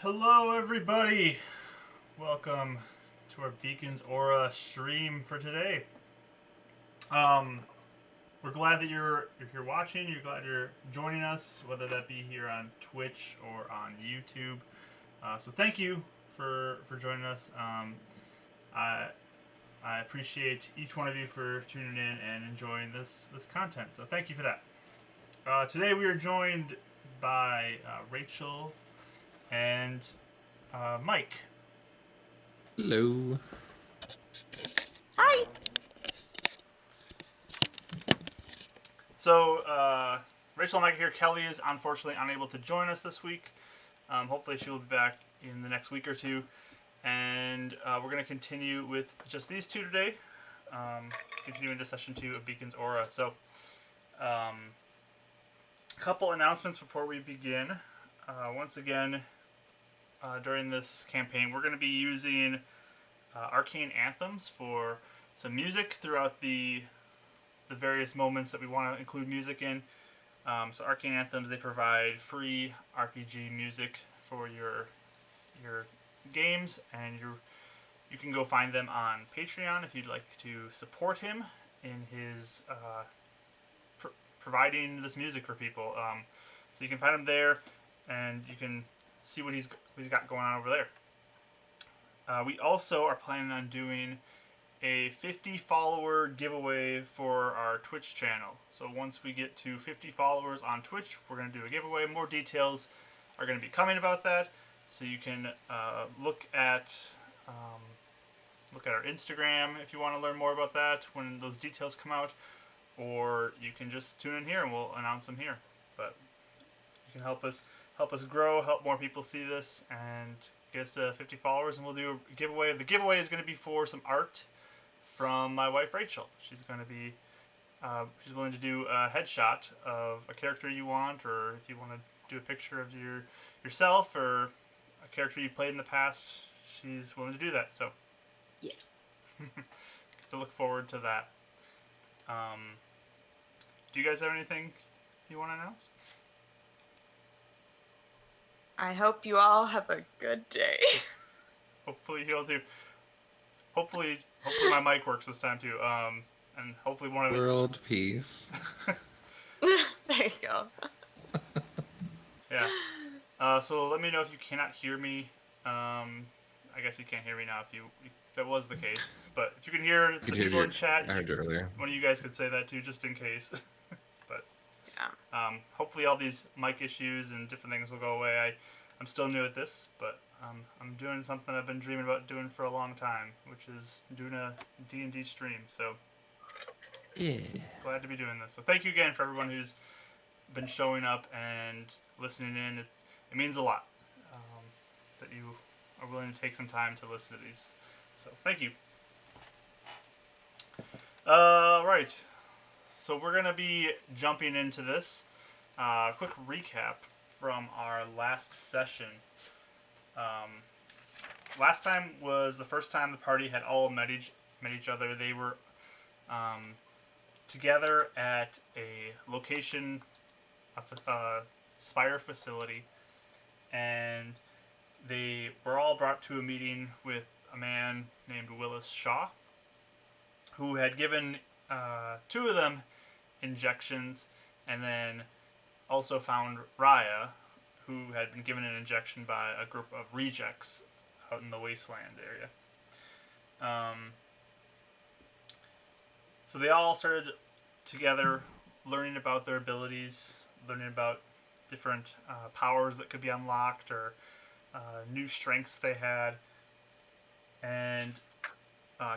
Hello, everybody. Welcome to our Beacons Aura stream for today. Um, we're glad that you're here watching. You're glad you're joining us, whether that be here on Twitch or on YouTube. So thank you for joining us. I I appreciate each one of you for tuning in and enjoying this content. So thank you for that. Today we are joined by Rachel and Mike. Hello. Hi. So, Rachel and Mike are here. Kelly is unfortunately unable to join us this week. Hopefully, she will be back in the next week or two. And we're going to continue with just these two today, continuing to session 2 of Beacon's Aura. So, a couple announcements before we begin. Once again, during this campaign, we're going to be using arcane anthems for some music throughout the various moments that we want to include music in. So Arcane Anthems, they provide free RPG music for your games, and you can go find them on Patreon if you'd like to support him in his providing this music for people. So you can find him there, and you can see what he's got going on over there. We also are planning on doing a 50 follower giveaway for our Twitch channel. So once we get to 50 followers on Twitch, we're going to do a giveaway. More details are going to be coming about that. So you can look at our Instagram if you want to learn more about that when those details come out, or you can just tune in here and we'll announce them here. But you can help us grow, help more people see this, and get us to 50 followers, and we'll do a giveaway. The giveaway is going to be for some art from my wife Rachel. She's going to be she's willing to do a headshot of a character you want, or if you want to do a picture of yourself or a character you've played in the past, she's willing to do that. So Yeah. to look forward to that. Do you guys have anything you want to announce? I hope you all have a good day. Hopefully you'll do. Hopefully my mic works this time too. And hopefully one of the World peace. There you go. Yeah. So let me know if you cannot hear me. I guess you can't hear me now if that was the case. But if you can hear the people in chat, I heard you earlier. one of you guys could say that too, just in case. But Yeah. Hopefully all these mic issues and different things will go away. I'm still new at this, but I'm doing something I've been dreaming about doing for a long time, which is doing a D&D stream. So Yeah. glad to be doing this. So thank you again for everyone who's been showing up and listening in. It means a lot that you are willing to take some time to listen to these. So thank you. Right. So we're going to be jumping into this. Quick recap from our last session. Last time was the first time the party had all met each other. They were together at a location, a Spire facility, and they were all brought to a meeting with a man named Willis Shaw, who had given two of them injections, and then also found Raya, who had been given an injection by a group of rejects out in the wasteland area. So they all started together learning about their abilities, learning about different powers that could be unlocked, or new strengths they had. And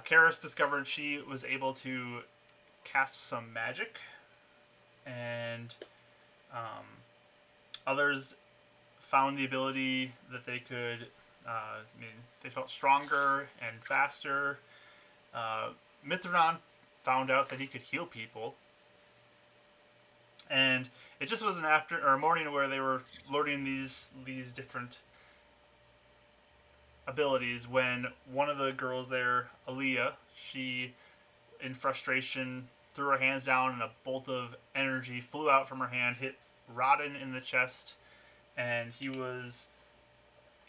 Keres discovered she was able to cast some magic, and others found the ability that they could, they felt stronger and faster. Mithranon found out that he could heal people. And it just was a morning where they were learning these different abilities when one of the girls there, Aaliyah, she, in frustration, threw her hands down and a bolt of energy flew out from her hand, hit Rodden in the chest, and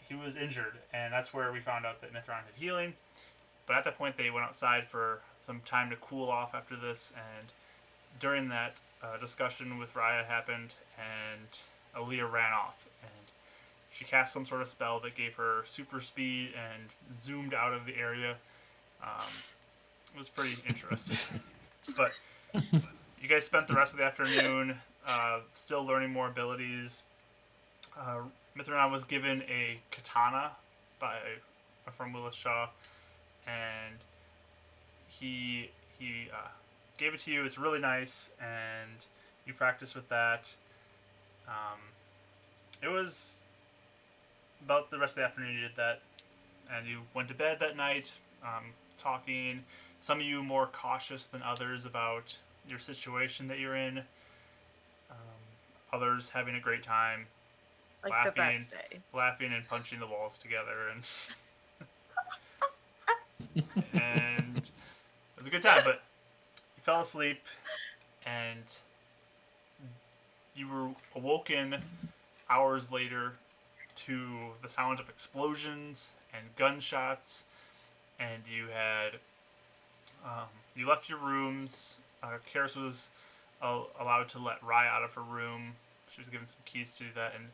he was injured, and that's where we found out that Mithron had healing. But at that point, they went outside for some time to cool off after this, and during that discussion with Raya happened, and Aaliyah ran off, and she cast some sort of spell that gave her super speed and zoomed out of the area. It was pretty interesting. But you guys spent the rest of the afternoon still learning more abilities. Mithranon was given a katana from Willis Shaw, and he gave it to you. It's really nice, and you practice with that. It was about the rest of the afternoon you did that, and you went to bed that night, talking. Some of you more cautious than others about your situation that you're in. Others having a great time, Like laughing, the best day. laughing and punching the walls together, and it was a good time. But you fell asleep, and you were awoken hours later to the sound of explosions and gunshots, and you had you left your rooms. Keres was allowed to let Rye out of her room. She was given some keys to do that, and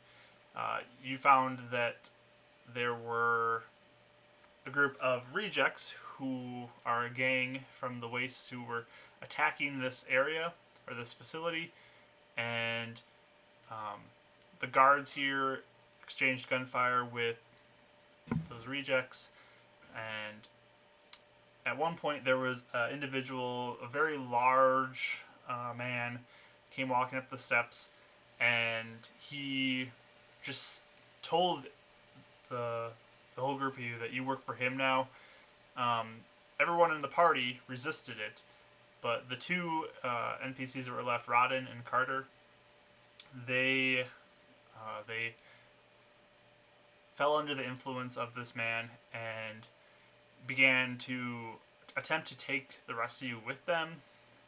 you found that there were a group of rejects who are a gang from the Wastes who were attacking this area or this facility, and the guards here exchanged gunfire with those rejects, and at one point there was an individual, a very large man, came walking up the steps, and he just told the whole group of you that you work for him now. Everyone in the party resisted it, but the two NPCs that were left, Rodden and Carter, they fell under the influence of this man and began to attempt to take the rest of you with them.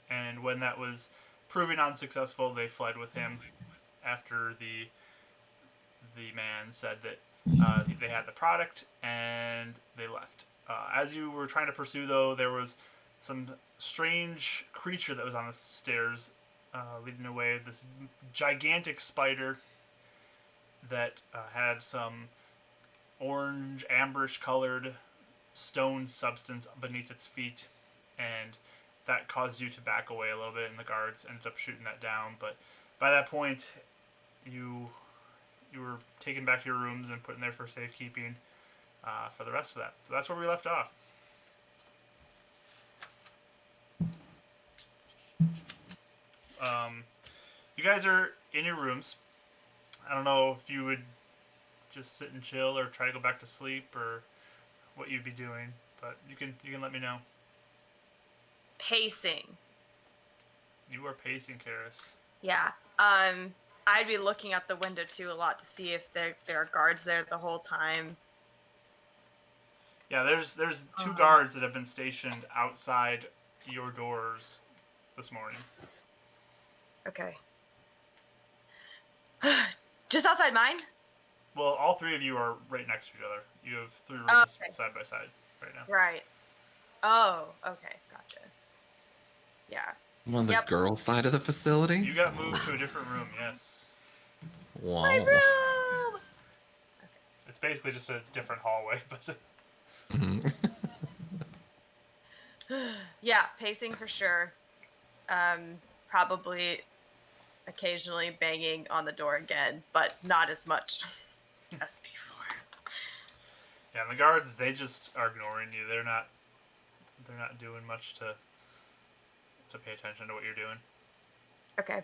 And when that was proving unsuccessful, they fled with him after the man said that they had the product, and they left. As you were trying to pursue, though, there was some strange creature that was on the stairs leading away. This gigantic spider that had some orange, amberish colored stone substance beneath its feet, and that caused you to back away a little bit, and the guards ended up shooting that down. But by that point, you were taken back to your rooms and put in there for safekeeping for the rest of that. So that's where we left off. You guys are in your rooms. I don't know if you would just sit and chill or try to go back to sleep or what you'd be doing, but you can let me know. Pacing. You are pacing, Keres. Yeah. I'd be looking out the window too a lot to see if there are guards there the whole time. Yeah, there's two guards that have been stationed outside your doors this morning. Okay. Just outside mine? Well, all three of you are right next to each other. You have 3 rooms side by side right now. Right. Oh, okay. Gotcha. Yeah. I'm on the girl side of the facility? You got moved to a different room, yes. Wow. My room! Okay. It's basically just a different hallway, but... Yeah, pacing for sure. Probably occasionally banging on the door again, but not as much as before. Yeah, and the guards, they just are ignoring you. They're not doing much to pay attention to what you're doing. Okay.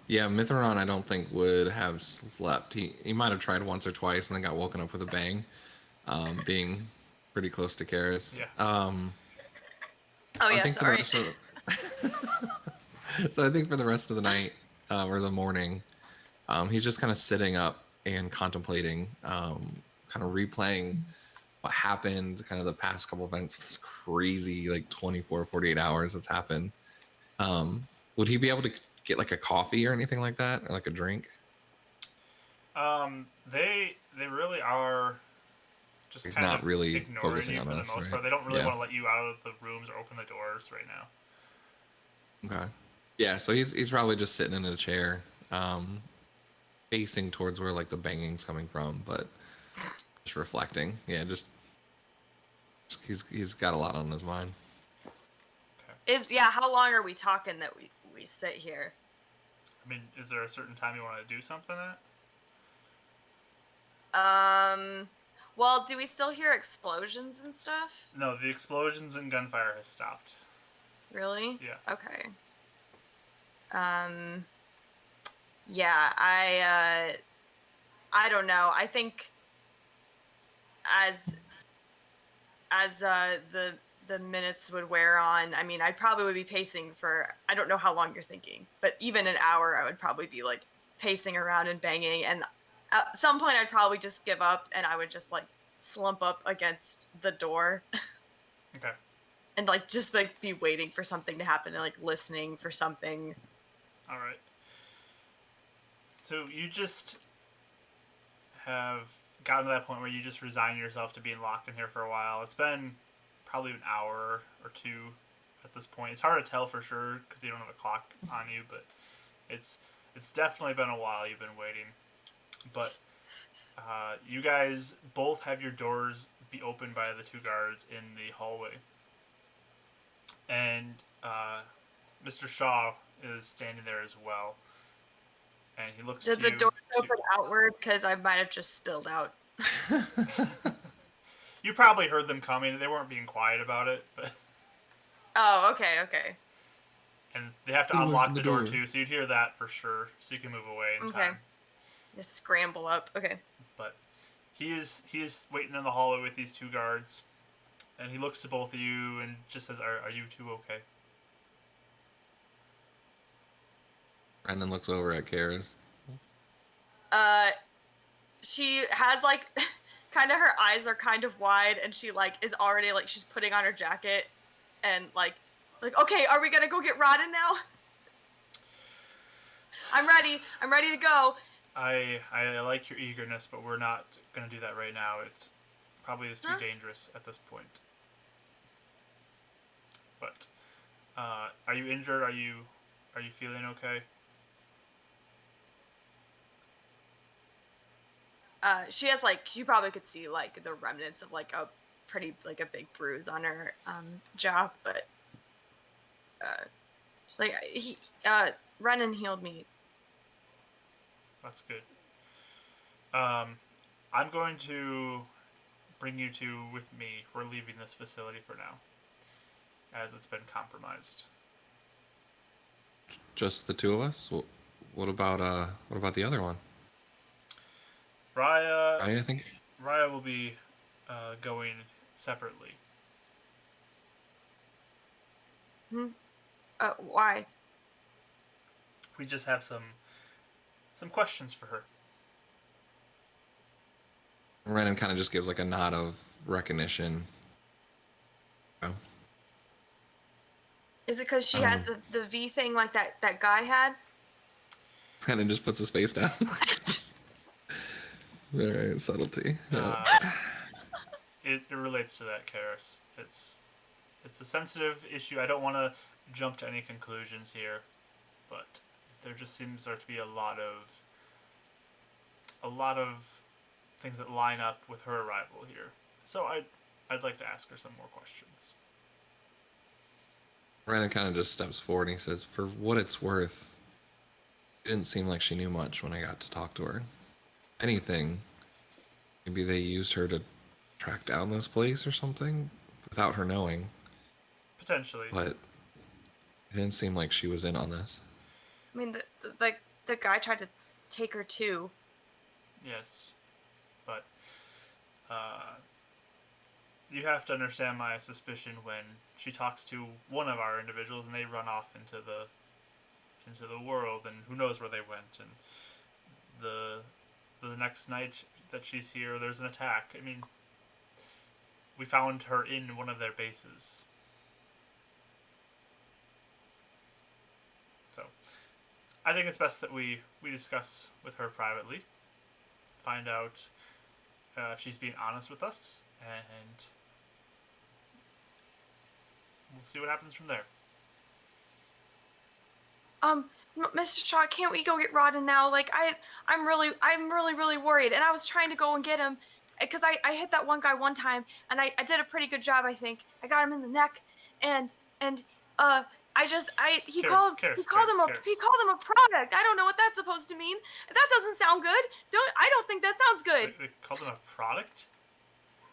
Yeah, Mithron I don't think would have slept. He might have tried once or twice and then got woken up with a bang, being pretty close to Keres. Yeah. Yeah, sorry. So I think for the rest of the night or the morning, he's just kind of sitting up and contemplating, kind of replaying what happened, kind of the past couple events, this crazy like 24, 48 hours that's happened. Would he be able to get like a coffee or anything like that, or like a drink? They really are just Like, kind of not really ignoring focusing you on for the us, most right? part. They don't really Yeah. want to let you out of the rooms or open the doors right now. Okay. Yeah, so he's probably just sitting in a chair, facing towards where like the banging's coming from, but just reflecting. Yeah, he's got a lot on his mind. Okay. How long are we talking that we sit here? I mean, is there a certain time you want to do something at? Um, well, do we still hear explosions and stuff? No, the explosions and gunfire has stopped. Really? Yeah. Okay. Um, yeah, I don't know. I think as the minutes would wear on, I mean, I probably would be pacing for, I don't know how long you're thinking, but even an hour, I would probably be like pacing around and banging. And at some point, I'd probably just give up and I would just like slump up against the door Okay. and like just like be waiting for something to happen and like listening for something. All right. So you just have gotten to that point where you just resign yourself to being locked in here for a while. It's been probably an hour or two at this point. It's hard to tell for sure because you don't have a clock on you, but it's it's definitely been a while you've been waiting. But you guys both have your doors be opened by the two guards in the hallway, and Mr. Shaw is standing there as well, and he looks Did to the you door to. open outward? Because I might have just spilled out. You probably heard them coming. They weren't being quiet about it, but Oh, okay, okay. and they have Stay to away from unlock the the door door. too, so you'd hear that for sure, so you can move away in Okay. time. Just scramble up. Okay. But he is waiting in the hallway with these two guards, and he looks to both of you and just says, "Are you two okay?" Brendan looks over at Karis. Uh, she has like kind of her eyes are kind of wide and she like is already like she's putting on her jacket and like okay, are we gonna go get Rodden now? I'm ready to go. I like your eagerness, but we're not gonna do that right now. It probably is too Huh? dangerous at this point. But are you injured? Are you feeling okay? She has like you probably could see like the remnants of like a pretty like a big bruise on her jaw, but uh she's like he Renan healed me. That's good. Um, I'm going to bring you two with me. We're leaving this facility for now, as it's been compromised. Just the two of us. What about the other one? Raya, I think. Raya will be going separately. Hmm? Why? We just have some questions for her. Brendan kind of just gives like a nod of recognition. Oh. Is it because she has Um, the V thing like that guy had? Brendan just puts his face down. Very subtlety. Yeah. Uh, it relates to that, Karis. It's a sensitive issue. I don't want to jump to any conclusions here, but there just seems there to be a lot of things that line up with her arrival here. So I'd like to ask her some more questions. Brendan kind of just steps forward and he says, "For what it's worth, it didn't seem like she knew much when I got to talk to her. Anything, maybe they used her to track down this place or something without her knowing. Potentially, But it didn't seem like she was in on this." I mean, the guy tried to take her too. yes, but uh, you have to understand my suspicion when she talks to one of our individuals and they run off into the world, and who knows where they went, and the the next night that she's here there's an attack. I mean, we found her in one of their bases. So I think it's best that we discuss with her privately. find out if she's being honest with us, and we'll see what happens from there. Mr. Shaw, can't we go get Rodden now? Like, I'm really worried, and I was trying to go and get him, because I hit that one guy one time, and I did a pretty good job, I think. I got him in the neck, and he called him a product. I don't know what that's supposed to mean. That doesn't sound good. I don't think that sounds good. They called him a product?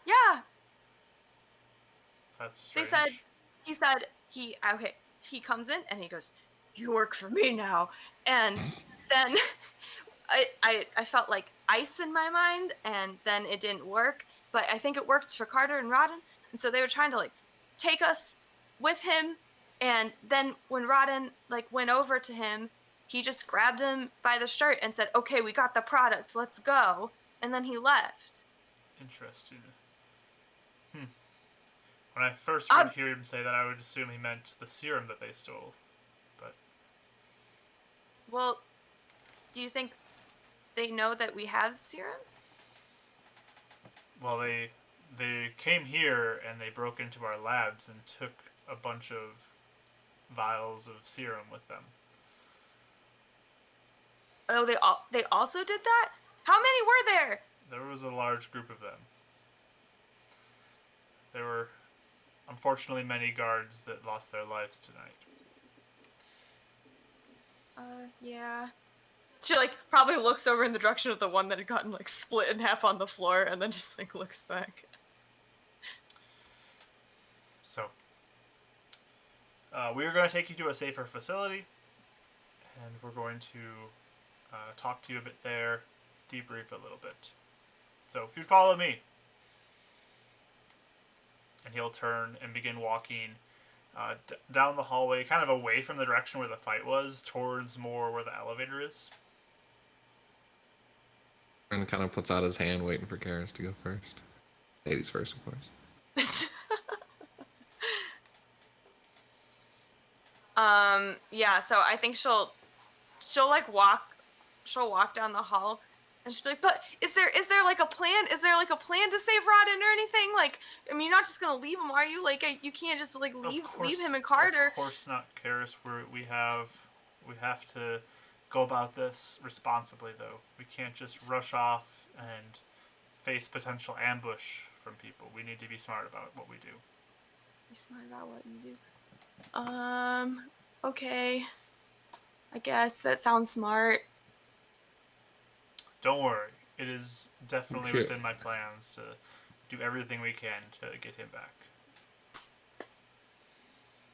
Yeah. That's strange. He comes in and he goes, "You work for me now." And then I felt like ice in my mind, and then it didn't work. But I think it worked for Carter and Rodden, and so they were trying to like take us with him. And then when Rodden like went over to him, he just grabbed him by the shirt and said, "Okay, we got the product. Let's go." And then he left. Interesting. When I first would hear him say that, I would assume he meant the serum that they stole. But well, do you think they know that we have the serum? Well, they came here and they broke into our labs and took a bunch of vials of serum with them. Oh, they also did that? How many were there? There was a large group of them. There were, unfortunately, many guards that lost their lives tonight. Yeah. She like probably looks over in the direction of the one that had gotten like split in half on the floor, and then just like looks back. So, we're going to take you to a safer facility, and we're going to talk to you a bit there, debrief a little bit. So, if you'd follow me. And he'll turn and begin walking down the hallway, kind of away from the direction where the fight was, towards more where the elevator is. And kind of puts out his hand, waiting for Keres to go first. Ladies first, of course. Yeah, so I think she'll like walk down the hall, and she'll be like, "But is there like a plan? Is there like a plan to save Rodden or anything? Like, I mean, you're not just gonna leave him, are you? Like, you can't just like leave him and Carter." Of course not, Keres. We have to go about this responsibly, though. We can't just rush off and face potential ambush from people. We need to be smart about what we do. Be smart about what you do. Okay. I guess that sounds smart. Don't worry. It is definitely within my plans to do everything we can to get him back.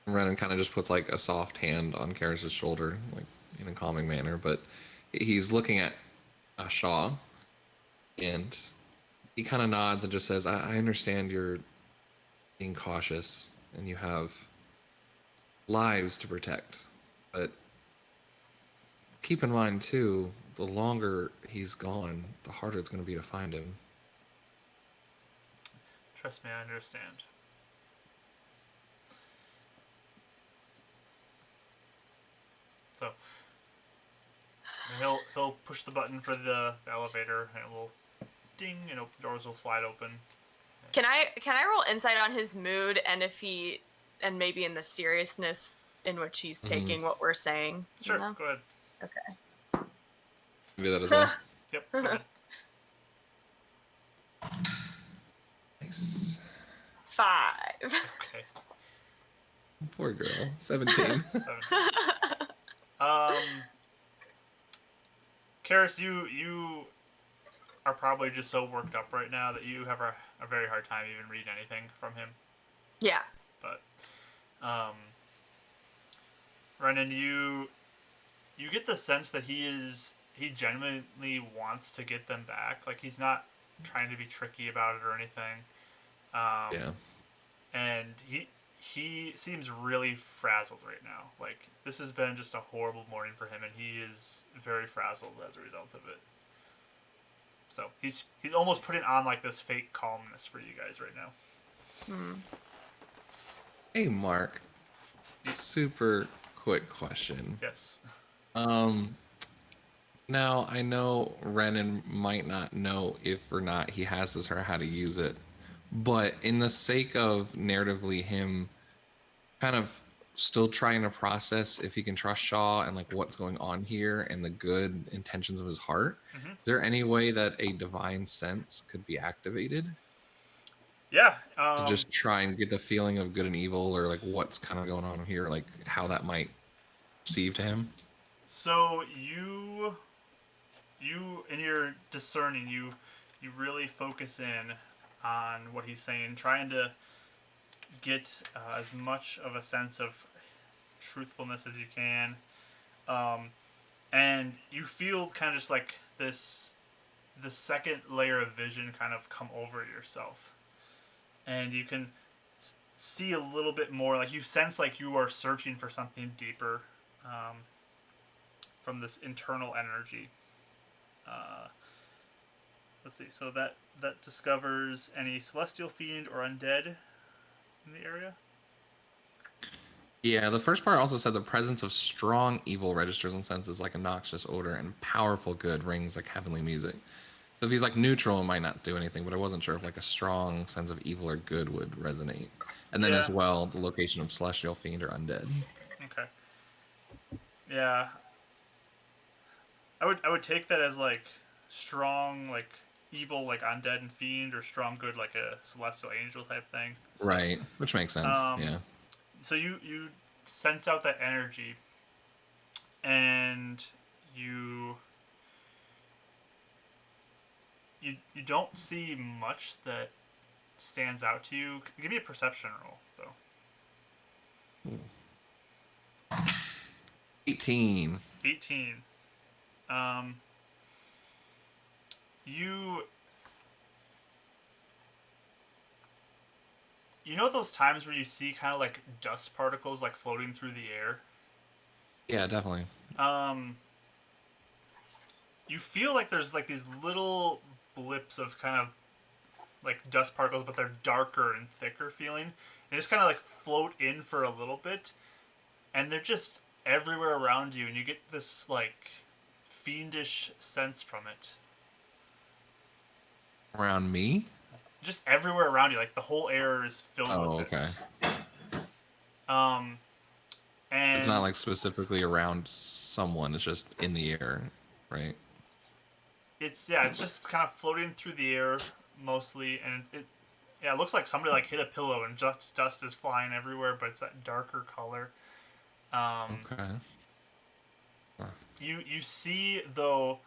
Renon kind of just puts like a soft hand on Keres' shoulder, like in a calming manner, but he's looking at Shaw, and he kind of nods and just says, I understand you're being cautious and you have lives to protect, but keep in mind too, the longer he's gone, the harder it's going to be to find him. Trust me, I understand. So he'll push the button for the elevator, and it will ding, and doors will slide open. Can I roll insight on his mood, and if he, and maybe in the seriousness in which he's taking what we're saying? Sure, go ahead. Okay. You do that as well. Yep, go ahead. Nice. 5. Okay. Poor girl. 17. 17. Keres, you are probably just so worked up right now that you have a very hard time even reading anything from him. Yeah. But, Renon, you get the sense that he genuinely wants to get them back. Like, he's not trying to be tricky about it or anything. Yeah. And he seems really frazzled right now. Like, this has been just a horrible morning for him, and he is very frazzled as a result of it. So he's almost putting on like this fake calmness for you guys right now. Hey, Mark. Super quick question. Yes. Now, I know Renan might not know if or not he has this or how to use it, but in the sake of narratively him kind of still trying to process if he can trust Shaw and like what's going on here and the good intentions of his heart, Hmm. is there any way that a divine sense could be activated Yeah. to just try and get the feeling of good and evil or like what's kind of going on here, like how that might perceive to him? So you in your discerning, you really focus in on what he's saying, trying to get as much of a sense of truthfulness as you can, um, and you feel kind of just like the second layer of vision kind of come over yourself, and you can see a little bit more. Like you sense like you are searching for something deeper um, from this internal energy. Uh, let's see. So that discovers any celestial fiend or undead in the area. Yeah, the first part also said the presence of strong evil registers and senses like a noxious odor and powerful good rings like heavenly music. So if he's like neutral, it might not do anything, but I wasn't sure if like a strong sense of evil or good would resonate. And then Yeah. as well, the location of celestial fiend or undead. Okay. Yeah. I would take that as like strong like evil like undead and fiend or strong good like a celestial angel type thing. So Right, which makes sense. um Yeah. so you sense out that energy and you you don't see much that stands out to you. Give me a perception roll though. 18. 18. Um you you know those times where you see kind of like dust particles like floating through the air? Yeah, definitely. Um you feel like there's like these little blips of kind of like dust particles, but they're darker and thicker feeling. They just kind of like float in for a little bit, and they're just everywhere around you, and you get this like fiendish sense from it. Around me? Just everywhere around you, like the whole air is filled with Oh, okay. it. Um, It's not and like specifically around someone, it's just in the air, right? it's just kind of floating through the air mostly, and it looks like somebody like hit a pillow and just dust is flying everywhere, but it's that darker color. Um, Okay. Huh. you see though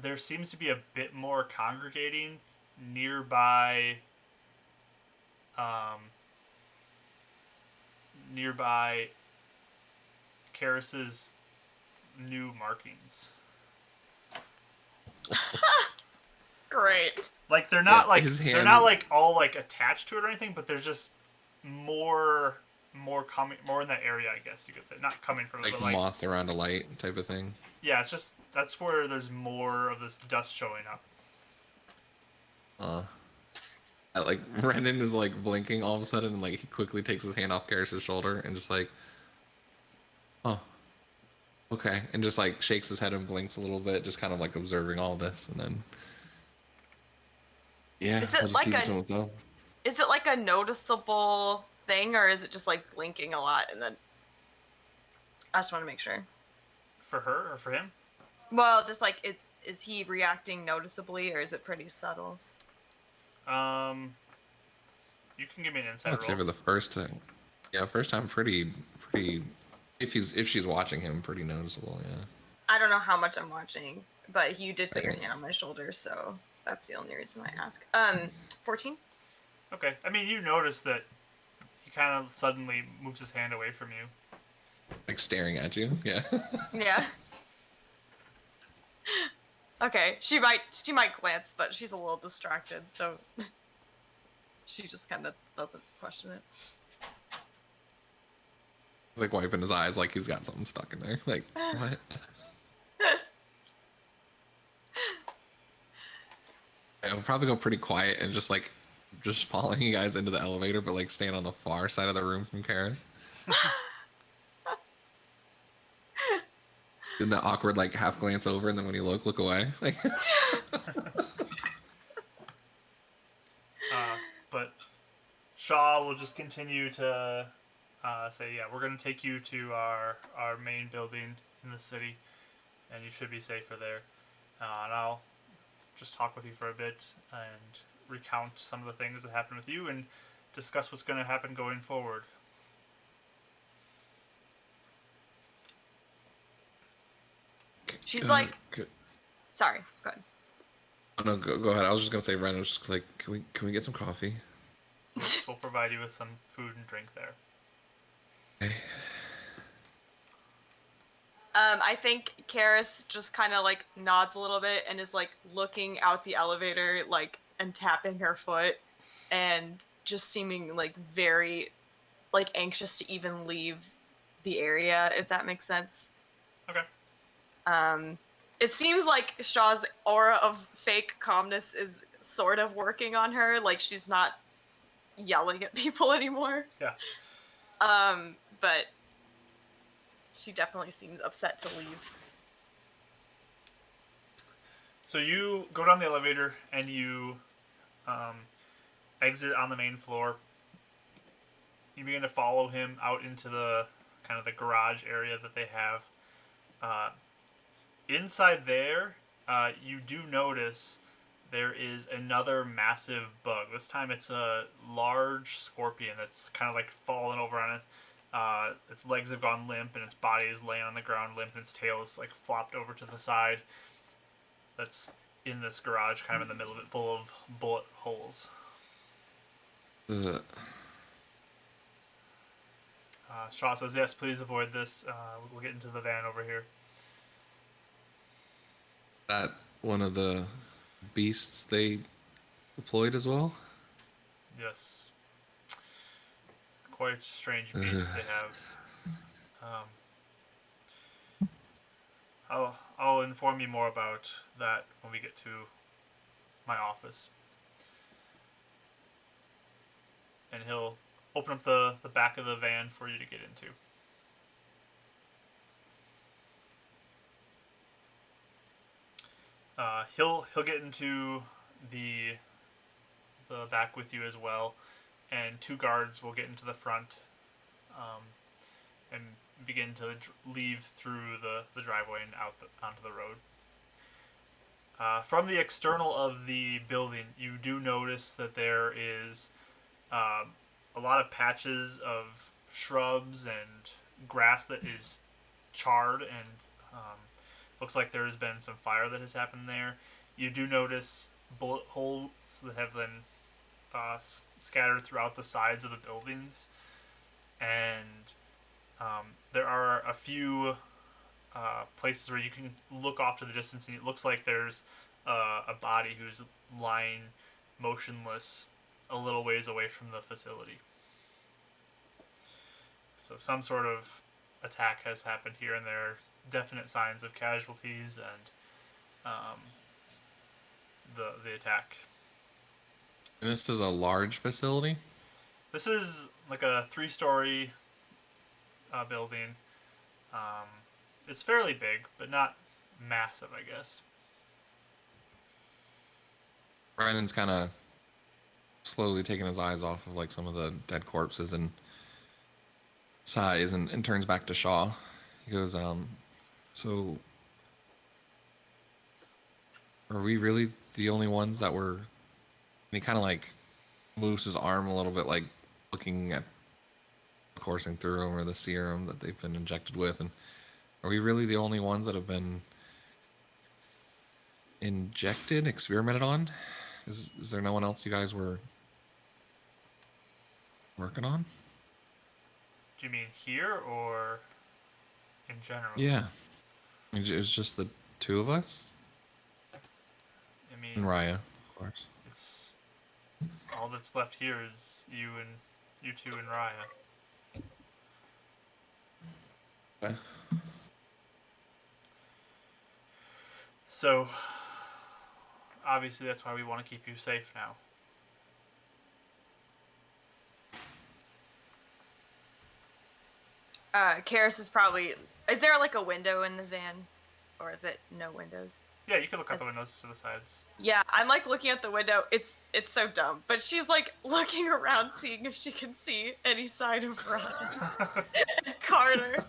there seems to be a bit more congregating nearby, um, nearby Keres's new markings. Great. Like they're Yeah, not like his they're hand. not like all like attached to it or anything, but there's just more coming more in that area, I guess you could say. Not coming from it, Like but like moth around a light type of thing. yeah, it's just that's where there's more of this dust showing up. Uh, like Renan is like blinking all of a sudden, and like he quickly takes his hand off Garrus's shoulder and just like, oh, okay, and just like shakes his head and blinks a little bit, just kind of like observing all this, and then yeah, Is I'll it just like keep it a to himself. is it like a noticeable thing, or is it just like blinking a lot and then I just want to make sure. For her or for him? Well, just like is he reacting noticeably or is it pretty subtle? Um, you can give me an insight I'd say roll. for the first time, yeah, first time, pretty. If she's watching him, pretty noticeable. Yeah. I don't know how much I'm watching, but you did put your Right. hand on my shoulder, so that's the only reason I ask. 14? Okay. I mean, you notice that he kind of suddenly moves his hand away from you. Like staring at you. Yeah. Yeah. Okay, she might glance, but she's a little distracted, so she just kind of doesn't question it. He's like wiping his eyes, like he's got something stuck in there. Like what? I'll probably go pretty quiet and just following you guys into the elevator, but like staying on the far side of the room from Karis. In the awkward like half glance over, and then when you look away. Like, But Shaw will just continue to say, yeah, we're going to take you to our main building in the city, and you should be safer there. And I'll just talk with you for a bit and recount some of the things that happened with you and discuss what's going to happen going forward. She's like, sorry, go ahead. Oh, no, go ahead. I was just gonna say, Ren was just like, can we get some coffee? We'll provide you with some food and drink there. Okay. I think Keres just kind of like nods a little bit and is like looking out the elevator, like, and tapping her foot, and just seeming like very like anxious to even leave the area, if that makes sense. Okay. It seems like Shaw's aura of fake calmness is sort of working on her, like she's not yelling at people anymore. Yeah. But she definitely seems upset to leave. So you go down the elevator and you exit on the main floor. You begin to follow him out into the kind of the garage area that they have. Inside there, you do notice there is another massive bug. This time it's a large scorpion that's kind of like fallen over on it. Its legs have gone limp and its body is laying on the ground limp and its tail is like flopped over to the side. That's in this garage, kind of in the middle of it, full of bullet holes. Ugh. Shaw says, yes, please avoid this. We'll get into the van over here. That one of the beasts they deployed as well. Yes. Quite strange beasts they have. I'll inform you more about that when we get to my office. And he'll open up the back of the van for you to get into. He'll get into the back with you as well, and two guards will get into the front, and begin to leave through the driveway and onto the road. From the external of the building, you do notice that there is a lot of patches of shrubs and grass that is charred and looks like there has been some fire that has happened there. You do notice bullet holes that have been scattered throughout the sides of the buildings, and there are a few places where you can look off to the distance and it looks like there's a body who's lying motionless a little ways away from the facility. So some sort of attack has happened here, and there are definite signs of casualties and the attack. And this is a large facility. This is like a 3-story building. It's fairly big, but not massive, I guess. Brandon's kind of slowly taking his eyes off of like some of the dead corpses and sighs and turns back to Shaw. He goes, so are we really the only ones that were... And he kind of like moves his arm a little bit, like looking at coursing through over the serum that they've been injected with. And are we really the only ones that have been injected, experimented on? Is there no one else you guys were working on? Do you mean here or in general? Yeah. I mean, it's just the two of us? I mean, And Raya, of course. it's all that's left here is you two and Raya. Okay. So obviously that's why we want to keep you safe now. Keres is probably Is there like a window in the van, or is it no windows? Yeah, you can look out the windows to the sides. Yeah, I'm like looking at the window. It's so dumb, but she's like looking around, seeing if she can see any sign of Rod and Carter.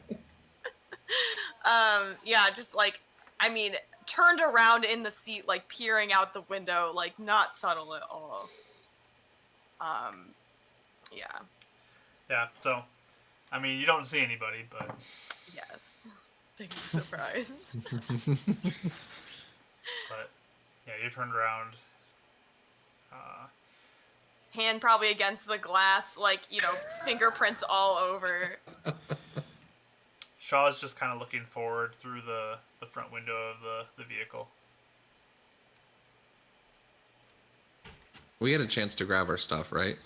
Yeah, just like, I mean, turned around in the seat, like peering out the window, like not subtle at all. Um, yeah, Yeah, so, I mean, you don't see anybody, but yes, big surprise. but yeah, you're turned around. Hand probably against the glass, like, fingerprints all over. Shaw's just kind of looking forward through the front window of the vehicle. We had a chance to grab our stuff, right?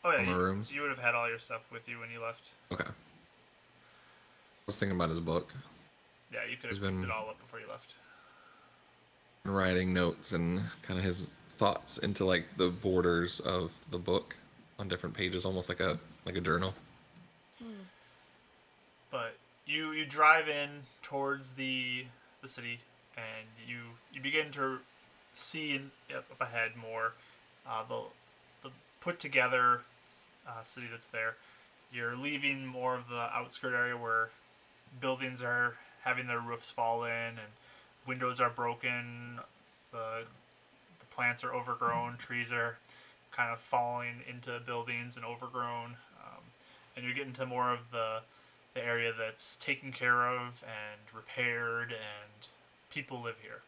Oh yeah, From our rooms. you would have had all your stuff with you when you left. Okay. I was thinking about his book. Yeah, you could have He's picked been- it all up before you left. Writing notes and kind of his thoughts into like the borders of the book on different pages, almost like a journal. But you drive in towards the city, and you begin to see up ahead more the put together city that's there. You're leaving more of the outskirt area where buildings are having their roofs fall in and windows are broken. The plants are overgrown. Trees are kind of falling into buildings and overgrown. And you're getting to more of the area that's taken care of and repaired, and people live here.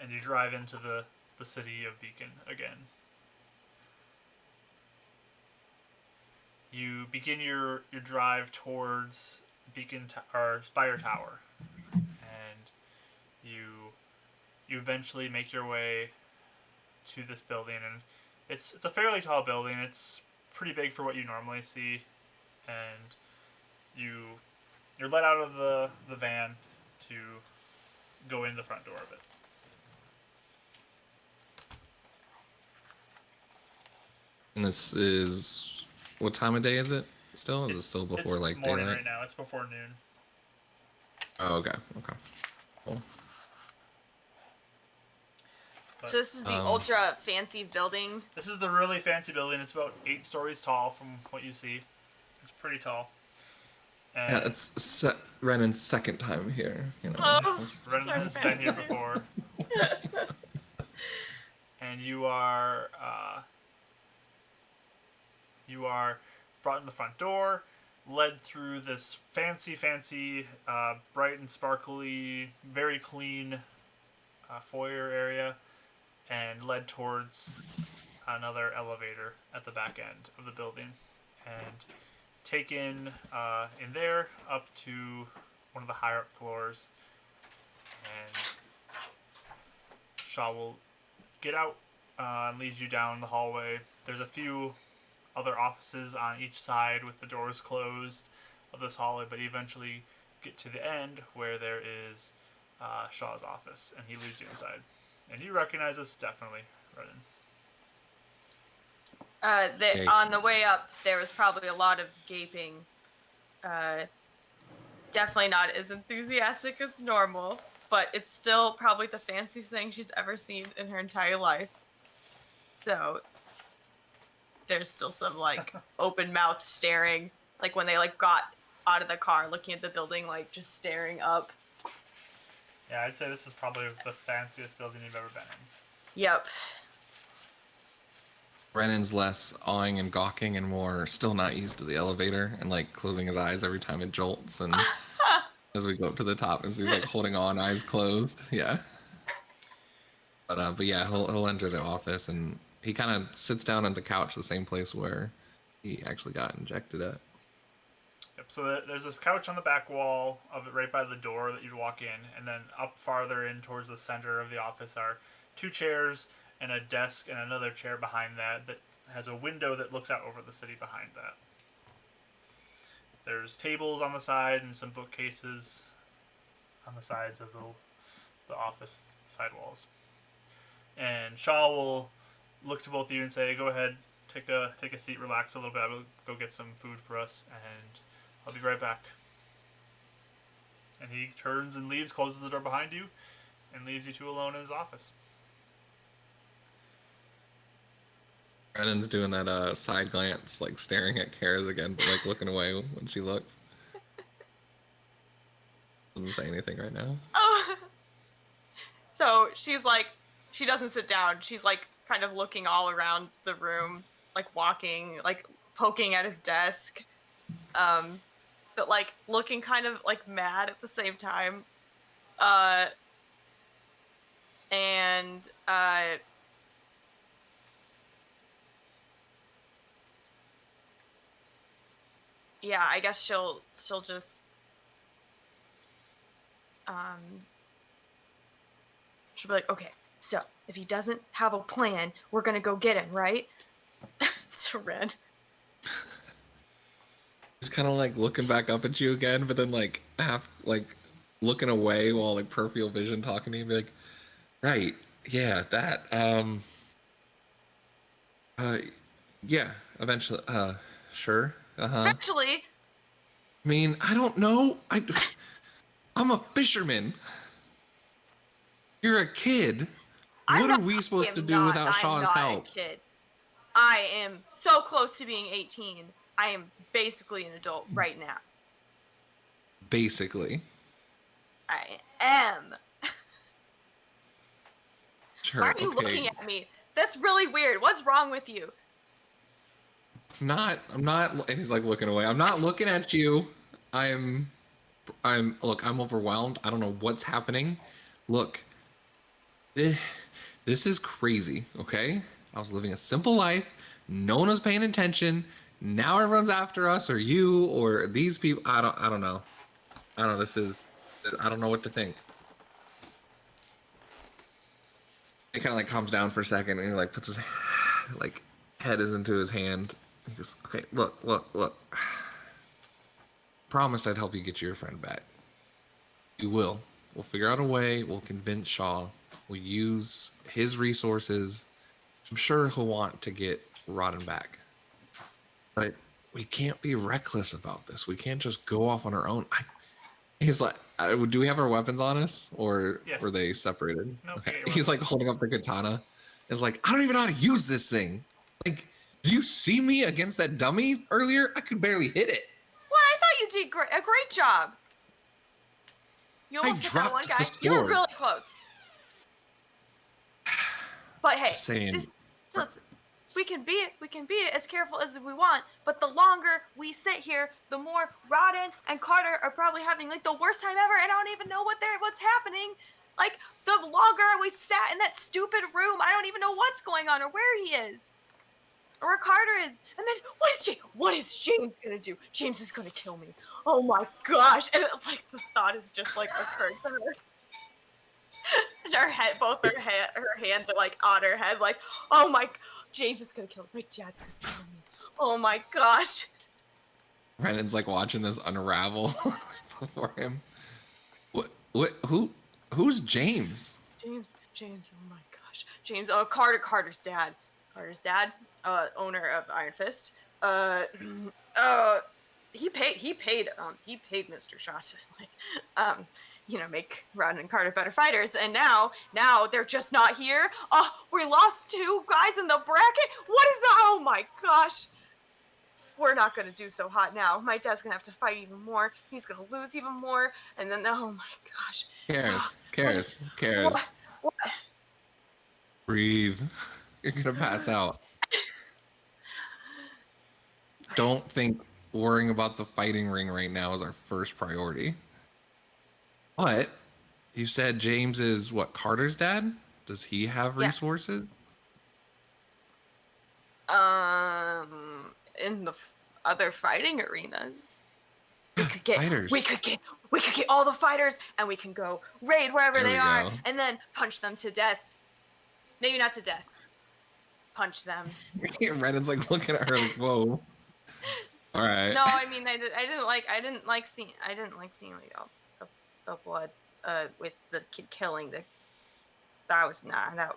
And you drive into the city of Beacon again. You begin your drive towards or Spire Tower, and you eventually make your way to this building, and it's a fairly tall building. It's pretty big for what you normally see, and you're let out of the van to go in the front door of it. And this is what time of day is it? Still, is it still before it's like morning daylight? right now. It's before noon. Oh, okay, okay. Cool. But So this is the ultra fancy building. this is the really fancy building. It's about 8 stories tall from what you see. It's pretty tall. And Yeah, it's Renan's second time here. You know. Oh, Renon has been here before. And you are brought in the front door, led through this fancy, bright and sparkly, very clean foyer area, and led towards another elevator at the back end of the building, and taken in there up to one of the higher up floors, and Shaw will get out and lead you down the hallway. There's a few other offices on each side with the doors closed of this hallway, but you eventually get to the end where there is Shaw's office, and he leads you inside. And you recognize this definitely, Renan. On the way up, there was probably a lot of gaping. Definitely not as enthusiastic as normal, but it's still probably the fanciest thing she's ever seen in her entire life. So there's still some like open mouth staring, like when they like got out of the car, looking at the building, like just staring up. Yeah, I'd say this is probably the fanciest building you've ever been in. Yep. Renan's less awing and gawking and more still not used to the elevator and like closing his eyes every time it jolts, and as we go up to the top as he's like holding on, eyes closed. Yeah. But yeah, he'll enter the office and he kind of sits down on the couch, the same place where he actually got injected at. Yep. So there's this couch on the back wall of it, right by the door that you'd walk in, and then up farther in towards the center of the office are 2 chairs and a desk and another chair behind that has a window that looks out over the city behind that. There's tables on the side and some bookcases on the sides of the office side walls. And Shaw will look to both of you and say, "Go ahead, take a seat, relax a little bit. I will go get some food for us." And I'll be right back. And he turns and leaves, closes the door behind you, and leaves you two alone in his office. Renon's doing that side glance, like staring at Keres again, but like looking away when she looks. Doesn't say anything right now. Oh. So she's like, she doesn't sit down. She's like kind of looking all around the room, like walking, like poking at his desk, but like looking kind of like mad at the same time. And yeah, I guess she'll just she'll be like, okay, so if he doesn't have a plan, we're gonna go get him, right? To Ren. He's kind of like looking back up at you again, but then like half like looking away while like peripheral vision talking to you, be like, right, yeah, that, yeah, eventually, sure, Eventually, I mean, I don't know, I'm a fisherman. You're a kid. What are we supposed to do without I'm Shaw's not help? a kid. I am so close to being 18. I am basically an adult right now. Basically. I am. Sure, Why are you looking at me? That's really weird. What's wrong with you? I'm not, and he's like looking away. I'm not looking at you. Look, I'm overwhelmed. I don't know what's happening. Look, this is crazy, okay? I was living a simple life. No one was paying attention. Now everyone's after us, or you, or these people. I don't know. I don't know. I don't know what to think. He kind of like calms down for a second, and he like puts his like head is into his hand. He goes, okay, look. Promised I'd help you get your friend back. You will. We'll figure out a way. We'll convince Shaw. We'll use his resources. I'm sure he'll want to get Rodden back. But we can't be reckless about this. We can't just go off on our own. He's like, do we have our weapons on us, or Yeah. were they separated? No, okay. yeah, He's like holding up the katana. It's like, I don't even know how to use this thing. Like, did you see me against that dummy earlier? I could barely hit it. Well, I thought you did a great job. You almost hit that one dropped guy. the sword. You were really close. But hey, Just saying. we can be as careful as we want, but the longer we sit here, the more Rodden and Carter are probably having like the worst time ever, and I don't even know what's happening. Like, the longer we sat in that stupid room, I don't even know what's going on or where he is. Or where Carter is. And then what is James gonna do? James is gonna kill me. Oh my gosh. And it's like the thought is just like occurred to her. And her head, her hands are like on her head, like, oh my, James is gonna kill me. My dad's gonna kill me. Oh my gosh. Renon's like watching this unravel before him. Who's James? James, oh my gosh. James, Carter's dad. Owner of Iron Fist. He paid Mr. Shaw to like, make Rodden and Carter better fighters, and now they're just not here. We lost 2 guys in the bracket. What is that? Oh my gosh. We're not gonna do so hot now. My dad's gonna have to fight even more. He's gonna lose even more, and then oh my gosh. Keres. What? Breathe. You're gonna pass out. Don't think worrying about the fighting ring right now is our first priority. But you said James is what, Carter's dad? Does he have resources? In the other fighting arenas, we could get fighters. We could get all the fighters, and we can go raid wherever they are, and then punch them to death. Maybe not to death. Punch them. Renon's like looking at her like, whoa. All right. No, I mean, I didn't like seeing like all the blood with the kid killing that was that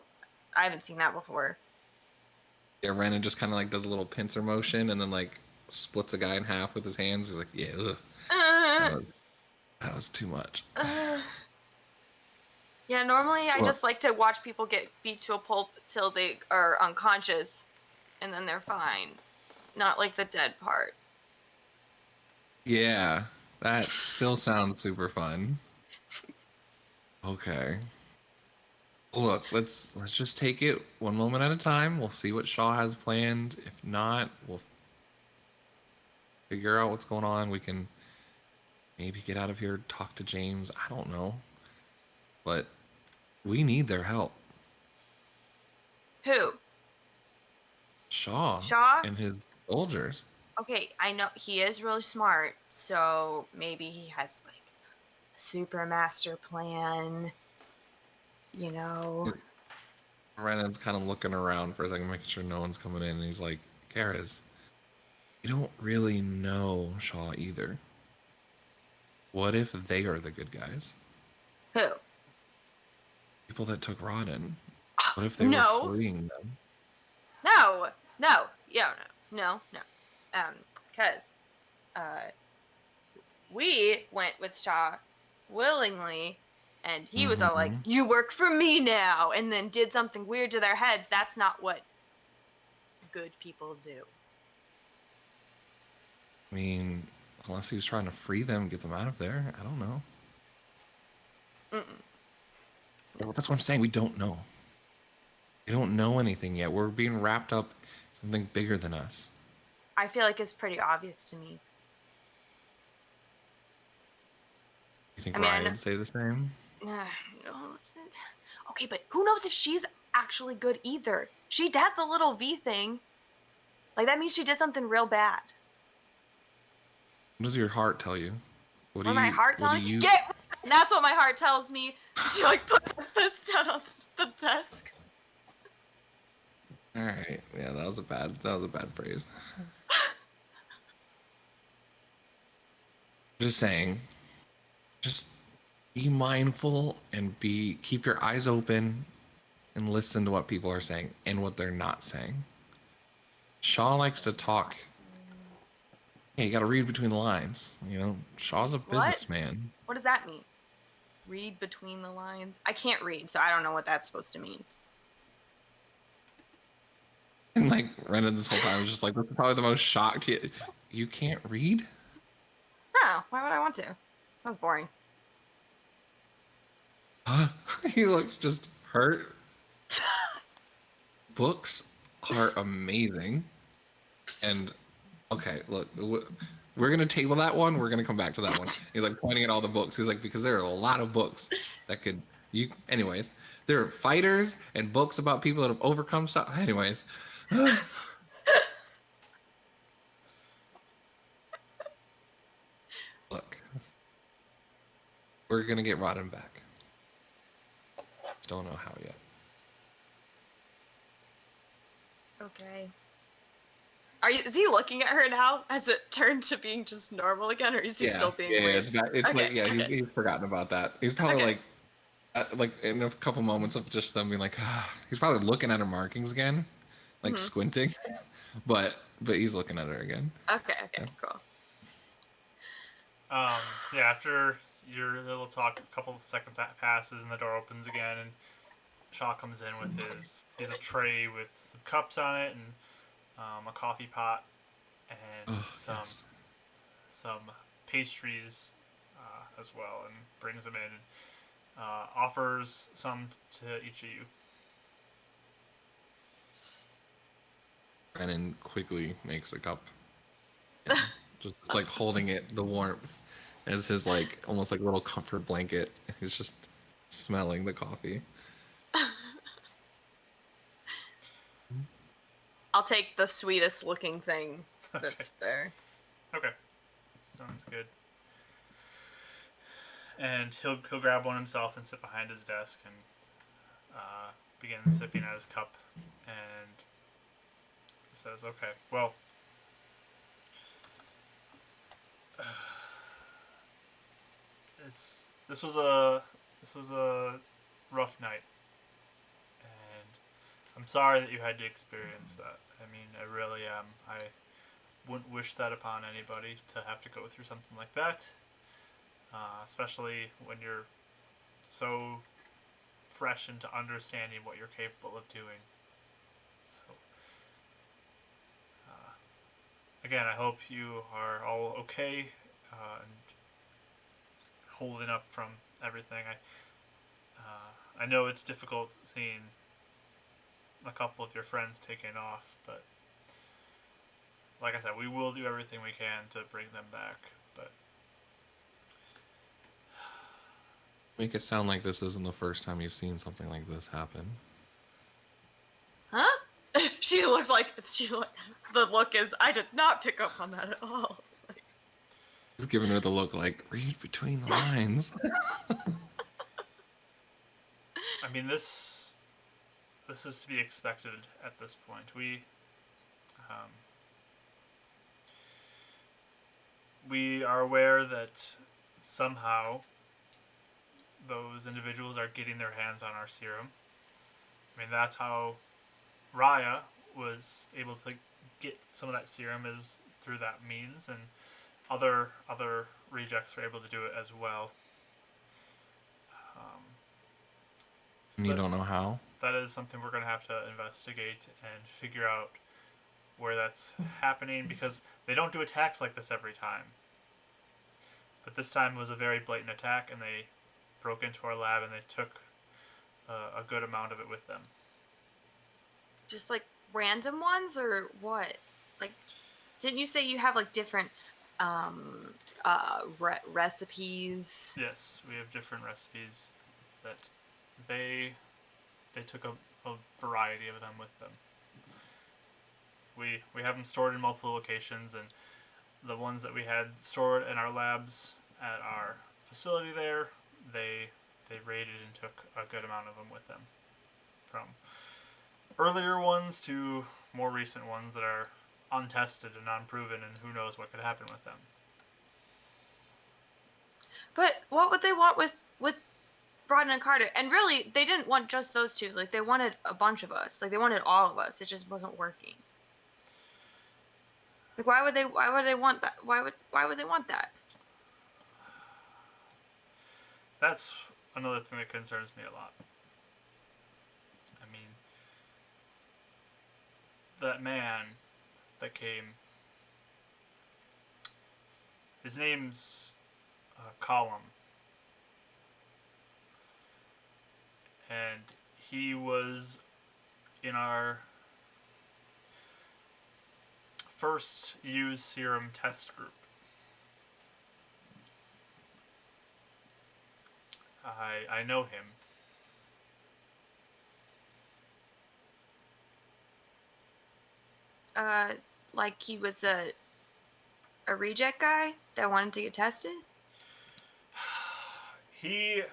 I haven't seen that before. Yeah, Renon just kind of like does a little pincer motion, and then like splits a guy in half with his hands. He's like, yeah, ugh. Uh, That was too much. yeah, normally I Well, just like to watch people get beat to a pulp till they are unconscious, and then they're fine. Not like the dead part. yeah, that still sounds super fun. Okay. Look, let's just take it one moment at a time. We'll see what Shaw has planned. If not, we'll figure out what's going on. We can maybe get out of here, talk to James. I don't know. But we need their help. Who? Shaw Shaw? and his soldiers. Okay, I know he is really smart, so maybe he has like a super master plan, you know. Renan's kind of looking around for a second, making sure no one's coming in, and he's like, Keres, you don't really know Shaw either. What if they are the good guys? Who? People that took Rodden. What if they were No. freeing them? No. No. Yeah, no. Because we went with Shaw willingly, and he was all like, Mm-hmm. "You work for me now," and then did something weird to their heads. That's not what good people do. I mean, unless he was trying to free them, get them out of there. I don't know. Mm-mm. Well, that's what I'm saying. We don't know. We don't know anything yet. We're being wrapped up in something bigger than us. I feel like it's pretty obvious to me. You think I mean, I Ryan know. would say the same? No, okay, but who knows if she's actually good either? She had the little V thing. Like, that means she did something real bad. What does your heart tell you? What do Or my you? heart What do telling me, you? get. And that's what my heart tells me. She like puts her fist down on the desk. All right. Yeah, that was a bad phrase. Just saying. Just be mindful and keep your eyes open and listen to what people are saying and what they're not saying. Shaw likes to talk. Hey, you got to read between the lines. You know, Shaw's a What? businessman. What does that mean? Read between the lines? I can't read, so I don't know what that's supposed to mean. And like Renan this whole time was just like, that's probably the most shocked. You can't read? No, why would I want to? Sounds boring. He looks just hurt. Books are amazing. And okay, look, we're gonna table that one. We're gonna come back to that one. He's like pointing at all the books. He's like, because there are a lot of books that could you. Anyways, there are fighters and books about people that have overcome stuff. Anyways, look, we're gonna get Rodden back. Just don't know how yet. Okay. Is he looking at her now? Has it turned to being just normal again, or is he still being Yeah, weird? it's back. It's Okay, like yeah, okay. he's forgotten about that. He's probably Okay. like in a couple moments of just them being like, he's probably looking at her markings again, like Mm-hmm. squinting, but he's looking at her again. Okay, Yeah. cool. Yeah, after your little talk, a couple of seconds passes and the door opens again, and Shaw comes in with he has a tray with some cups on it and a coffee pot and Oh, yes. some pastries as well, and brings them in and offers some to each of you. Brennan quickly makes a cup. And just it's like holding it, the warmth, as his like almost like little comfort blanket. He's just smelling the coffee. I'll take the sweetest looking thing Okay. that's there. Okay. Sounds good. And he'll grab one himself and sit behind his desk and begin sipping at his cup and says, "Okay, well, this was a rough night, and I'm sorry that you had to experience that. I mean, I really am. I wouldn't wish that upon anybody to have to go through something like that, especially when you're so fresh into understanding what you're capable of doing. So, again, I hope you are all okay and holding up from everything. I know it's difficult seeing a couple of your friends taken off, but like I said, we will do everything we can to bring them back. But Make it sound like this isn't the first time you've seen something like this happen. Huh? She looks like the look is. I did not pick up on that at all. He's giving her the look like, read between the lines. I mean, this is to be expected at this point. Um, we are aware that somehow those individuals are getting their hands on our serum. I mean, that's how Raya was able to get some of that serum, is through that means, and other rejects were able to do it as well. So You don't know how? that is something we're going to have to investigate and figure out where that's happening, because they don't do attacks like this every time. But this time was a very blatant attack, and they broke into our lab and they took a good amount of it with them. Just like random ones or what? Like, didn't you say you have like different recipes? Yes, we have different recipes that they took a variety of them with them. We have them stored in multiple locations, and the ones that we had stored in our labs at our facility there, they raided and took a good amount of them with them, from earlier ones to more recent ones that are untested and unproven, and who knows what could happen with them. But what would they want with Broaden and Carter? And really, they didn't want just those two. Like, they wanted a bunch of us. Like, they wanted all of us. It just wasn't working. Like, why would they want that? Why would they want that? That's another thing that concerns me a lot. I mean, that man that came, his name's Column, and he was in our first used serum test group. I know him. Like he was a reject guy that wanted to get tested. He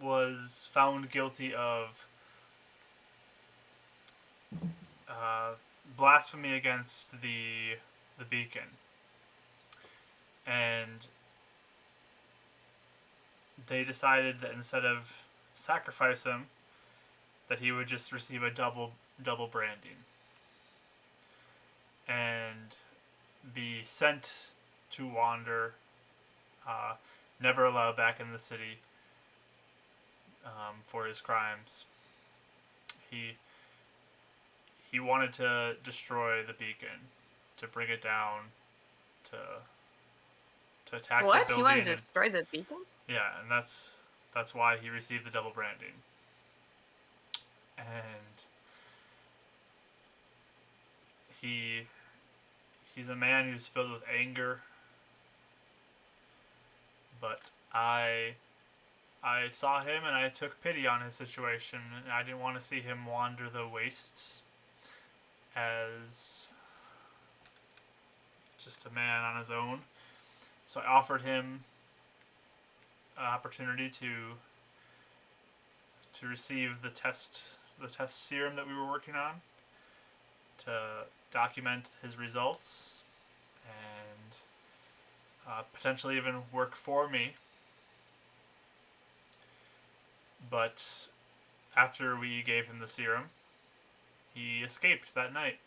was found guilty of blasphemy against the beacon, and they decided that instead of sacrifice him, that he would just receive a double branding and be sent to wander, never allowed back in the city for his crimes. He wanted to destroy the beacon, to bring it down, to attack What? the He building. wanted to destroy the beacon? Yeah, and that's why he received the double branding. And he's a man who's filled with anger, but I saw him and I took pity on his situation, and I didn't want to see him wander the wastes as just a man on his own. So I offered him an opportunity to receive the test serum that we were working on, to document his results, and potentially even work for me. But after we gave him the serum, he escaped that night.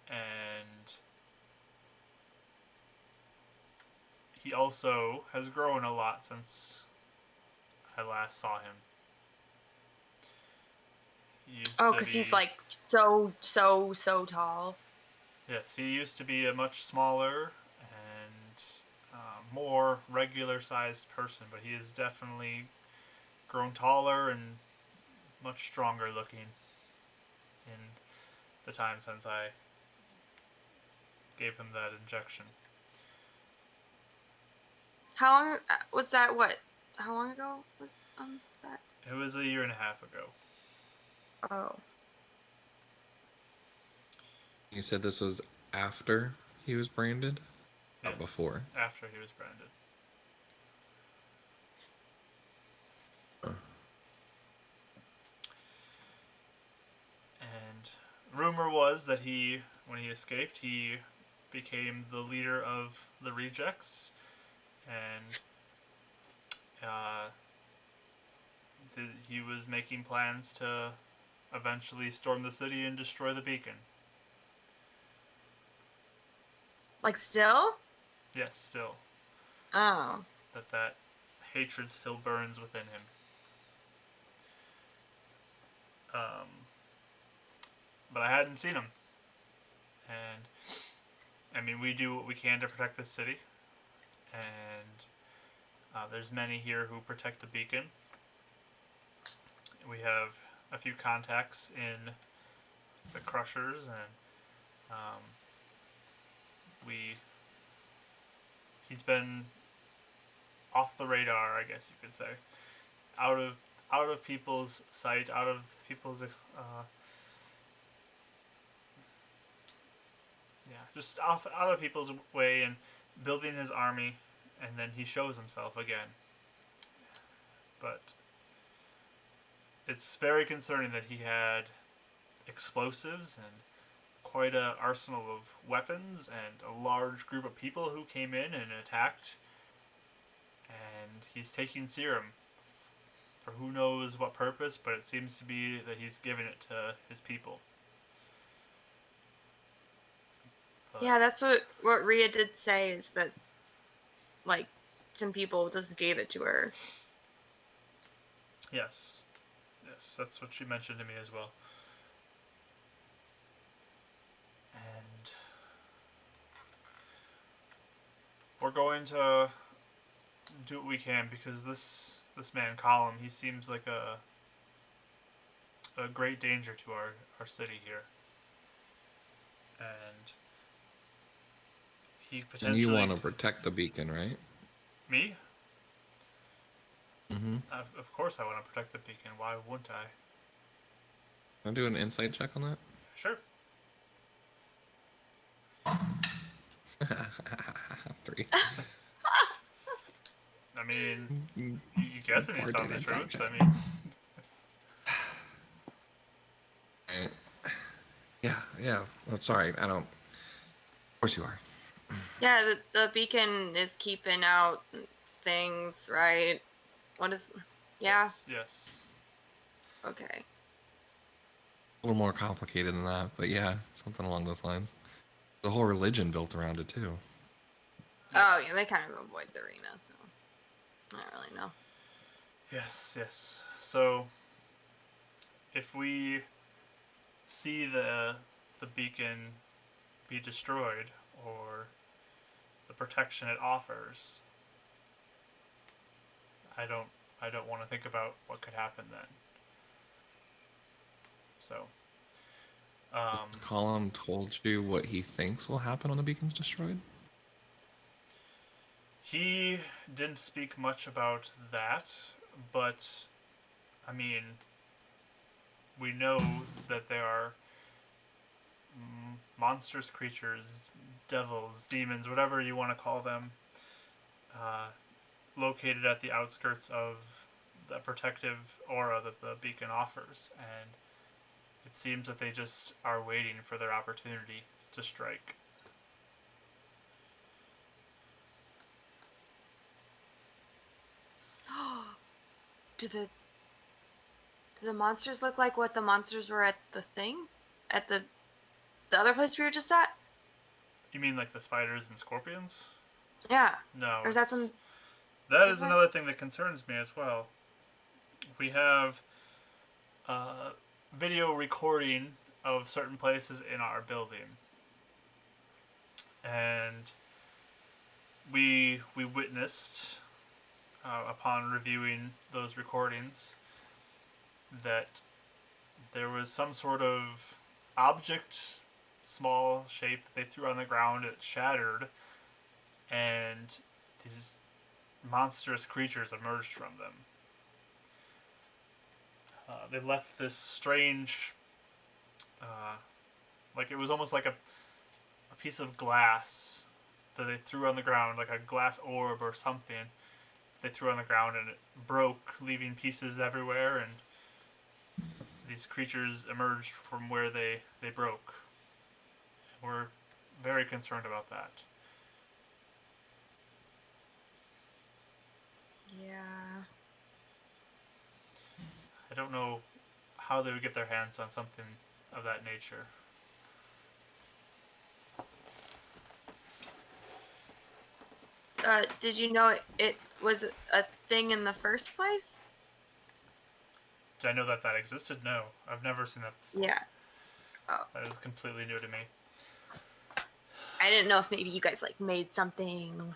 And he also has grown a lot since I last saw him. He used Oh, to because he's be, like so tall. yes, he used to be a much smaller and more regular sized person, but he has definitely grown taller and much stronger looking in the time since I gave him that injection. How long was that? What? How long ago was that? It was a year and a half ago. Oh. You said this was after he was branded? Not Yes, before. after he was branded. Huh. And rumor was that when he escaped, he became the leader of the rejects, and uh, he was making plans to eventually storm the city and destroy the beacon. Like still? Yes, still Oh. that hatred still burns within him. Um, but I hadn't seen him, and I mean, we do what we can to protect the city, and there's many here who protect the beacon. We have a few contacts in the Crushers, and um, we he's been off the radar, I guess you could say, out of people's sight, out of people's just out of people's way, and building his army, and then he shows himself again. But it's very concerning that he had explosives and quite an arsenal of weapons and a large group of people who came in and attacked. And he's taking serum for who knows what purpose, but it seems to be that he's giving it to his people. But Yeah, that's what Rhea did say, is that like some people just gave it to her. yes, that's what she mentioned to me as well. And we're going to do what we can, because this man Colin, he seems like a great danger to our city here, and he And you potentially want to protect the beacon, right? me. Mm-hmm. Of course, I want to protect the beacon. Why wouldn't I? Can I do an insight check on that? Sure. 3. I mean, you guessing he's telling Important the insight truth. check. I mean, Right. Yeah. Oh, sorry, I don't. Of course you are. Yeah, the beacon is keeping out things, right? What is? Yeah. yes. Okay. A little more complicated than that, but yeah, something along those lines. The whole religion built around it too. Oh yeah, Yes. they kind of avoid the arena, so I don't really know. Yes. So, if we see the beacon be destroyed, or the protection it offers, I don't I don't want to think about what could happen then. So, um, Column told you what he thinks will happen when the beacon's destroyed. he didn't speak much about that, but I mean, we know that there are monstrous creatures, devils, demons, whatever you want to call them, uh, located at the outskirts of the protective aura that the beacon offers, and it seems that they just are waiting for their opportunity to strike. do the Do the monsters look like what the monsters were at the thing? At the other place we were just at? You mean like the spiders and scorpions? Yeah. No, Or is that some that is different? another thing that concerns me as well. We have uh, video recording of certain places in our building, and we witnessed upon reviewing those recordings that there was some sort of object, small shape that they threw on the ground. It shattered, and these monstrous creatures emerged from them. They left this strange, like it was almost like a piece of glass that they threw on the ground, like a glass orb or something. They threw on the ground and it broke, leaving pieces everywhere, and these creatures emerged from where they broke. We're very concerned about that. Yeah. I don't know how they would get their hands on something of that nature. Did you know it was a thing in the first place? Did I know that that existed? No. I've never seen that before. Yeah. Oh. That is completely new to me. I didn't know if maybe you guys like made something.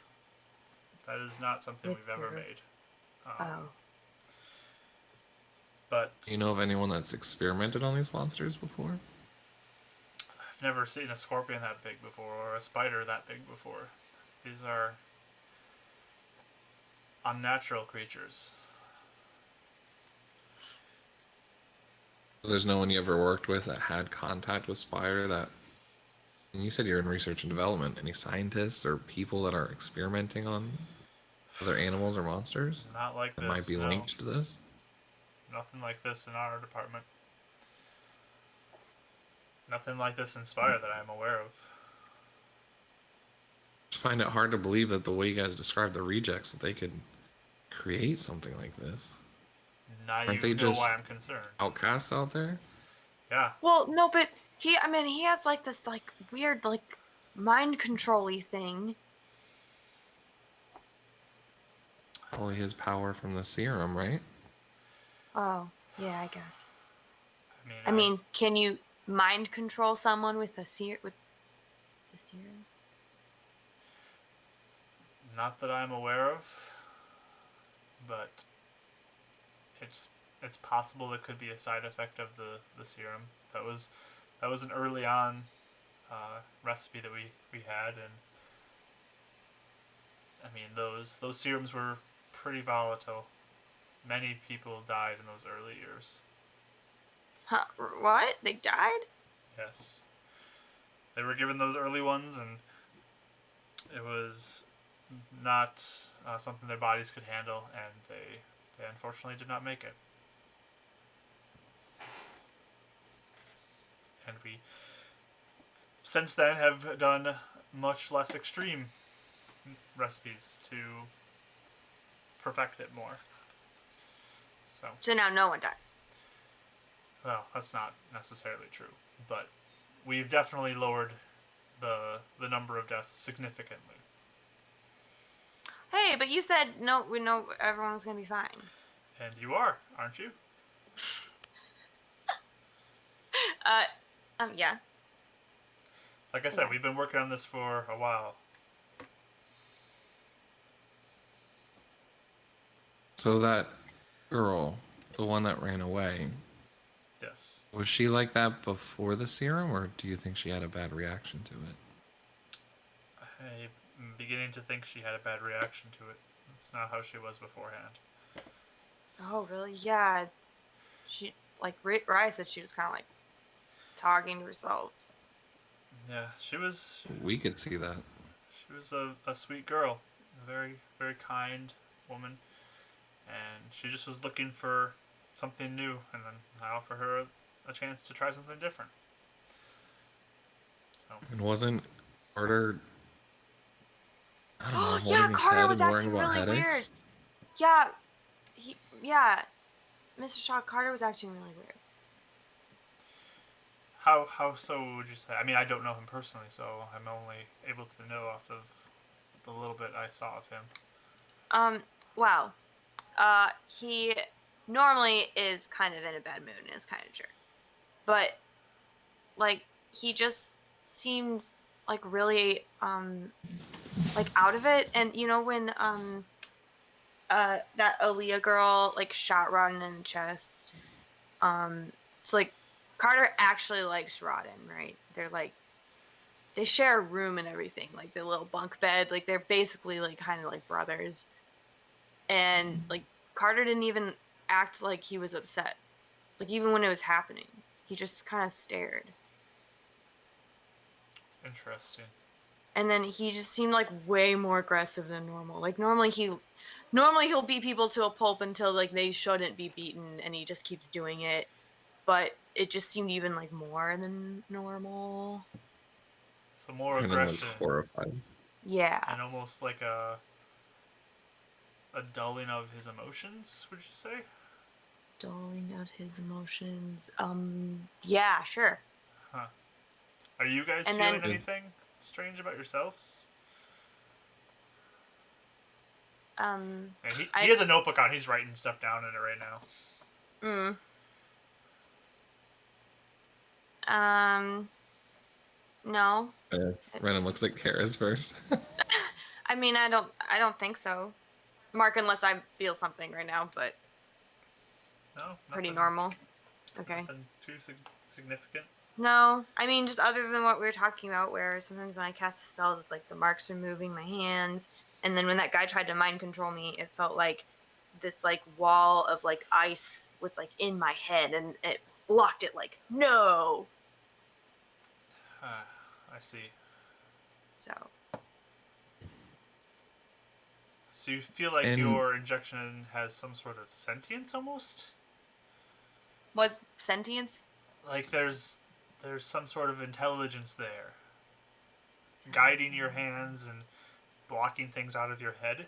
That is not something we've ever made. Oh. But Do you know of anyone that's experimented on these monsters before? I've never seen a scorpion that big before or a spider that big before. These are unnatural creatures. There's no one you ever worked with that had contact with Spire that. And you said you're in research and development. Any scientists or people that are experimenting on other animals or monsters Not like that this. might be No. linked to this? Nothing like this in our department. Nothing like this in Spire that I'm aware of. I find it hard to believe that the way you guys describe the rejects that they could create something like this. Now Aren't you they know just why I'm concerned. outcasts out there? Yeah. Well, no, but he has like this like weird like mind control-y thing. Probably his power from the serum, right? Oh, yeah, I guess. I mean, I mean, can you mind control someone with a serum? not that I'm aware of, but it's possible it could be a side effect of the serum. That was an early on recipe that we had, and I mean those serums were pretty volatile. Many people died in those early years. Huh? What? They died? Yes, they were given those early ones, and it was not something their bodies could handle, and they unfortunately did not make it. And we since then have done much less extreme recipes to perfect it more. So now no one dies. Well, that's not necessarily true, but we've definitely lowered the number of deaths significantly. Hey, but you said no. We know everyone was gonna be fine. And you are, aren't you? Yeah. Like I said, Yes. we've been working on this for a while. So that girl, the one that ran away, Yes. was she like that before the serum, or do you think she had a bad reaction to it? I'm beginning to think she had a bad reaction to it. It's not how she was beforehand. Oh, really? Yeah. She like Rye said she was kind of like talking to herself. Yeah, she was We could see that. a sweet girl, a very, very kind woman, and she just was looking for something new, and then I offer her a chance to try something different. So And wasn't Carter, I don't know, Yeah, holding his Carter head was and worrying acting about really weird. headaches? Yeah, Mr. Shaw, Carter was acting really weird. How so would you say? I mean, I don't know him personally, so I'm only able to know off of the little bit I saw of him. Well, he normally is kind of in a bad mood and is kind of jerk. But, like, he just seemed, like, really, like, out of it. And, you know, when, that Aaliyah girl, like, shot Rodden in the chest, so, like, Carter actually likes Rodden, right? They're, like, they share a room and everything, like, the little bunk bed. Like, they're basically, like, kind of like brothers. And, like, Carter didn't even act like he was upset. Like, even when it was happening, he just kind of stared. Interesting. And then he just seemed like way more aggressive than normal. Like, normally he'll beat people to a pulp until, like, they shouldn't be beaten, and he just keeps doing it. But it just seemed even, like, more than normal. So more Renan was aggression horrified. Yeah. and almost like a dulling of his emotions. Would you say? Dulling of his emotions. Yeah, sure. Huh. Are you guys And feeling then, anything strange about yourselves? And he I, has a notebook on. He's writing stuff down in it right now. mm, um, no. Renan looks like Keres first. I mean, I don't think so. Mark, unless I feel something right now, but No, pretty nothing. normal. Okay. Nothing too significant. No, I mean, just other than what we were talking about, where sometimes when I cast the spells, it's like the marks are moving my hands. And then when that guy tried to mind control me, it felt like this like wall of like ice was like in my head and it blocked it like, no. I see. So, So you feel like And your injection has some sort of sentience almost? was sentience? Like there's some sort of intelligence there, guiding your hands and blocking things out of your head.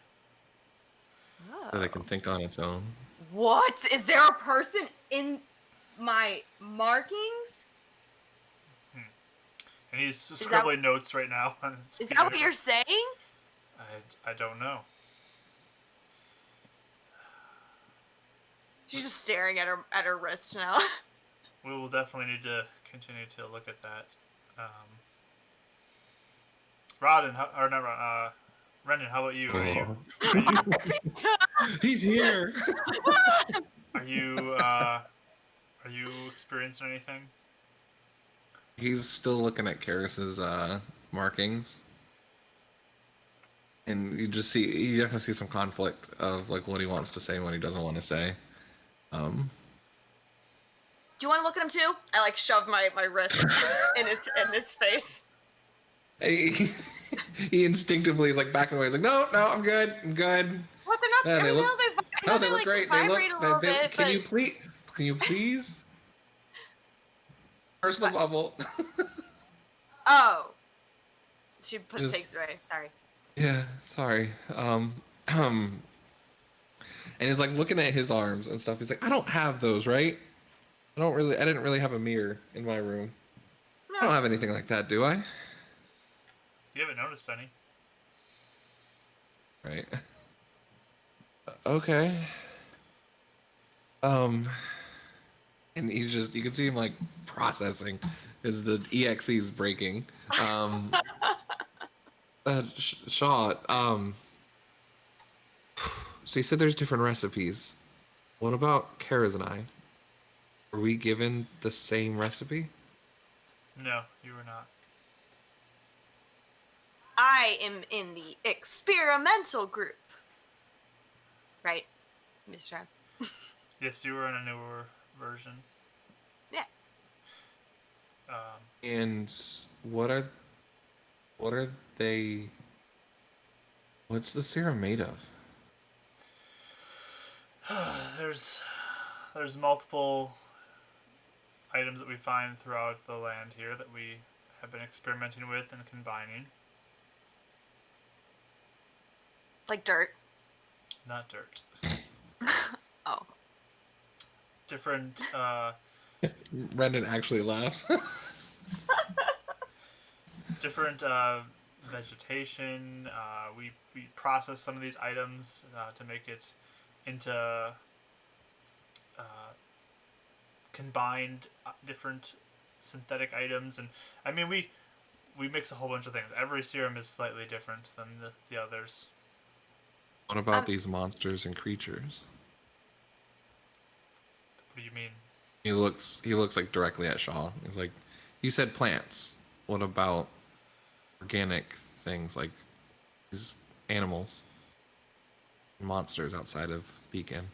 that it can Oh. think on its own. What? Is there a person in my markings? And he's Is that scribbling notes right now on his is piece that of what paper. you're saying? I don't know. She's just staring at her wrist now. We will definitely need to continue to look at that. Rodden, or not Renan, how about you? Oh. Are you He's here. are you uh, are you experiencing anything? He's still looking at Karis's markings. And you definitely see some conflict of like what he wants to say and what he doesn't want to say. Do you want to look at him too? I like shove my wrist in his face. he, he instinctively is like backing away. He's like, no, I'm good. What? They're not. Yeah, I they mean, look. I No, know they they look like great. vibrate a little bit, Can but you please? Can you please? Personal what? bubble. Oh, she takes Just it away. Sorry. yeah. Sorry. Um. And he's like looking at his arms and stuff. He's like, I don't have those, right? I didn't really have a mirror in my room. I don't No. have anything like that, do I? You haven't noticed any. Right. Okay. Um, and you can see him like processing as the EXE is breaking. Um, Shaw, so you said there's different recipes. What about Kara's and I? Were we given the same recipe? No, you were not. I am in the experimental group. Right, Mr. Yes, you were in a newer version. Yeah. Um, And what are what are they? What's the serum made of? there's there's multiple items that we find throughout the land here that we have been experimenting with and combining. Like dirt. Not dirt. Oh. different Brendan actually laughs. different vegetation. We process some of these items to make it into combined different synthetic items, and I mean we mix a whole bunch of things. Every serum is slightly different than the others. What about these monsters and creatures? What do you mean? He looks like directly at Shaw. He's like, you said plants. What about organic things like these animals, monsters outside of Beacon?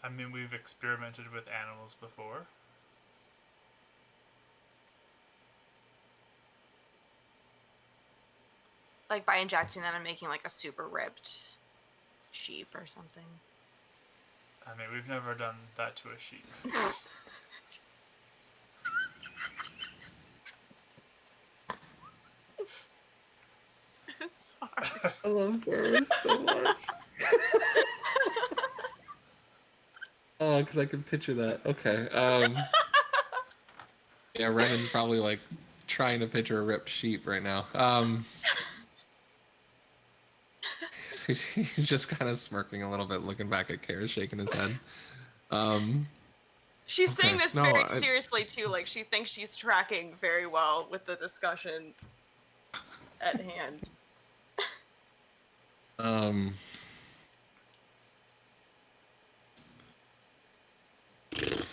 I mean, we've experimented with animals before. Like by injecting them and making like a super ripped sheep or something. I mean, we've never done that to a sheep. Sorry. I love Keres so much. Oh, because I can picture that. Okay. Yeah, Renan's probably like trying to picture a ripped sheep right now. He's just kind of smirking a little bit, looking back at Keres, shaking his head. She's Okay. saying this No, very seriously too, like she thinks she's tracking very well with the discussion at hand. um, trying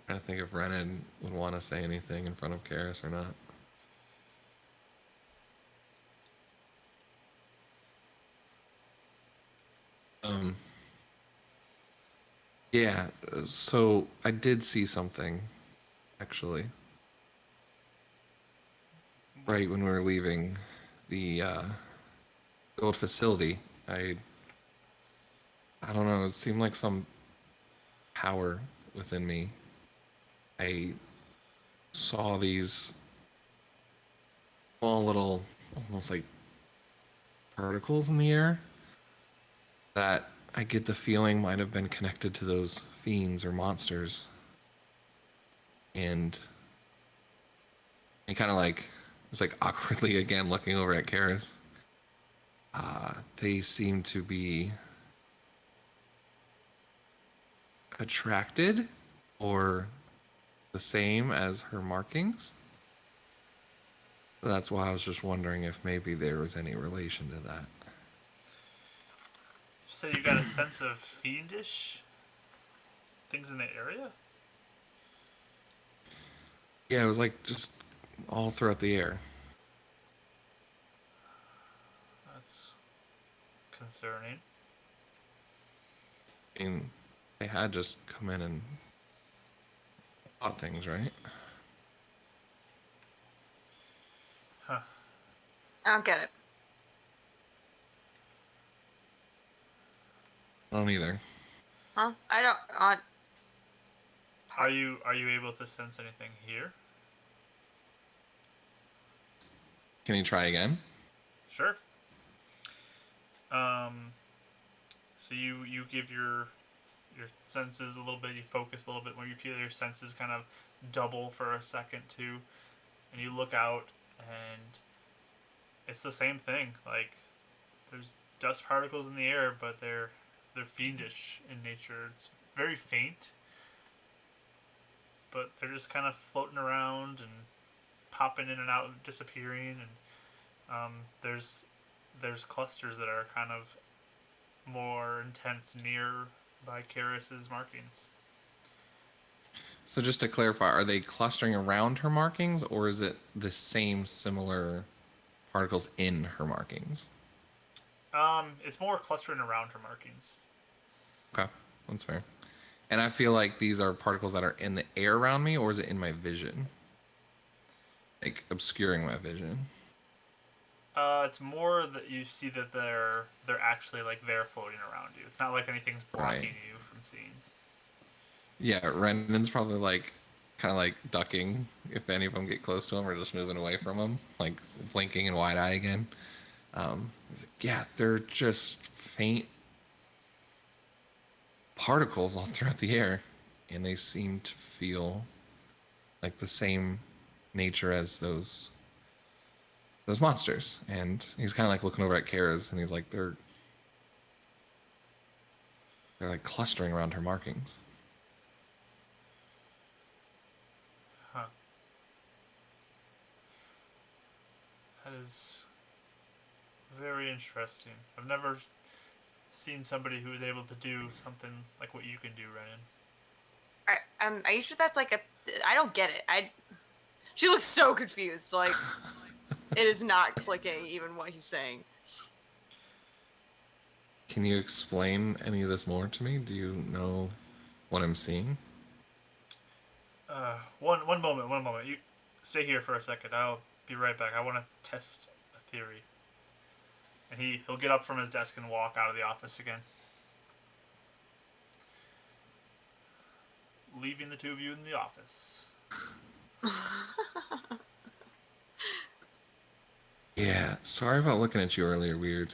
to think if Renan would want to say anything in front of Keres or not. Yeah, so I did see something, actually, right when we were leaving the old facility. I don't know, it seemed like some power within me. I saw these small little, almost like particles in the air that I get the feeling might have been connected to those fiends or monsters. And he kind of like, it's like awkwardly again looking over at Keres. They seem to be attracted or the same as her markings. That's why I was just wondering if maybe there was any relation to that. You say you got a sense of fiendish things in the area? Yeah, it was like just all throughout the air. That's concerning. I mean, they had just come in and bought things, right? Huh. I don't get it. I don't either. Huh? I don't. Are you able to sense anything here? Can you try again? Sure. So you give your senses a little bit. You focus a little bit when you feel your senses kind of double for a second too, and you look out, and it's the same thing. Like there's dust particles in the air, but they're fiendish in nature. It's very faint, but they're just kind of floating around and popping in and out, and disappearing, and there's clusters that are kind of more intense near by Keres's markings. So just to clarify, are they clustering around her markings, or is it the same similar particles in her markings? It's more clustering around her markings. Okay, that's fair. And I feel like these are particles that are in the air around me, or is it in my vision? Like obscuring my vision. It's more that you see that they're actually like they're floating around you. It's not like anything's blocking Right. you from seeing. Yeah, Renan's probably like kind of like ducking if any of them get close to him, or just moving away from him, like blinking and wide eye again. He's like, yeah, they're just faint particles all throughout the air, and they seem to feel like the same nature as those monsters. And he's kind of like looking over at Keres, and he's like, they're like clustering around her markings. Huh. That is very interesting. I've never seen somebody who is able to do something like what you can do, Renan. Are you sure that's like a? I don't get it. She looks so confused. Like it is not clicking even what he's saying. Can you explain any of this more to me? Do you know what I'm seeing? One moment. You stay here for a second. I'll be right back. I want to test a theory. And he'll get up from his desk and walk out of the office again, leaving the two of you in the office. Yeah, sorry about looking at you earlier, weird.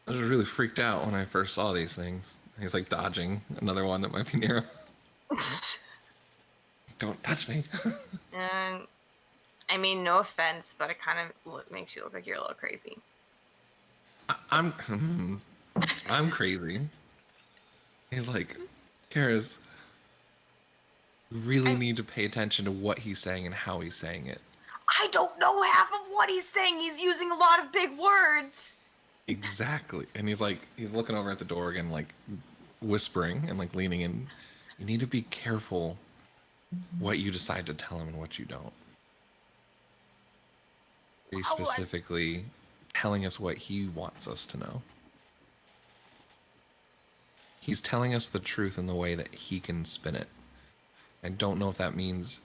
I was really freaked out when I first saw these things. He's like dodging another one that might be near him. Don't touch me. And I mean, no offense, but it kind of makes you look like you're a little crazy. I'm crazy. He's like, Keres, you really need to pay attention to what he's saying and how he's saying it. I don't know half of what he's saying. He's using a lot of big words. Exactly. And he's looking over at the door again, like whispering and like leaning in. You need to be careful what you decide to tell him and what you don't. Very specifically telling us what he wants us to know. He's telling us the truth in the way that he can spin it. I don't know if that means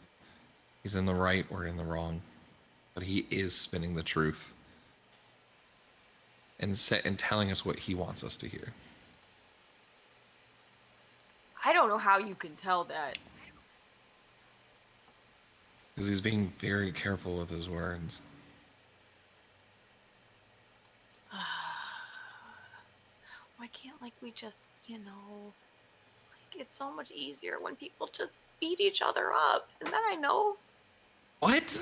he's in the right or in the wrong, but he is spinning the truth and telling us what he wants us to hear. I don't know how you can tell that. Because he's being very careful with his words. Why can't we just, it's so much easier when people just beat each other up, and then I know. What?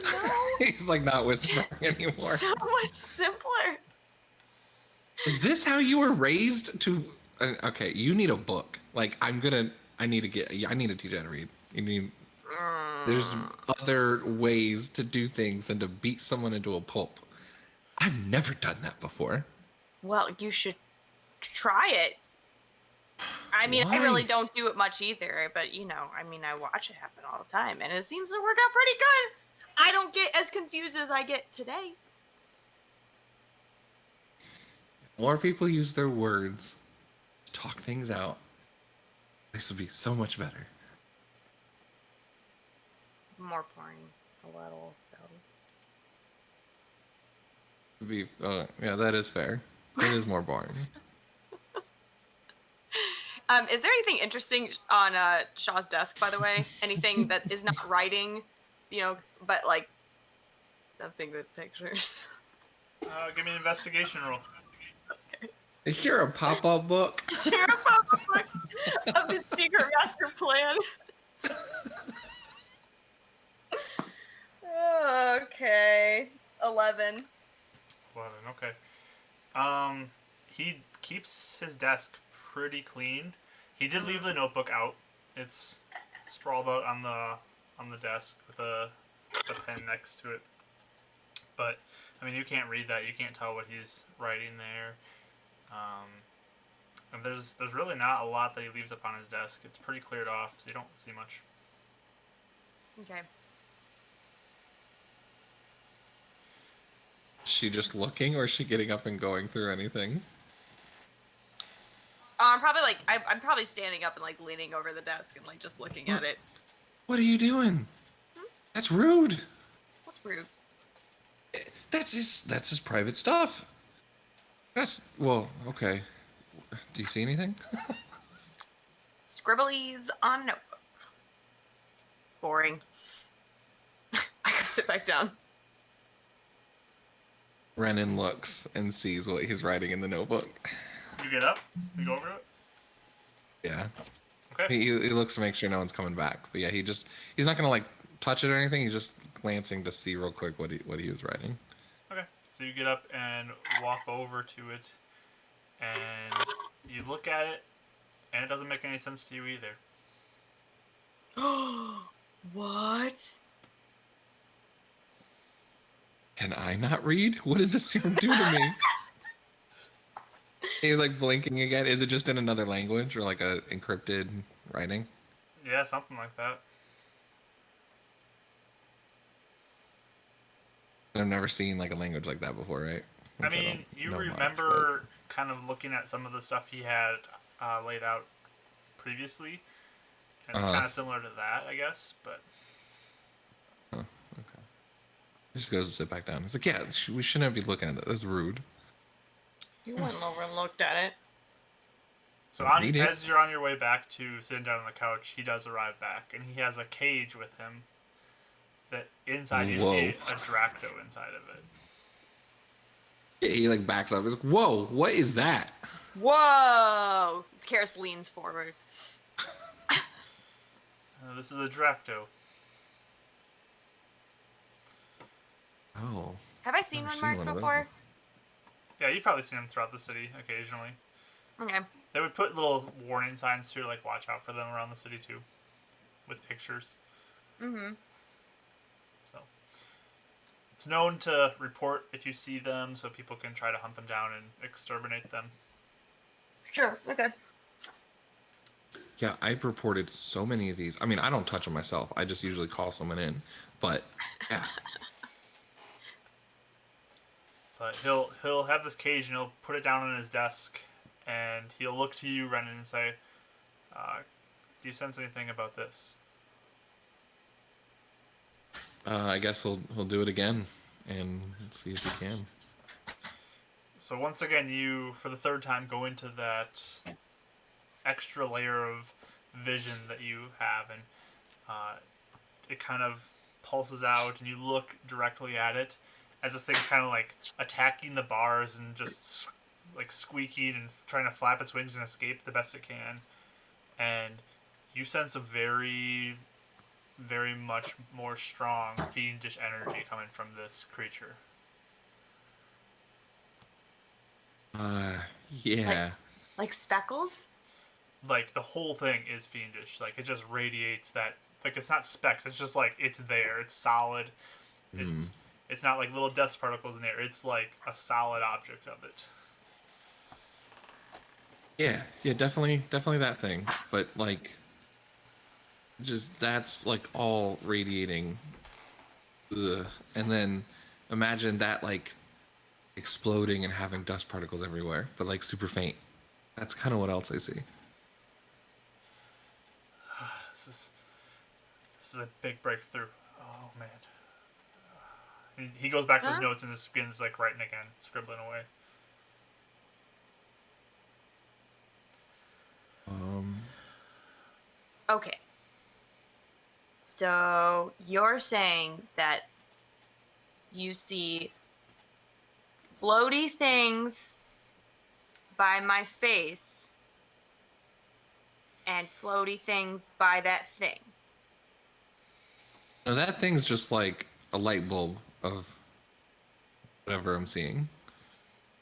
He's like not whispering anymore. So much simpler. Is this how you were raised to? Okay, you need a book. Like I need to teach you how to read. There's other ways to do things than to beat someone into a pulp. I've never done that before. Well, you should try it. I mean, Why? I really don't do it much either, but I watch it happen all the time, and it seems to work out pretty good. I don't get as confused as I get today. More people use their words to talk things out. This would be so much better. More boring, a little though. Yeah, that is fair. It is more boring. Is there anything interesting on Shaw's desk, by the way? Anything that is not writing, but like something with pictures? Give me an investigation roll. Is there a pop-up book? Is there a pop-up book of the secret master plan? Okay. 11. 11, okay. He keeps his desk pretty clean. He did leave the notebook out. It's sprawled out on the desk with a pen next to it. But I mean, you can't read that. You can't tell what he's writing there. And there's really not a lot that he leaves up on his desk. It's pretty cleared off, so you don't see much. Okay. Is she just looking, or is she getting up and going through anything? I'm probably I'm probably standing up and leaning over the desk and just looking at it. What are you doing? That's rude. What's rude? That's his private stuff. Okay. Do you see anything? Scribblies on a notebook. Boring. I go sit back down. Renon looks and sees what he's writing in the notebook. You get up. You go over to it. Yeah. Okay. He looks to make sure no one's coming back. But yeah, he's not gonna like touch it or anything. He's just glancing to see real quick what he was writing. Okay. So you get up and walk over to it, and you look at it, and it doesn't make any sense to you either. What? Can I not read? What did the serum do to me? He's like blinking again. Is it just in another language or like a encrypted writing? Yeah, something like that. I've never seen like a language like that before, right? I Which I mean, don't you know much, remember kind of looking at some of the stuff he had laid out previously. And it's kind of similar to that, I guess, but... Okay. He just goes to sit back down. He's like, yeah, we shouldn't be looking at it. That's rude. You went over and looked at it. So Read it. as you're on your way back to sitting down on the couch, he does arrive back, and he has a cage with him that inside you see a Dracto inside of it. Yeah, he like backs up. He's like, whoa, what is that? Whoa! Keres leans forward. This is a Dracto. Oh. Have I seen Never one seen marked one of those. before? Yeah, you've probably seen them throughout the city occasionally. Okay. They would put little warning signs too, like watch out for them around the city too, with pictures. Mm-hmm. So it's known to report if you see them, so people can try to hunt them down and exterminate them. Sure. Okay. Yeah, I've reported so many of these. I mean, I don't touch them myself. I just usually call someone in. But yeah. But he'll have this cage and he'll put it down on his desk, and he'll look to you, Renon, and say, "Do you sense anything about this?" I guess he'll do it again and see if he can. So once again, you, for the third time, go into that extra layer of vision that you have, and it kind of pulses out, and you look directly at it as this thing's kind of like attacking the bars and just like squeaking and trying to flap its wings and escape the best it can. And you sense a very, very much more strong fiendish energy coming from this creature. Yeah. Like speckles? Like the whole thing is fiendish. Like it just radiates that. Like it's not specks. It's just like it's there. It's solid. It's not like little dust particles in there. It's like a solid object of it. Yeah, definitely that thing. But like, just that's like all radiating. Ugh. And then imagine that like exploding and having dust particles everywhere, but like super faint. That's kind of what else I see. This is a big breakthrough. Oh man. He goes back to his notes and his skin's like writing again, scribbling away. Okay. So you're saying that you see floaty things by my face and floaty things by that thing. No, that thing's just like a light bulb of whatever I'm seeing.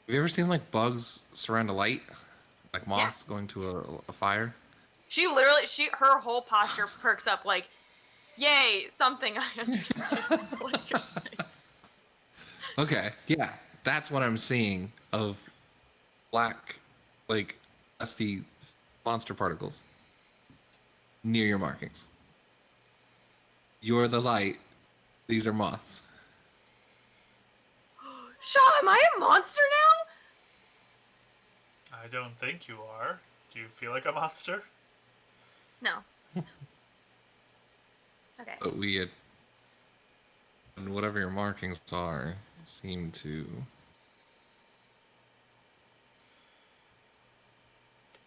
Have you ever seen like bugs surround a light? Like moths going to a fire? She literally, her whole posture perks up like, yay, something I understand what you're saying. Okay, yeah, that's what I'm seeing of black, like, dusty monster particles near your markings. You're the light. These are moths. Shaw, am I a monster now? I don't think you are. Do you feel like a monster? No. Okay. But we had, and whatever your markings are, seem to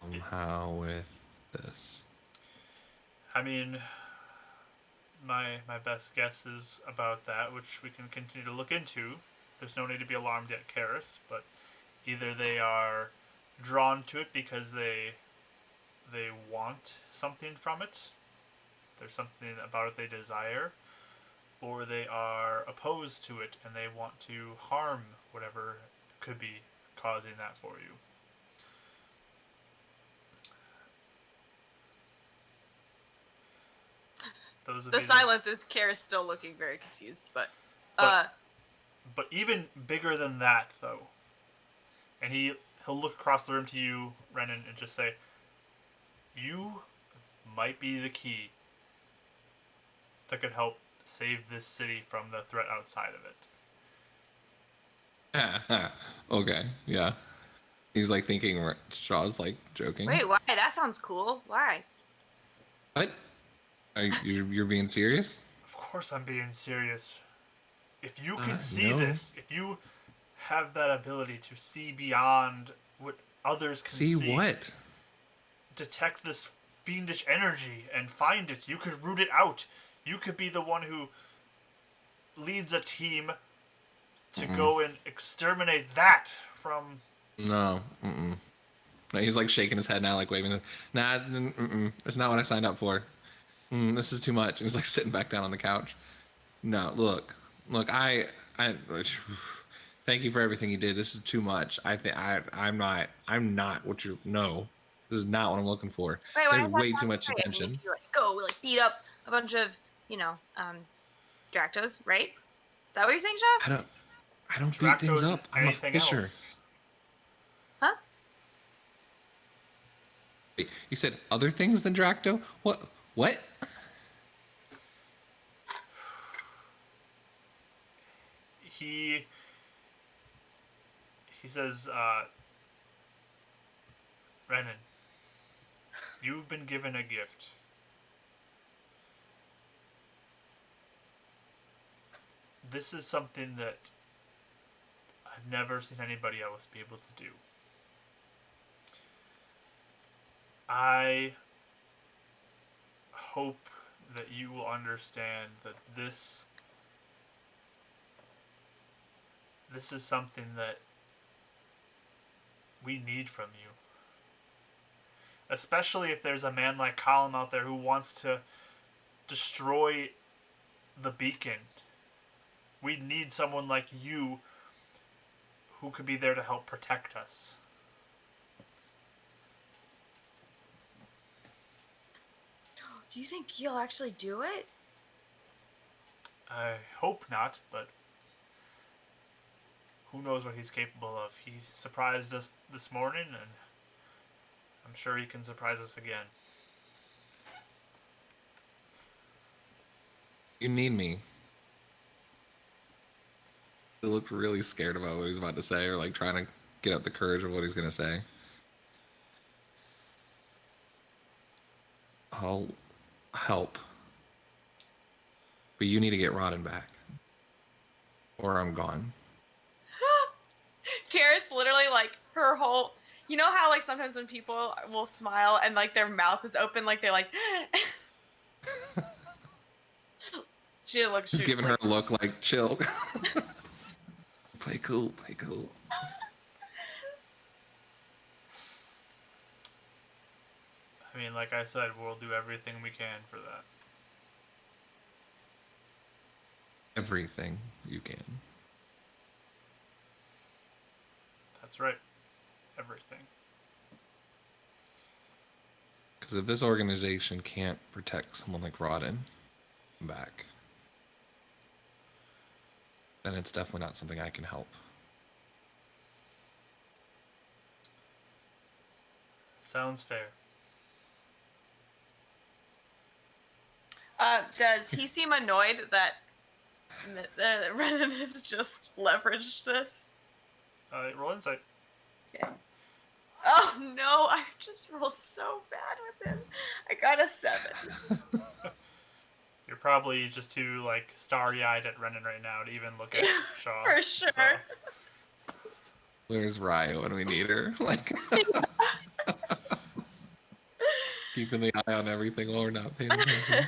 somehow with this. I mean, my best guess is about that, which we can continue to look into. There's no need to be alarmed yet, Keres, but either they are drawn to it because they they want something from it, there's something about it they desire, or they are opposed to it and they want to harm whatever could be causing that for you. Those would The be silence is Keres still looking very confused, but but even bigger than that, though. And he'll look across the room to you, Renan, and just say, "You might be the key that could help save this city from the threat outside of it." Okay, yeah. He's like thinking Shaw's like joking. wait, why? That sounds cool. Why? What? You're being serious? Of course, I'm being serious. If you can see No. this, if you have that ability to see beyond what others can See what? detect this fiendish energy and find it, you could root it out. You could be the one who leads a team to go and exterminate that from. No. No, he's like shaking his head now, like waving. Nah, that's not what I signed up for. This is too much. And he's like sitting back down on the couch. No, look. Thank you for everything you did. This is too much. I'm not what you know. This is not what I'm looking for. Wait, There's way too much attention. I mean, if you go beat up a bunch of Dractos, right? Is that what you're saying, Shaw? I don't beat things up. I'm a Anything fisher. else. Huh? Wait, you said other things than Dracto? What? He says, Renan, you've been given a gift. This is something that I've never seen anybody else be able to do. I hope that you will understand that this is something that we need from you. Especially if there's a man like Colin out there who wants to destroy the beacon. We need someone like you who could be there to help protect us. Do you think he'll actually do it? I hope not, but who knows what he's capable of. He surprised us this morning, and I'm sure he can surprise us again. You need me. He looked really scared about what he's about to say, or like trying to get up the courage of what he's gonna say. I'll help. But you need to get Rodden back. Or I'm gone. Karis literally her whole, you know how sometimes when people will smile and their mouth is open, they she looks Just giving her a look like chill. Play cool. I mean, like I said, we'll do everything we can for that. Everything you can. That's right. Everything. Because if this organization can't protect someone like Rodden back, then it's definitely not something I can help. Sounds fair. Does he seem annoyed that Renan has just leveraged this? Roll insight. Okay. Oh no, I just rolled so bad with him. I got a 7. You're probably just too starry-eyed at Renan right now to even look at Shaw. For sure. So. Where's Ryo when we need her? Keeping the eye on everything while we're not paying attention.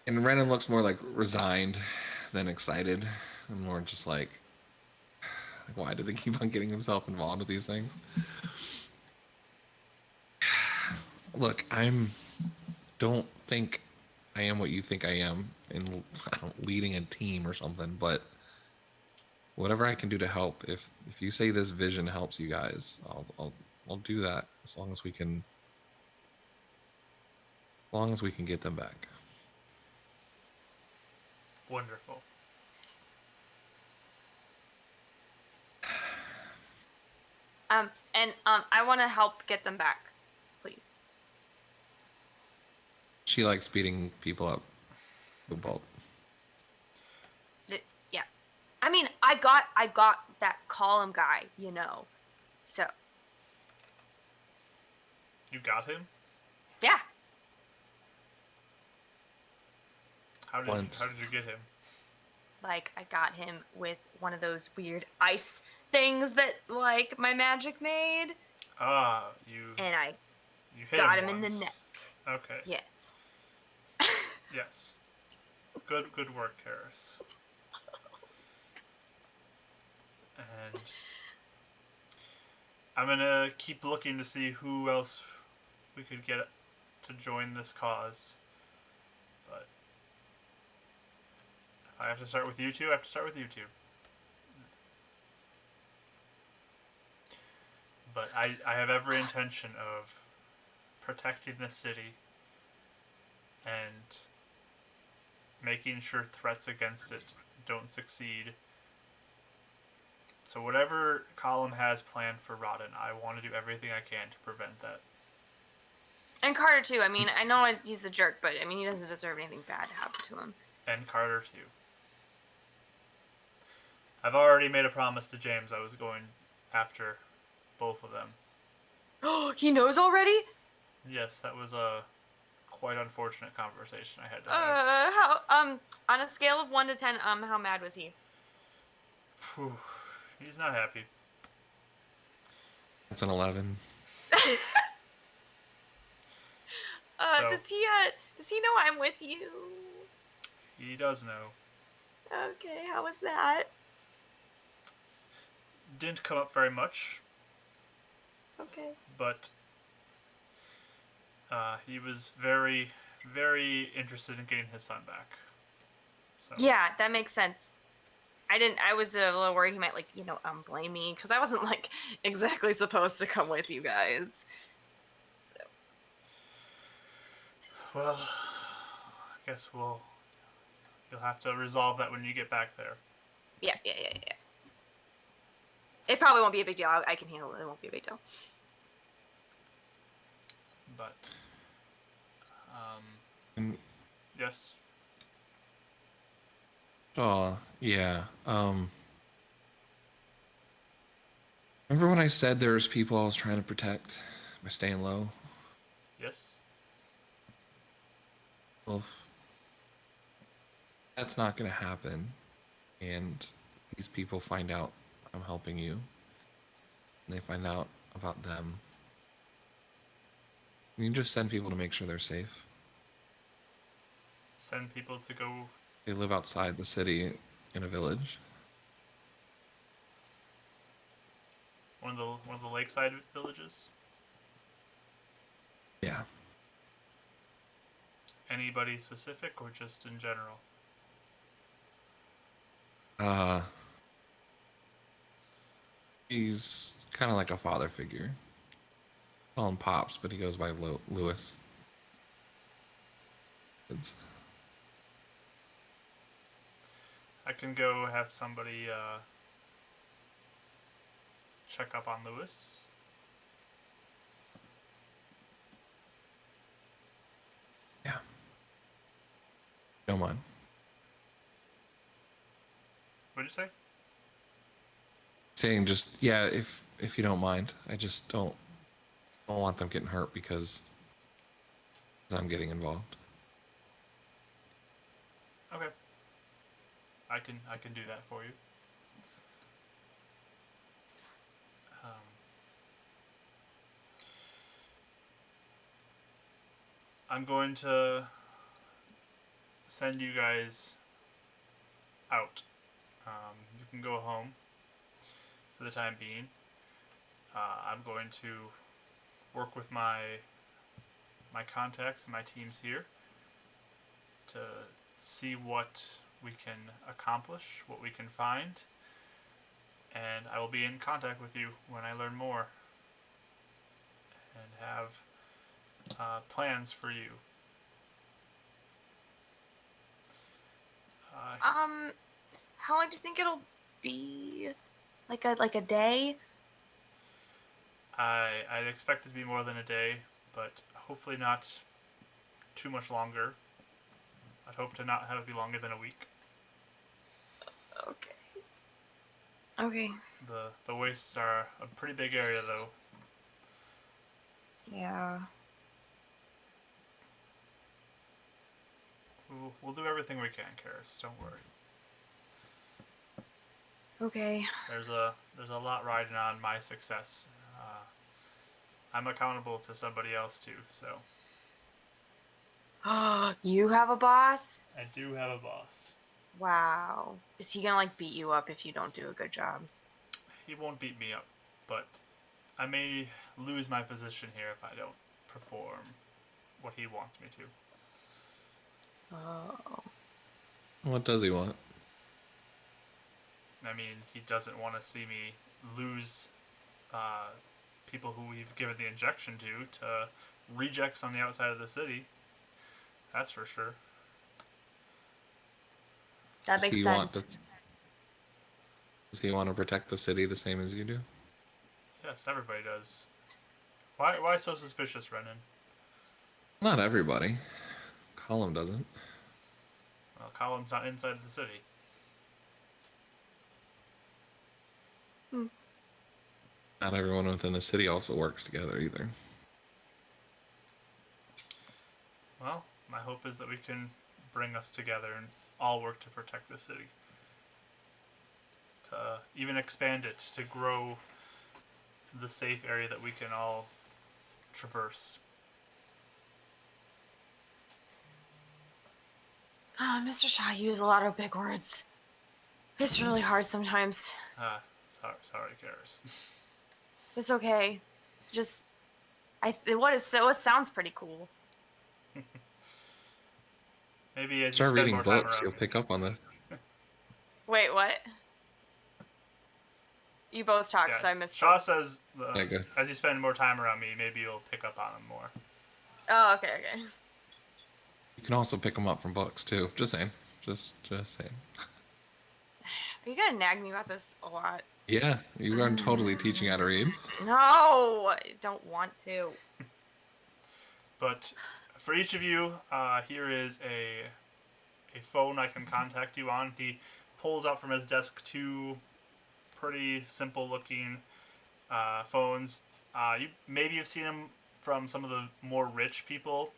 And Renan looks more resigned than excited, and more just why does he keep on getting himself involved with these things? Look, don't think I am what you think I am in I don't, leading a team or something, but whatever I can do to help. If you say this vision helps you guys, I'll do that as long as we can get them back. Wonderful. I want to help get them back, please. She likes beating people up to a pulp. Yeah. I mean, I got that column guy, So, You got him? yeah. Once How did you get him? Like, I got him with one of those weird ice things that, like, my magic made. Ah, And I you hit got him him in the neck. once. Okay. Yes. Yes. Good work, Keres. And I'm gonna keep looking to see who else we could get to join this cause. But if I have to start with you two, I have to start with you two. But I have every intention of protecting this city and making sure threats against it don't succeed. So whatever Column has planned for Rodden, I want to do everything I can to prevent that. And Carter, too. I mean, I know he's a jerk, but, I mean, he doesn't deserve anything bad to happen to him. And Carter too. I've already made a promise to James I was going after both of them. Oh, he knows already? Yes, that was a quite unfortunate conversation I had to have. On a scale of 1 to 10, how mad was he? Whew. He's not happy. it's an 11. So Does he know I'm with you? he does know. Okay, how was that? Didn't come up very much, Okay. but he was very, very interested in getting his son back. So Yeah, that makes sense. I was a little worried he might, like, blame me, because I wasn't, like, exactly supposed to come with you guys. So. well, I guess you'll have to resolve that when you get back there. Yeah. It probably won't be a big deal. I can handle it. It won't be a big deal. But And, yes. oh, yeah. Remember when I said there was people I was trying to protect by staying low? Yes. Well, if that's not going to happen, and these people find out I'm helping you, and they find out about them, you can just send people to make sure they're safe. Send people to go. They live outside the city in a village. One of the lakeside villages. Yeah. Anybody specific or just in general? He's kind of like a father figure. Call him Pops, but he goes by Lewis. I can go have somebody check up on Lewis. Yeah. Don't mind. What'd you say? Saying just yeah, if you don't mind. I just don't want them getting hurt because I'm getting involved. Okay. I can do that for you. I'm going to send you guys out. You can go home for the time being. I'm going to work with my my contacts and my teams here to see what we can accomplish, what we can find, and I will be in contact with you when I learn more and have plans for you. How long do you think it'll be? Like a day? I'd expect it to be more than a day, but hopefully not too much longer. I'd hope to not have it be longer than a week. Okay. Okay. The wastes are a pretty big area, though. Yeah. We'll do everything we can, Keres. Don't worry. Okay. There's a lot riding on my success. I'm accountable to somebody else too, so. You have a boss? I do have a boss. Wow. Is he gonna like beat you up if you don't do a good job? He won't beat me up, but I may lose my position here if I don't perform what he wants me to. Oh. What does he want? I mean, he doesn't want to see me lose people who we've given the injection to rejects on the outside of the city. That's for sure. That makes sense. Does he want to protect the city the same as you do? Yes, everybody does. Why so suspicious, Renon? Not everybody. Column doesn't. Well, Column's not inside the city. Not everyone within the city also works together either. Well, my hope is that we can bring us together and all work to protect the city. To even expand it, to grow the safe area that we can all traverse. Mr. Shaw used a lot of big words. It's really hard sometimes. Sorry, Keres. It's okay. Just, what sounds pretty cool. Maybe as Start you spend reading more time books, around you'll me. pick up on this. Wait, what? You both talked, Yeah, so I missed. Shaw says Okay. as you spend more time around me, maybe you'll pick up on them more. Oh, okay. You can also pick them up from books too. Just saying. Just saying. Are you gonna nag me about this a lot? Yeah, you are totally teaching how to read. No, I don't want to. But for each of you, here is a phone I can contact you on. He pulls out from his desk two pretty simple looking phones. Maybe you've seen them from some of the more rich people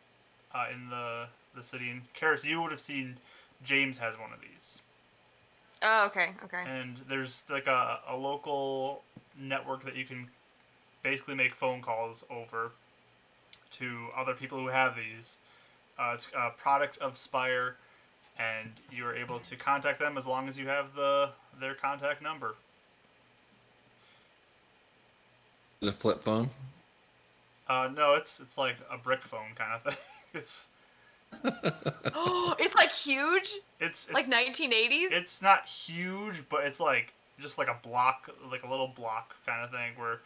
in the city. And Keres, you would have seen James has one of these. Oh, okay. And there's like a local network that you can basically make phone calls over to other people who have these. It's a product of Spire, and you're able to contact them as long as you have their contact number. The flip phone. No, it's like a brick phone kind of thing. It's Oh, it's like huge. it's Like 1980s. It's not huge, but it's like just like a block, like a little block kind of thing. Where,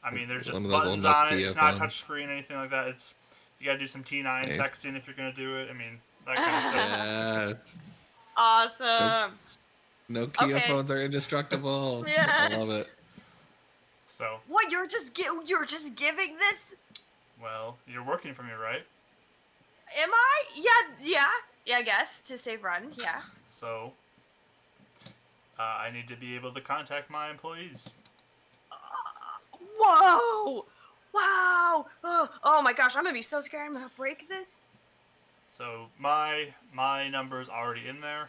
I mean, there's just One of those buttons old on it. Nokia It's not a phones. touch screen or anything like that. It's you gotta do some T9 Nice. texting if you're gonna do it. I mean, that kind of stuff. Yeah. Awesome. Nokia Okay. phones are indestructible. Yeah. I love it. So, What? You're just giving this? well, you're working for me, right? Am I? Yeah. I guess to save Run. Yeah. So, I need to be able to contact my employees. Whoa! Wow! Oh my gosh! I'm gonna be so scared. I'm gonna break this. So my number's already in there,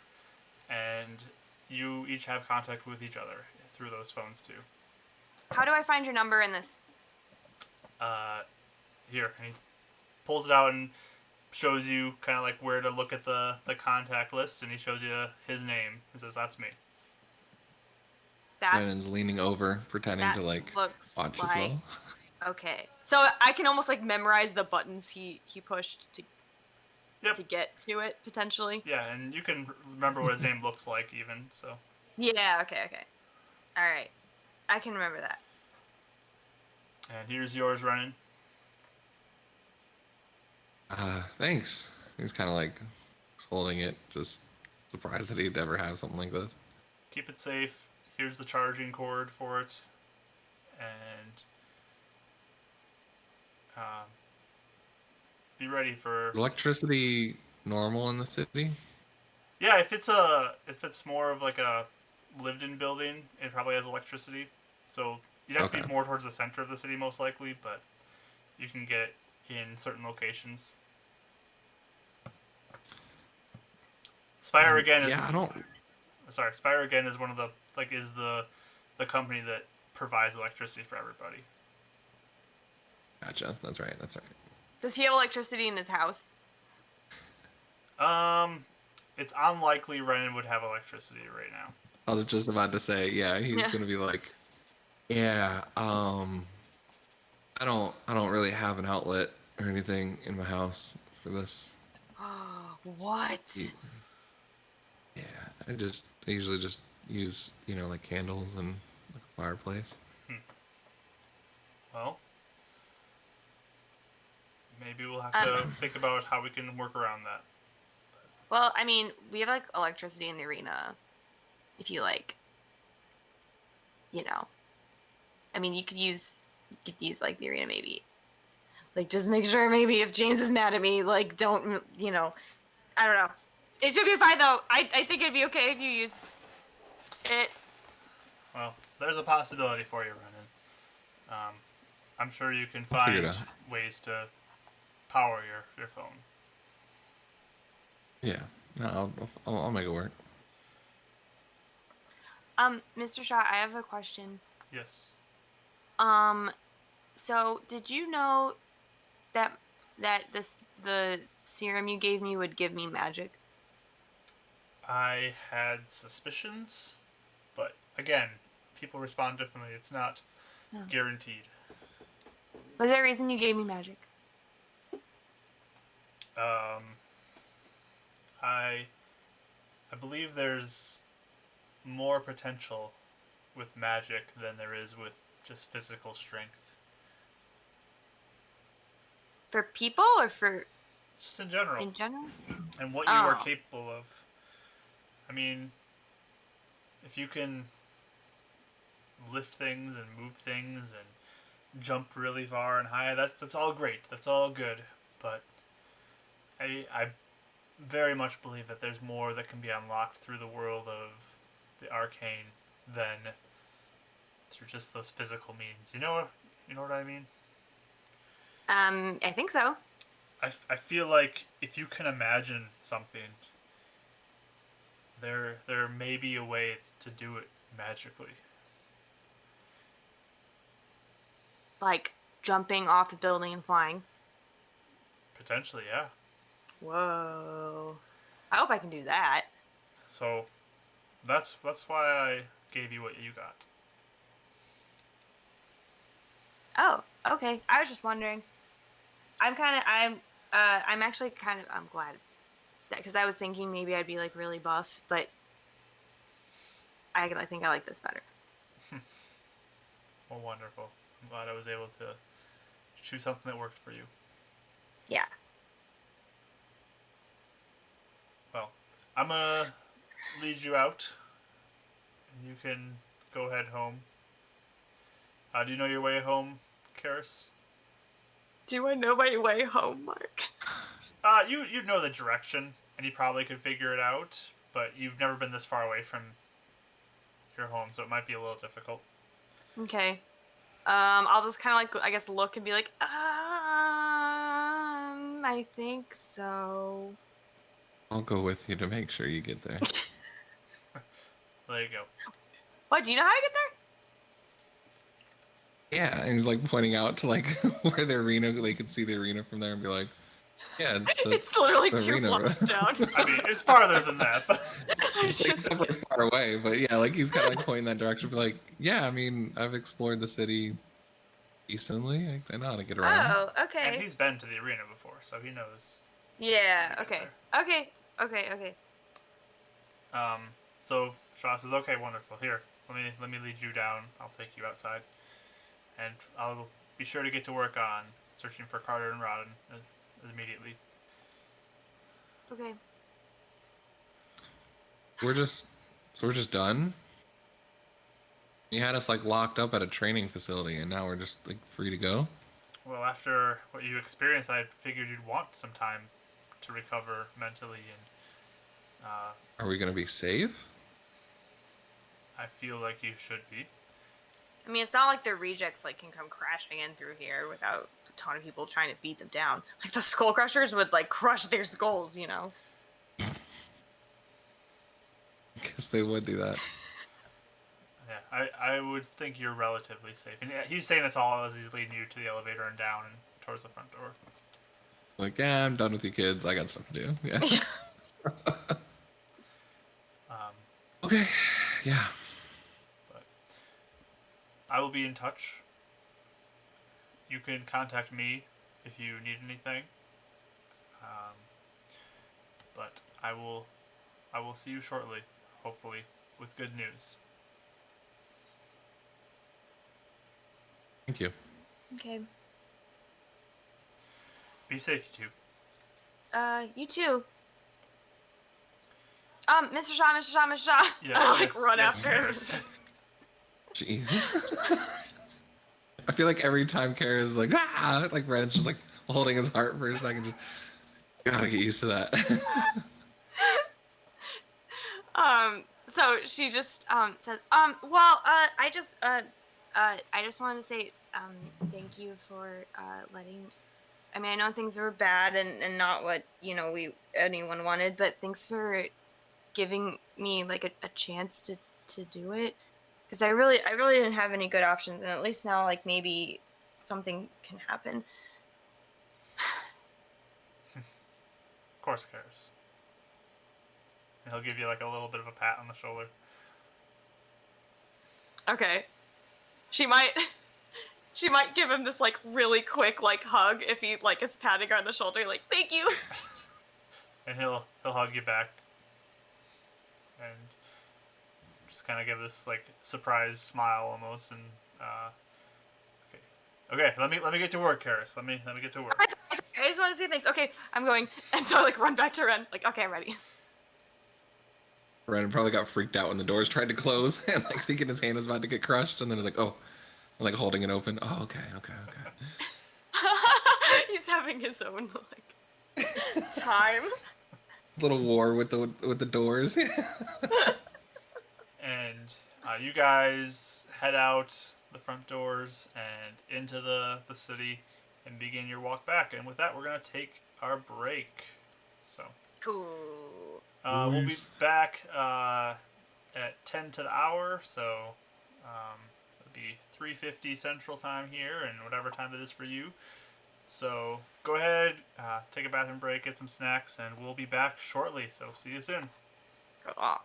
and you each have contact with each other through those phones too. How do I find your number in this? Here, and he pulls it out and shows you kind of like where to look at the contact list, and he shows you his name. He says, "That's me." That Renon's leaning over, pretending to like looks watch like as well. Okay. So I can almost like memorize the buttons he pushed to get to it potentially. Yeah, and you can remember what his name looks like even. So. Yeah. Okay. All right. I can remember that. And here's yours, Renan. Thanks. He's kind of like holding it, just surprised that he'd ever have something like this. Keep it safe. Here's the charging cord for it, and um, be ready for. Is electricity normal in the city? Yeah, if it's more of like a lived-in building, it probably has electricity. So you'd have to Okay. be more towards the center of the city, most likely, but you can get it in certain locations. Spire again is. Yeah, I don't. Sorry, Spire again is one of the is the company that provides electricity for everybody. Gotcha. That's right. Does he have electricity in his house? It's unlikely Renan would have electricity right now. I was just about to say, yeah, he's gonna be like, yeah, I don't really have an outlet or anything in my house for this. What? Yeah, I usually just use, like candles and like a fireplace. Well, maybe we'll have to think about how we can work around that. Well, I mean, we have like electricity in the arena. If you like, I mean, you could use like the arena maybe. Like, just make sure maybe if James is mad at me, like, don't, I don't know. It should be fine though. I think it'd be okay if you used it. Well, there's a possibility for you, Renan. I'm sure you can find ways to power your phone. Yeah, no, I'll make it work. Mr. Shaw, I have a question. Yes. So did you know that the serum you gave me would give me magic? I had suspicions, but again, people respond differently. It's not guaranteed. Was there a reason you gave me magic? I believe there's more potential with magic than there is with just physical strength. For people or for... Just in general. In general? And what you are capable of. I mean, if you can lift things and move things and jump really far and high, that's all great. That's all good. But I very much believe that there's more that can be unlocked through the world of the arcane than through just those physical means. You know what I mean? I think so. I feel like if you can imagine something, there may be a way to do it magically. Like jumping off a building and flying? Potentially, yeah. Whoa. I hope I can do that. So, that's why I gave you what you got. Oh, okay. I was just wondering. I'm glad that, because I was thinking maybe I'd be like really buff, but I think I like this better. Well, wonderful. I'm glad I was able to choose something that worked for you. Yeah. Well, I'm gonna lead you out, and you can go head home. Do you know your way home, Keres? Do I know my way home, Mark? You know the direction, and you probably could figure it out, but you've never been this far away from your home, so it might be a little difficult. Okay. I'll just kind of like, I guess, look and be like, I think so. I'll go with you to make sure you get there. There you go. What, do you know how to get there? Yeah, and he's like pointing out to like where the arena, they could see the arena from there and be like, yeah, it's literally the 2 blocks down. I mean, it's farther than that, but it's definitely far away. But yeah, like he's kind of like pointing that direction, be like, yeah, I mean, I've explored the city decently. I know how to get around. Oh, And okay. he's been to the arena before, so he knows. Yeah. how to get Okay. there. Okay. So Shaw says, "Okay, wonderful. Here, let me lead you down. I'll take you outside, and I'll be sure to get to work on searching for Carter and Rodden immediately." Okay. We're just done. You had us like locked up at a training facility, and now we're just like free to go. Well, after what you experienced, I figured you'd want some time to recover mentally, and Are we gonna be safe? I feel like you should be. I mean, it's not like the rejects like can come crashing in through here without a ton of people trying to beat them down. Like the skull crushers would like crush their skulls, you know. I guess they would do that. Yeah, I would think you're relatively safe. And he's saying this all as he's leading you to the elevator and down and towards the front door. Like, yeah, I'm done with you kids. I got stuff to do. Yeah. Um, Okay. Yeah. but I will be in touch. You can contact me if you need anything. Um, but I will see you shortly, hopefully, with good news. Thank you. Okay. Be safe, you two. You too. Mr. Shaw, Mr. Shaw, Mr. Shaw. Yeah, I yes, run yes, after him. Karis. Jeez. I feel like every time Kara is like, ah, like Brennan's just like holding his heart for a second. Just gotta get used to that. So she just says, I just wanted to say thank you for letting. I mean, I know things were bad and not what anyone wanted, but thanks for giving me like a chance to do it, because I really didn't have any good options, and at least now like maybe something can happen. Of course, Karis. And he'll give you like a little bit of a pat on the shoulder. Okay, she might. She might give him this like really quick like hug if he like is patting her on the shoulder, like thank you. And he'll hug you back. And just kind of give this like surprise smile almost. And okay, let me get to work, Karis. Let me get to work. I just want to say thanks. Okay, I'm going. And so I like run back to Ren. Like, okay, I'm ready. Brennan probably got freaked out when the doors tried to close and like thinking his hand was about to get crushed, and then he's like, oh, like holding it open. Oh, okay. He's having his own like time. Little war with the doors. And you guys head out the front doors and into the city and begin your walk back. And with that, we're going to take our break. So Cool. we'll be back at 10 to the hour. So it'll be 3:50 Central Time here and whatever time that is for you. So go ahead, take a bathroom break, get some snacks, and we'll be back shortly. So see you soon. Cool.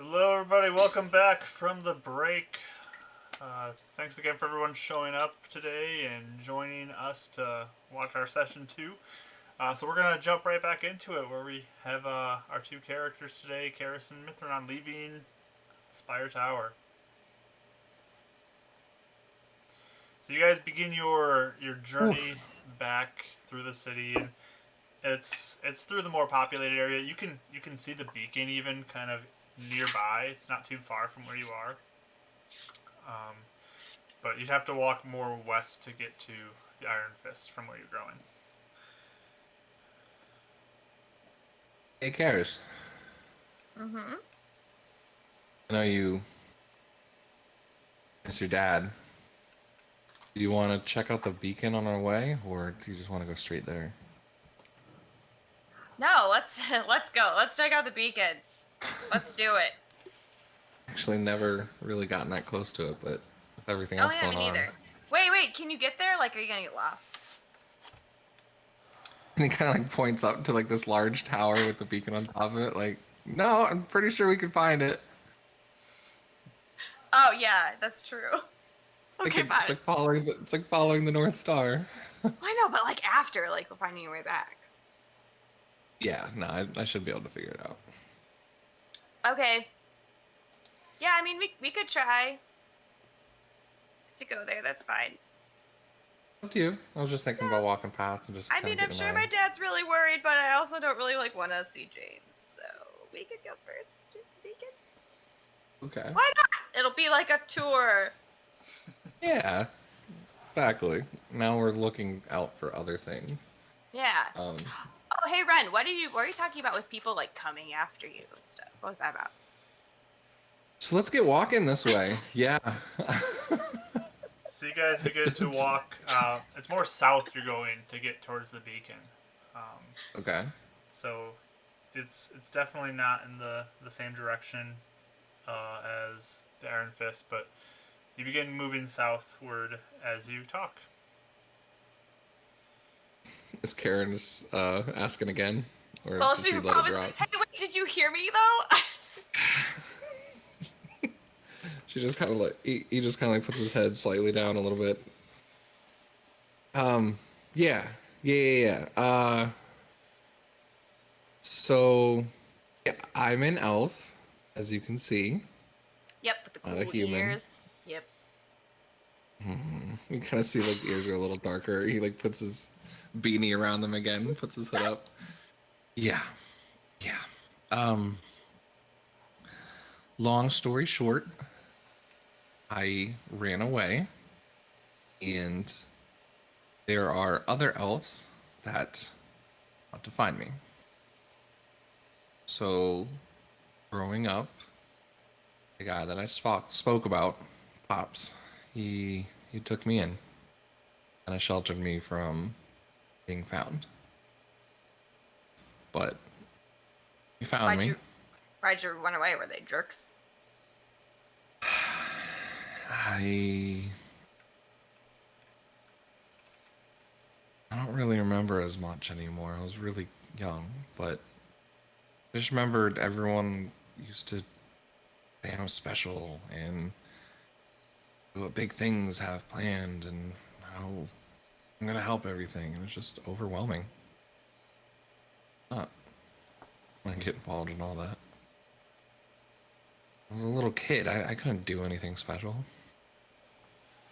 Hello, everybody. Welcome back from the break. Thanks again for everyone showing up today and joining us to watch our session 2. So we're going to jump right back into it where we have our two characters today, Keres and Renon, leaving Spire Tower. So you guys begin your journey back through the city, and it's through the more populated area. You can see the beacon even kind of nearby. It's not too far from where you are. But you'd have to walk more west to get to the Iron Fist from where you're going. Hey, Karis. Mm-hmm. I know you miss your dad. Do you want to check out the beacon on our way, or do you just want to go straight there? No, let's go. Let's check out the beacon. Let's do it. Actually, never really gotten that close to it, but with everything Oh else yeah, going me on. neither. Wait, can you get there? Like, are you gonna get lost? And he kind of like points up to like this large tower with the beacon on top of it. Like, no, I'm pretty sure we could find it. Oh yeah, that's true. Okay, fine. It's like following the North Star. I know, but like after, like finding your way back. Yeah, no, I should be able to figure it out. Okay. Yeah, I mean, we could try to go there. That's fine. Up to you. I was just thinking about walking past and just. I mean, I'm sure my dad's really worried, but I also don't really like want to see James, so we could go first. We could. Okay. Why not? It'll be like a tour. Yeah. Exactly. Now we're looking out for other things. Yeah. Um. Oh, hey Ren, what were you talking about with people like coming after you and stuff? What was that about? So let's get walking this way. Yeah. So you guys begin to walk. It's more south you're going to get towards the beacon. Okay. So it's definitely not in the same direction as the Iron Fist, but you begin moving southward as you talk. Is Karen's asking again, or Well, did she she let probably. it drop? Hey, wait, did you hear me though? She just kind of like he just kind of like puts his head slightly down a little bit. Yeah. So yeah, I'm an elf, as you can see. Yep, with the Not a cool human. ears. Yep. You kind of see like the ears are a little darker. He like puts his beanie around them again, puts his hood up. Yeah. Long story short, I ran away, and there are other elves that want to find me. So, growing up, the guy that I spoke about, Pops, he took me in, and it sheltered me from being found. But he found me. Why'd you run away? Were they jerks? I don't really remember as much anymore. I was really young, but I just remembered everyone used to say I'm special and what big things have planned and how I'm gonna help everything. And it's just overwhelming. Not when I get involved in all that. I was a little kid. I couldn't do anything special.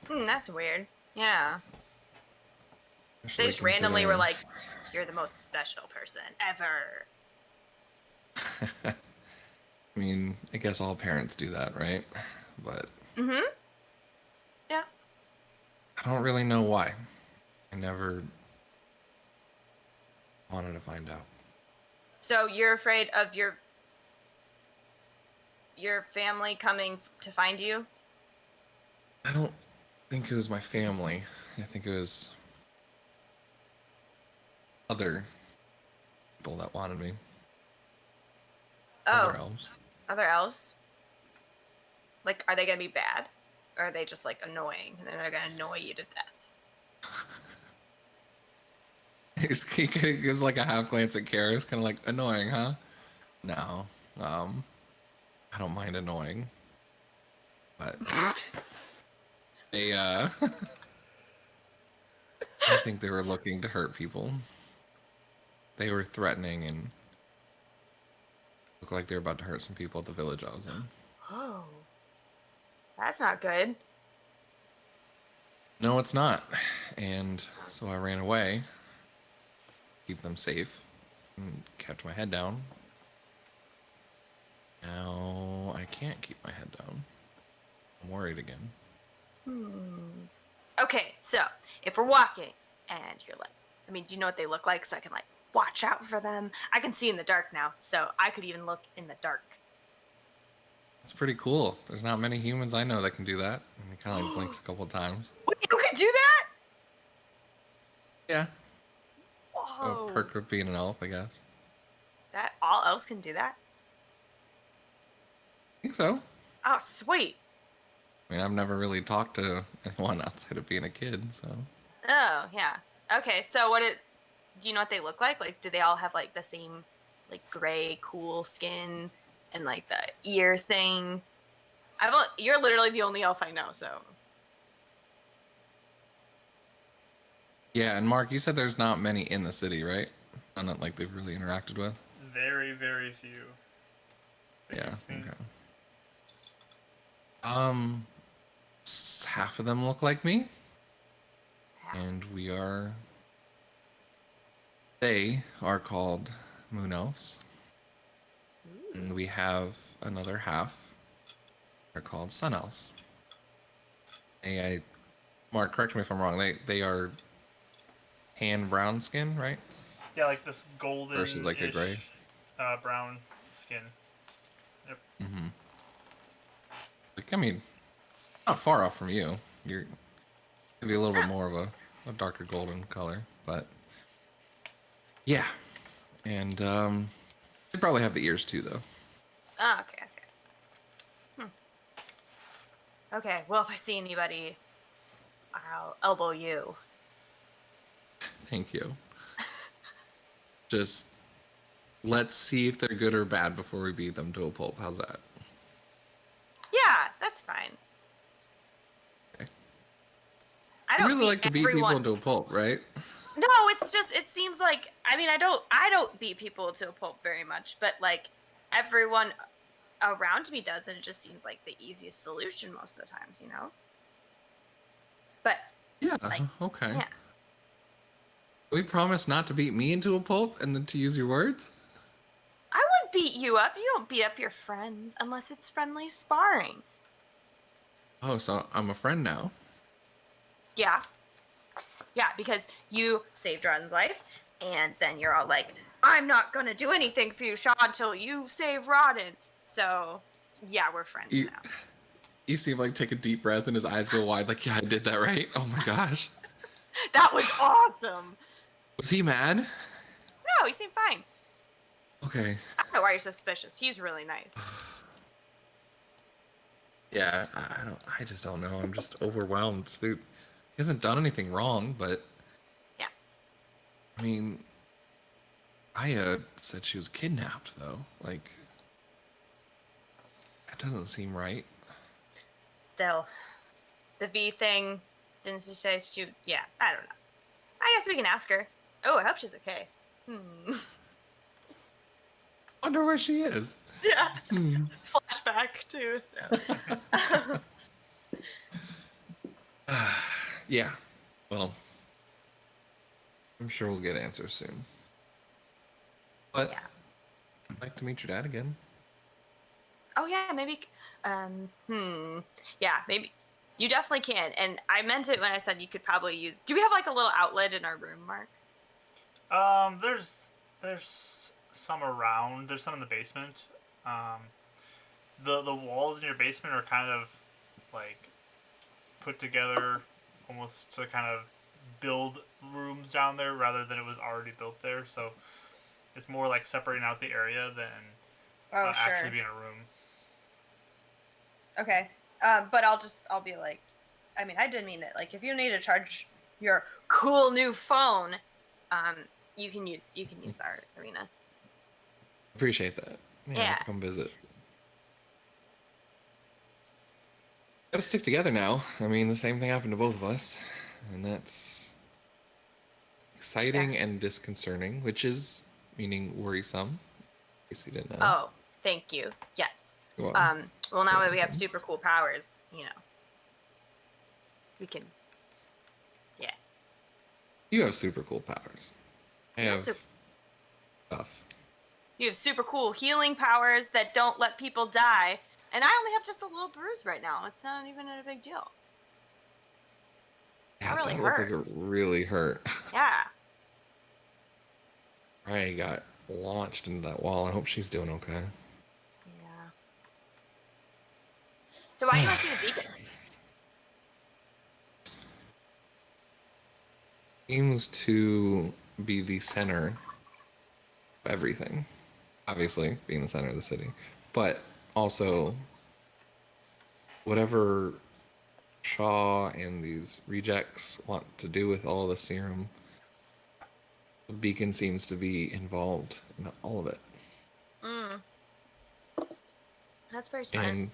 That's weird. Yeah. Especially They just randomly were considering- like, "You're the most special person ever." I mean, I guess all parents do that, right? But Yeah. I don't really know why. I never wanted to find out. So you're afraid of your family coming to find you? I don't think it was my family. I think it was other people that wanted me. Oh, Other elves. other elves? Like, are they gonna be bad? Or are they just like annoying and then they're gonna annoy you to death? He gives like a half glance at Karis, kind of like annoying, huh? No. I don't mind annoying, but they I think they were looking to hurt people. They were threatening and looked like they were about to hurt some people at the village I was in. Oh, that's not good. No, it's not. And so I ran away, keep them safe, and kept my head down. Now I can't keep my head down. I'm worried again. Okay, so if we're walking and you're like, I mean, do you know what they look like? So I can like watch out for them. I can see in the dark now, so I could even look in the dark. It's pretty cool. There's not many humans I know that can do that. And he kind of like blinks a couple times. Wait, you could do that? Yeah. Whoa. A perk of being an elf, I guess. That all elves can do that? I think so. Oh, sweet. I mean, I've never really talked to anyone outside of being a kid, so. Oh, yeah. Okay, so do you know what they look like? Like, do they all have like the same, like gray, cool skin and like the ear thing? You're literally the only elf I know, so. Yeah, and Mark, you said there's not many in the city, right? None that like they've really interacted with. Very, very few. Yeah. Okay. Half of them look like me, and they are called moon elves, and we have another half. They're called sun elves. Mark, correct me if I'm wrong. They are tan brown skin, right? Yeah, like this golden Versus like a gray. Brown skin. Yep. Mm-hmm. Like, I mean, not far off from you. You're maybe a little bit more of a darker golden color, but yeah. And they probably have the ears too, though. Oh, okay. Okay, well, if I see anybody, I'll elbow you. Thank you. Just let's see if they're good or bad before we beat them to a pulp. How's that? Yeah, that's fine. Okay. I don't You really like to beat everyone. people to a pulp, right? No, it's just it seems like I mean I don't beat people to a pulp very much, but like everyone around me does, and it just seems like the easiest solution most of the times, you know. But Yeah. like, Okay. yeah, We promise not to beat me into a pulp and then to use your words? I would beat you up. You don't beat up your friends unless it's friendly sparring. Oh, so I'm a friend now. Yeah, yeah, because you saved Rodden's life, and then you're all like, "I'm not gonna do anything for you, Shaw, until you save Rodden." So, yeah, we're friends now. You see him like take a deep breath and his eyes go wide, like, yeah, I did that right. Oh my gosh. That was awesome. Was he mad? No, he seemed fine. Okay. I don't know why you're suspicious. He's really nice. Yeah, I just don't know. I'm just overwhelmed. He hasn't done anything wrong, but Yeah. I mean, Aya said she was kidnapped though. Like, that doesn't seem right. Still, the V thing, didn't she say she? Yeah, I don't know. I guess we can ask her. Oh, I hope she's okay. Wonder where she is. Yeah. Flashback too. Yeah. Well, I'm sure we'll get answers soon. But Yeah. I'd like to meet your dad again. Oh yeah, maybe. Yeah, maybe. You definitely can. And I meant it when I said you could probably use. Do we have like a little outlet in our room, Mark? There's some around. There's some in the basement. The walls in your basement are kind of like put together almost to kind of build rooms down there rather than it was already built there. So it's more like separating out the area than actually being a room. Okay. But I'll be like, I mean, I didn't mean it. Like, if you need to charge your cool new phone, you can use our arena. Appreciate that. Yeah. Yeah. Come visit. Gotta stick together now. I mean, the same thing happened to both of us, and that's Yeah. exciting and disconcerting, which is meaning worrisome. In case you didn't know. Oh, thank you. Yes. Well, Well, now you're that we have welcome. super cool powers, we can. Yeah. You have super cool powers. I You have have super. stuff. You have super cool healing powers that don't let people die, and I only have just a little bruise right now. It's not even a big deal. That Yeah, really that looked like hurt. it really hurt. Yeah. I got launched into that wall. I hope she's doing okay. Yeah. So why do you want to see the beacon? Seems to be the center of everything. Obviously, being the center of the city, but also whatever Shaw and these rejects want to do with all the serum, the beacon seems to be involved in all of it. Mm, that's very smart. And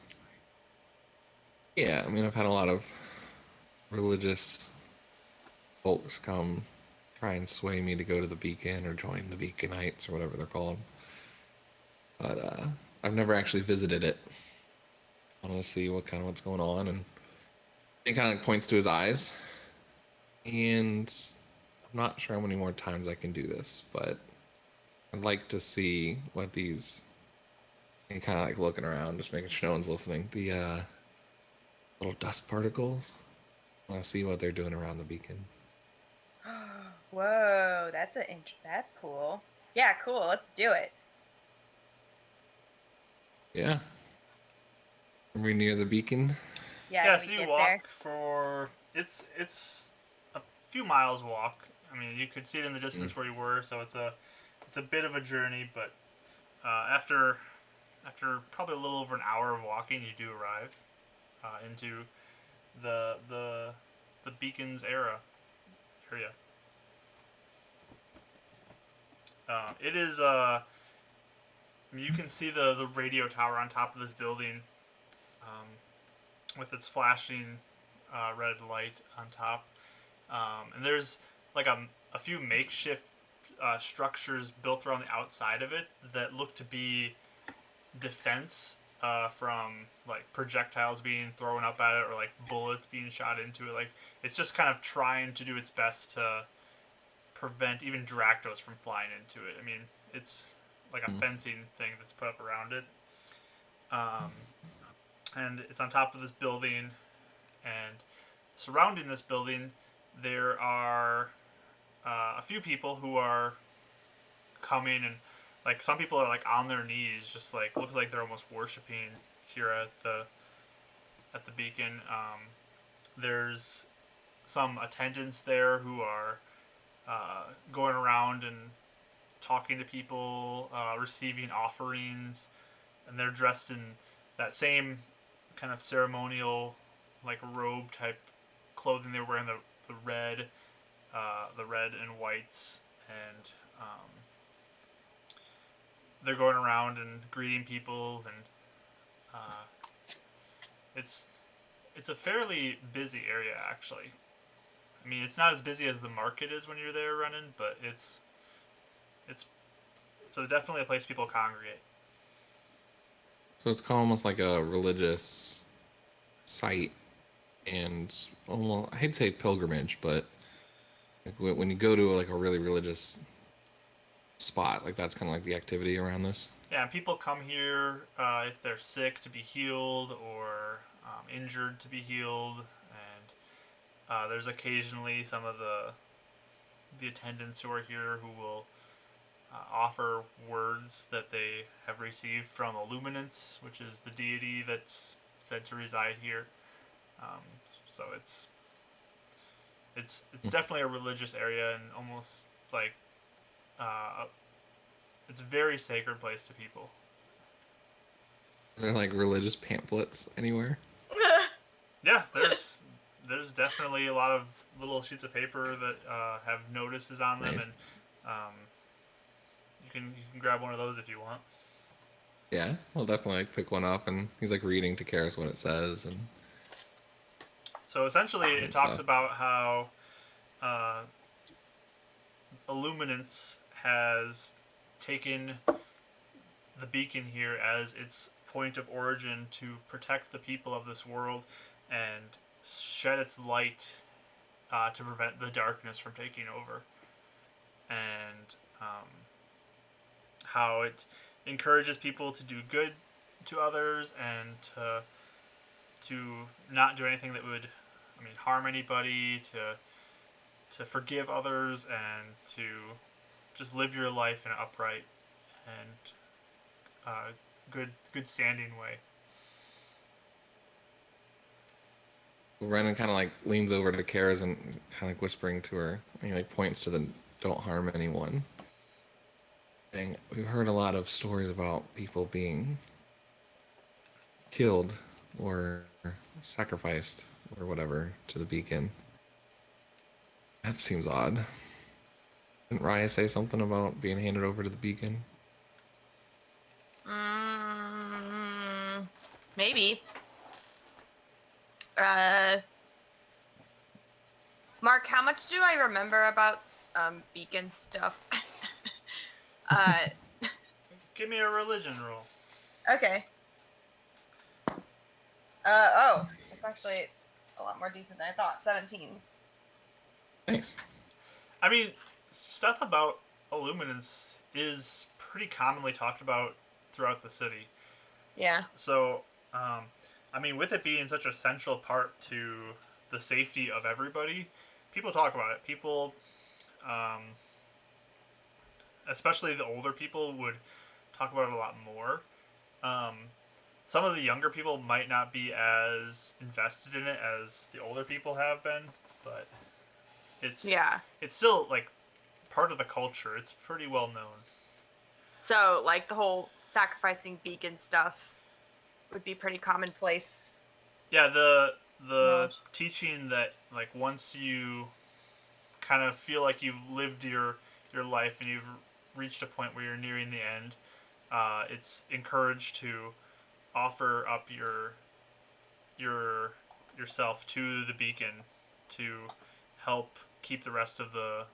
yeah, I mean, I've had a lot of religious folks come try and sway me to go to the beacon or join the Beaconites or whatever they're called. But I've never actually visited it. I want to see what's going on, and it kind of like points to his eyes. And I'm not sure how many more times I can do this, but I'd like to see what these, and kind of like looking around, just making sure no one's listening. The little dust particles. I want to see what they're doing around the beacon. Whoa, that's cool. Yeah, cool. Let's do it. Yeah. Are we near the beacon? Yeah, Yeah, can so we you get there? walk for it's a few miles walk. I mean, you could see it in the Mm. distance where you were, so it's a bit of a journey. But after probably a little over an hour of walking, you do arrive into the the the beacon's area. It is you can see the radio tower on top of this building, um, with its flashing red light on top. And there's like a few makeshift structures built around the outside of it that look to be defense from like projectiles being thrown up at it or like bullets being shot into it. Like it's just kind of trying to do its best to prevent even Dractos from flying into it. I mean, it's like a fencing thing that's put up around it. Um, and it's on top of this building, and surrounding this building, there are a few people who are coming, and like some people are like on their knees, just like looks like they're almost worshiping here at the beacon. There's some attendants there who are going around and talking to people, receiving offerings, and they're dressed in that same kind of ceremonial, like robe type clothing. They were wearing the red and whites, and they're going around and greeting people, and uh, it's it's a fairly busy area actually. I mean, it's not as busy as the market is when you're there running, but it's so definitely a place people congregate. So it's kind of almost like a religious site, and almost, I hate to say pilgrimage, but like when you go to like a really religious spot, like that's kind of like the activity around this. Yeah, and people come here if they're sick to be healed or injured to be healed, and there's occasionally some of the attendants who are here who will offer words that they have received from Illuminance, which is the deity that's said to reside here. Um, so it's definitely a religious area, and almost like uh, it's a very sacred place to people. Are there like religious pamphlets anywhere? Yeah, there's definitely a lot of little sheets of paper that have notices on them, Nice. and um, you can grab one of those if you want. Yeah, I'll definitely like pick one up, and he's like reading to Karis what it says, and So essentially, I it think talks so. about how uh, Illuminance has taken the beacon here as its point of origin to protect the people of this world and shed its light to prevent the darkness from taking over. And how it encourages people to do good to others and to not do anything that would, harm anybody, to forgive others, and to just live your life in an upright and good standing way. Renan kind of like leans over to Keres and kind of like whispering to her, and he like points to the "don't harm anyone." And we've heard a lot of stories about people being killed or sacrificed or whatever to the beacon. That seems odd. Didn't Raya say something about being handed over to the beacon? Maybe. Uh, Mark, how much do I remember about beacon stuff? uh, Give me a religion roll. okay. Oh, that's actually a lot more decent than I thought. 17. Thanks. I mean, stuff about illuminance is pretty commonly talked about throughout the city. Yeah. So, with it being such a central part to the safety of everybody, people talk about it. People, um, especially the older people, would talk about it a lot more. Um, some of the younger people might not be as invested in it as the older people have been, but it's Yeah. it's still like part of the culture. It's pretty well known. So, like, the whole sacrificing beacon stuff would be pretty commonplace Yeah, the knowledge. teaching that like once you kind of feel like you've lived your life and you've reached a point where you're nearing the end, it's encouraged to offer up your yourself to the beacon to help keep the rest of the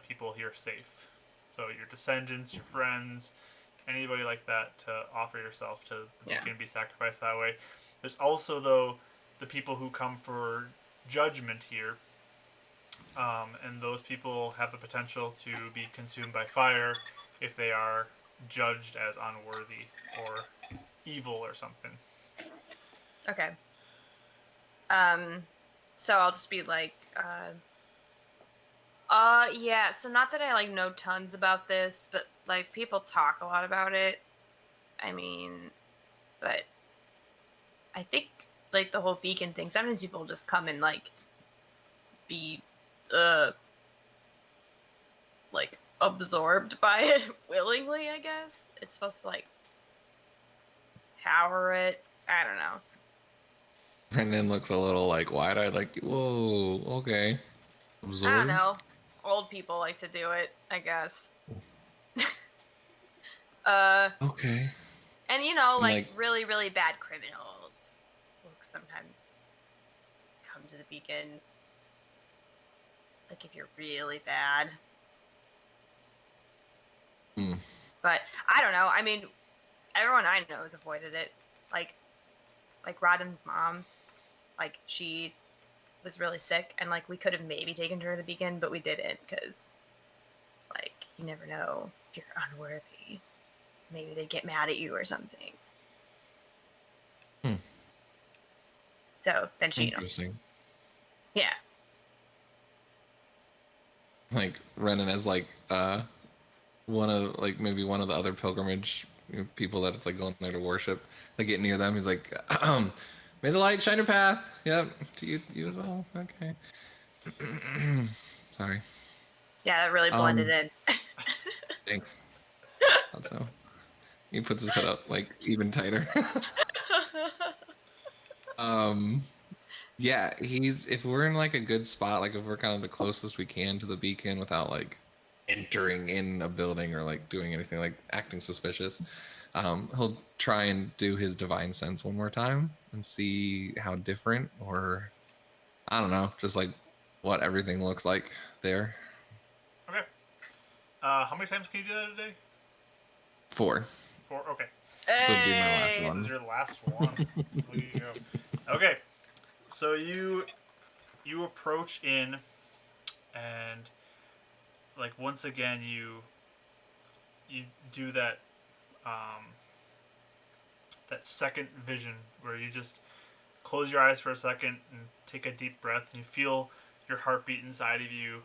people here safe. So your descendants, your friends, anybody like that, to offer yourself to the beacon and be sacrificed that way. There's also though the people who come for judgment here, and those people have the potential to be consumed by fire if they are judged as unworthy or evil or something. Okay. So I'll just be like, yeah, so not that I like know tons about this, but like people talk a lot about it. I mean, but I think like the whole vegan thing, sometimes people just come and like be uh like absorbed by it willingly, I guess. It's supposed to like power it. I don't know. Renan looks a little like wide-eyed, like, whoa, okay. I don't Absorbed? know. Old people like to do it, I guess. uh Okay. and you know, And like like, really, really bad criminals will sometimes come to the beacon. Like if you're really bad. hmm. But I don't know. I mean, everyone I know has avoided it. Like Rodden's mom, like she was really sick and like we could have maybe taken her to the beacon, but we didn't because like you never know if you're unworthy. Maybe they'd get mad at you or something. Hmm. So then she, Interesting. yeah. Like Renan as like one of like maybe one of the other pilgrimage people that it's like going there to worship. They get near them. He's like, may the light shine your path. Yep, to you as well. Okay. Sorry. Yeah, that really blended Um, in. thanks. Thought so. He puts his head up like even tighter. um, yeah, he's if we're in like a good spot, like if we're kind of the closest we can to the beacon without like entering in a building or like doing anything like acting suspicious, he'll try and do his divine sense one more time and see how different or I don't know, just like what everything looks like there. Okay. How many times can you do that a day? 4. 4. Okay. This would be my last Hey. This is one. your last one. Look at you go. Okay. So you approach in, and like once again you do um, that second vision where you just close your eyes for a second and take a deep breath, and you feel your heartbeat inside of you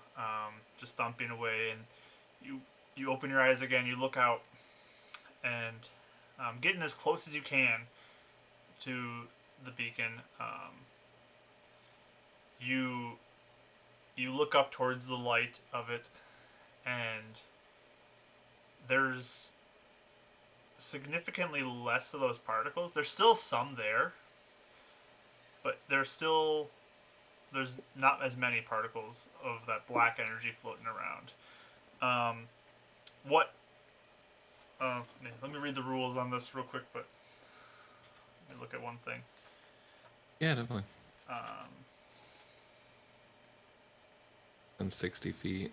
just thumping away, and you open your eyes again, you look out, and getting as close as you can to the beacon, you you look up towards the light of it, and there's significantly less of those particles. There's still some there, but there's not as many particles of that black energy floating around. What? Let me read the rules on this real quick, but let me look at one thing. Yeah, definitely. Um, And 60 feet.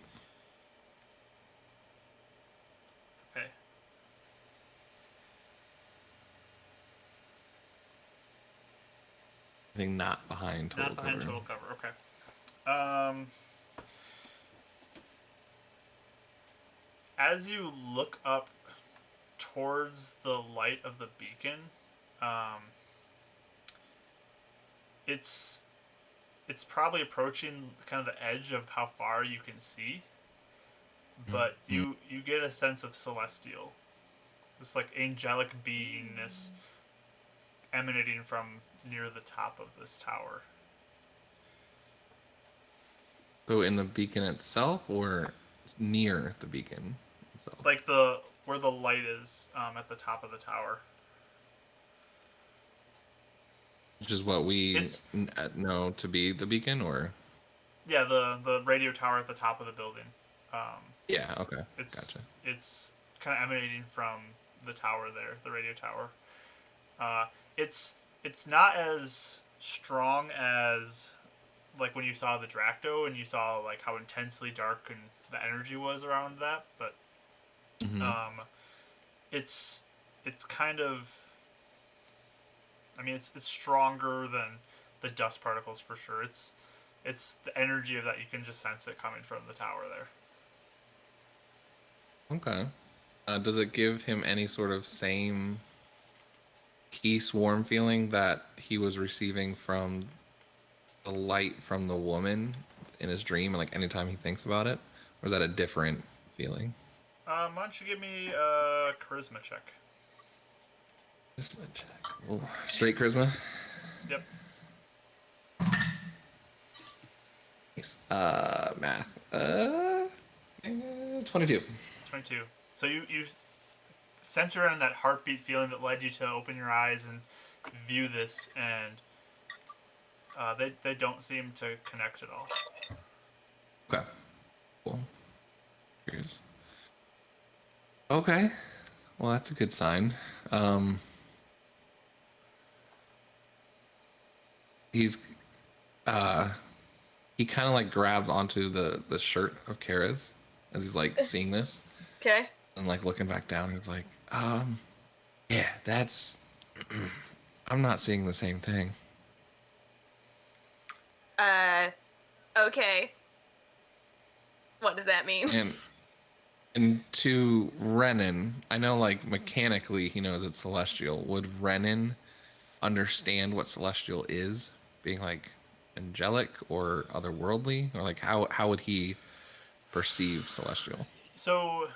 okay. I think not behind total Not behind cover. total cover. Okay. As you look up towards the light of the beacon, um, it's it's probably approaching kind of the edge of how far you can see, but Mm. you get a sense of celestial, this like angelic beingness emanating from near the top of this tower. So in the beacon itself or near the beacon itself? Like the where the light is at the top of the tower. Which is what we It's know to be the beacon, or? yeah, the radio tower at the top of the building. Um, Yeah, okay. it's Gotcha. it's kind of emanating from the tower there, the radio tower. Uh, it's not as strong as like when you saw the Dracto and you saw like how intensely dark and the energy was around that, but Mm-hmm. um, it's it's kind of, I mean it's stronger than the dust particles for sure. It's the energy of that, you can just sense it coming from the tower there. Okay. Does it give him any sort of same peace, warm feeling that he was receiving from the light from the woman in his dream, and like anytime he thinks about it? Or is that a different feeling? Why don't you give me a charisma check? Charisma check. Oh, straight charisma. Yep. Nice. Math. 22. 22. So you center in that heartbeat feeling that led you to open your eyes and view this, and they don't seem to connect at all. Okay. Cool. Here's. Okay. Well, that's a good sign. Um, he's uh he kind of like grabs onto the shirt of Kara's as he's like seeing this Okay. and like looking back down. He's like, yeah, that's. I'm not seeing the same thing. Uh, okay. What does that mean? And to Renon, I know like mechanically he knows it's celestial. Would Renon understand what celestial is, being like angelic or otherworldly, or like how would he perceive celestial? So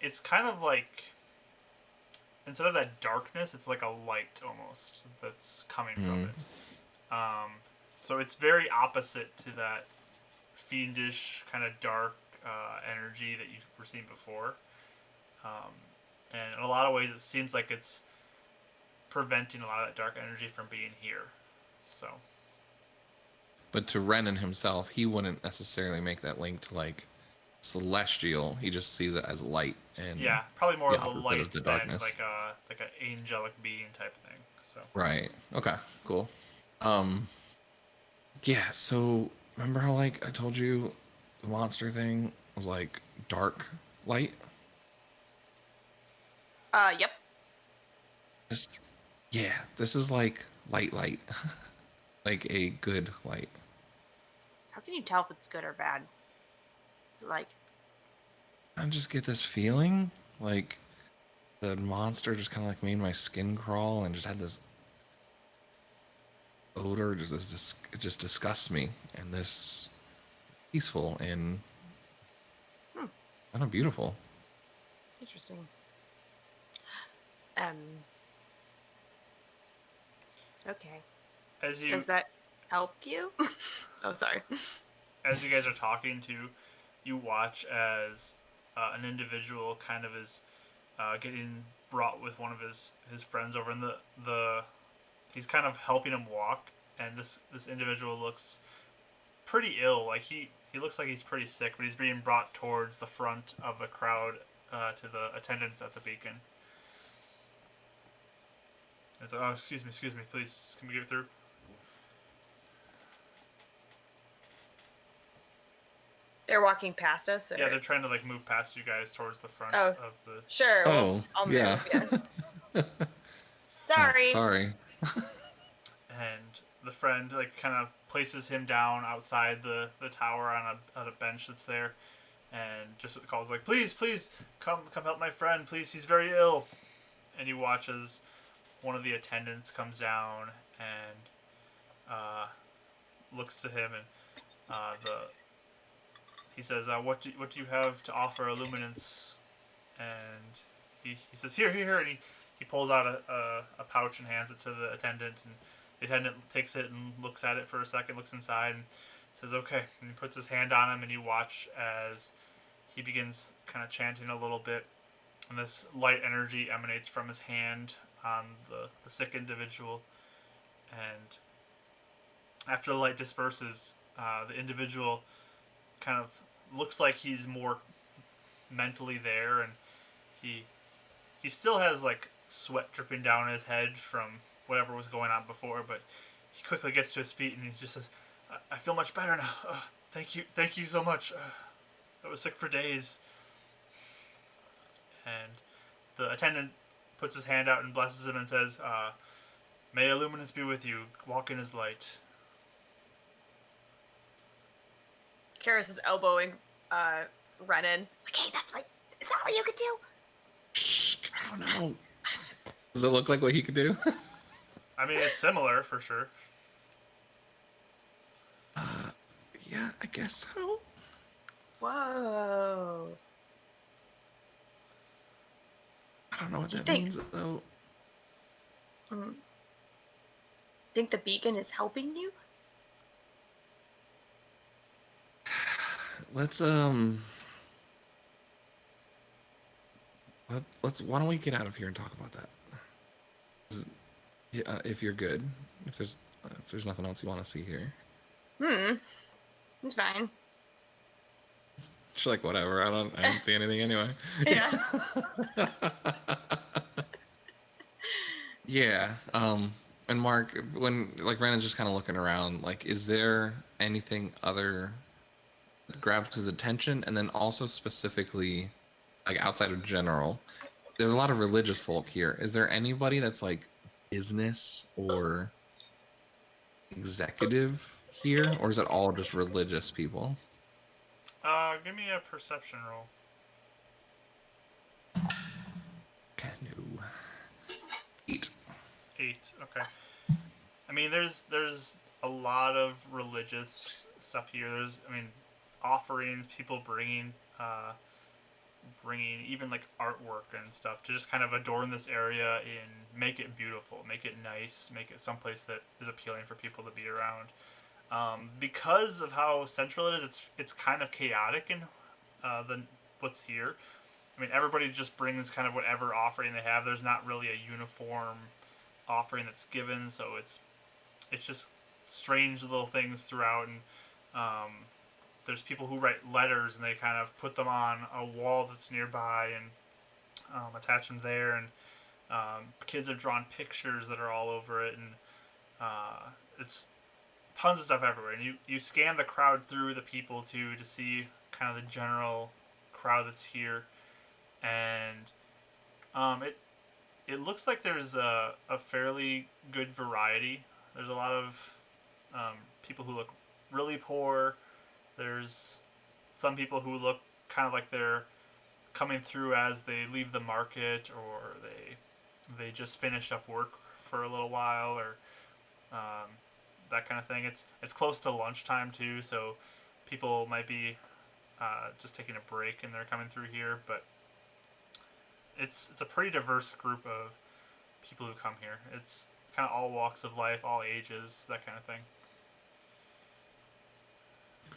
it's kind of like, instead of that darkness, it's like a light almost that's coming from it. So it's very opposite to that fiendish kind of dark energy that you were seeing before. And in a lot of ways, it seems like it's preventing a lot of that dark energy from being here. So But to Renon himself, he wouldn't necessarily make that link to like celestial. He just sees it as light and Yeah, probably more the of a opposite light of the than darkness. like an angelic being type thing. So Right. Okay. Cool. Um. Yeah. So remember how like I told you the monster thing was like dark light? Yep. This, yeah. This is like light, like a good light. How can you tell if it's good or bad? Is it like, I just get this feeling like the monster just kind of like made my skin crawl and just had this odor. It just disgusts me. And this peaceful and hmm, kind of beautiful. interesting. Um, okay. as you Does that help you? Oh, sorry. as you guys are talking to, you watch as an individual kind of is getting brought with one of his friends over, and the he's kind of helping him walk, and this individual looks pretty ill. Like he looks like he's pretty sick, but he's being brought towards the front of the crowd to the attendants at the beacon. It's like, oh, excuse me, please, can we get through? They're walking past us, Yeah, or they're trying to like move past you guys towards the front oh, of the. sure. Well, Oh, I'll yeah. move. Yeah. Oh, Sorry. sorry. And the friend like kind of places him down outside the tower on a bench that's there, and just calls like, please come help my friend, please, he's very ill. And he watches one of the attendants comes down and uh, looks to him, and the he says, what do you have to offer, Illuminance? And he says, here, and he pulls out a pouch and hands it to the attendant, and the attendant takes it and looks at it for a second, looks inside, and says, okay, and he puts his hand on him, and you watch as he begins kind of chanting a little bit, and this light energy emanates from his hand on the sick individual, and after the light disperses, the individual kind of looks like he's more mentally there, and he he still has like sweat dripping down his head from whatever was going on before, but he quickly gets to his feet and he just says, I feel much better now. Thank you so much. I was sick for days. And the attendant puts his hand out and blesses him and says, may Illuminance be with you. Walk in his light. Karis is elbowing Renan. Like, hey, that's right. Is that what you could do? I don't know. Does it look like what he could do? I mean, it's similar for sure. Yeah, I guess so. Whoa. I don't know what Do you that think- means though. Think the beacon is helping you? Let's let's why don't we get out of here and talk about that? If you're good, if there's nothing else you want to see here. It's fine. She's like, whatever. I don't see anything anyway. Yeah. Yeah. And Mark, when like Brandon's just kind of looking around, like, is there anything other that grabs his attention? And then also specifically, like outside of general, there's a lot of religious folk here. Is there anybody that's like business or executive here, or is it all just religious people? Give me a perception roll. No. 8. 8. Okay. I mean, there's a lot of religious stuff here. I mean, offerings, people bringing even like artwork and stuff to just kind of adorn this area and make it beautiful, make it nice, make it someplace that is appealing for people to be around. Because of how central it is, it's kind of chaotic in the what's here. I mean, everybody just brings kind of whatever offering they have. There's not really a uniform offering that's given, so it's just strange little things throughout, and there's people who write letters and they kind of put them on a wall that's nearby and attach them there. And kids have drawn pictures that are all over it, and it's tons of stuff everywhere. And you scan the crowd through the people too to see kind of the general crowd that's here, and it looks like there's a fairly good variety. There's a lot of people who look really poor. There's some people who look kind of like they're coming through as they leave the market, or they just finished up work for a little while, or that kind of thing. It's close to lunchtime too, so people might be just taking a break and they're coming through here. But it's a pretty diverse group of people who come here. It's kind of all walks of life, all ages, that kind of thing.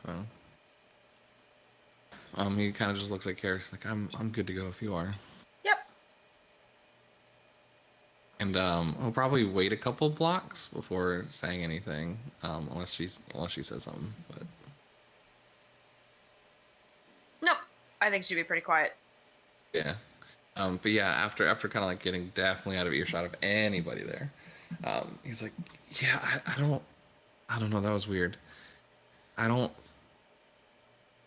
Cool. He kind of just looks at Keres like, I'm good to go if you are. Yep. And he'll probably wait a couple blocks before saying anything, unless she says something. But No, I think she'd be pretty quiet. yeah. But yeah, after kind of like getting definitely out of earshot of anybody there, he's like, yeah, I don't know, that was weird. I don't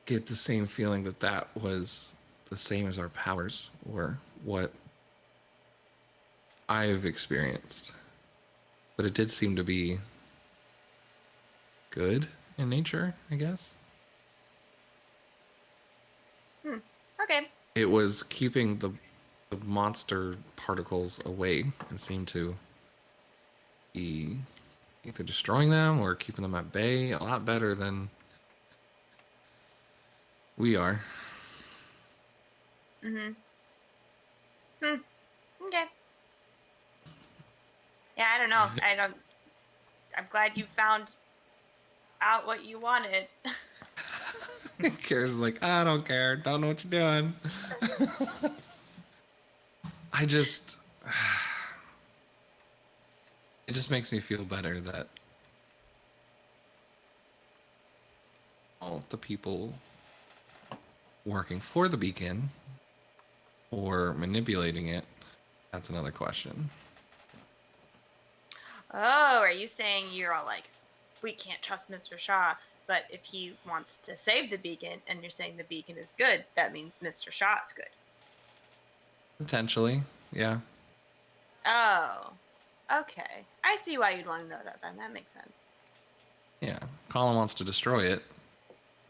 get the same feeling that was the same as our powers or what I've experienced. But it did seem to be good in nature, I guess. Okay. It was keeping the monster particles away and seemed to be either destroying them or keeping them at bay a lot better than we are. Mm-hmm. Okay. Yeah, I don't know. I'm glad you found out what you wanted. Keres is like, I don't care. Don't know what you're doing. It just makes me feel better that all the people working for the beacon or manipulating it, that's another question. Oh, are you saying you're all like, we can't trust Mr. Shaw, but if he wants to save the beacon and you're saying the beacon is good, that means Mr. Shaw's good. Potentially, yeah. Oh, okay. I see why you'd want to know that then. That makes sense. Yeah. Colin wants to destroy it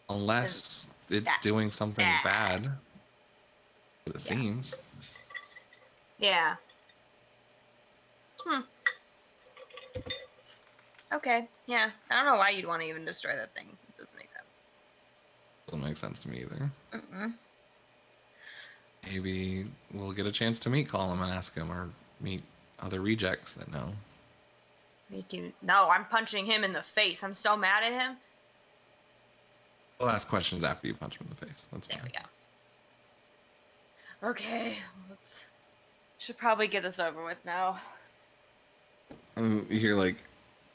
unless it's doing something bad. It seems. Yeah. Okay. Yeah. I don't know why you'd want to even destroy that thing. It doesn't make sense. Doesn't make sense to me either. Maybe we'll get a chance to meet Colin and ask him, or meet other rejects that know. No, I'm punching him in the face. I'm so mad at him. We'll ask questions after you punch him in the face. That's fine. There we go. Okay. Should probably get this over with now. And you hear like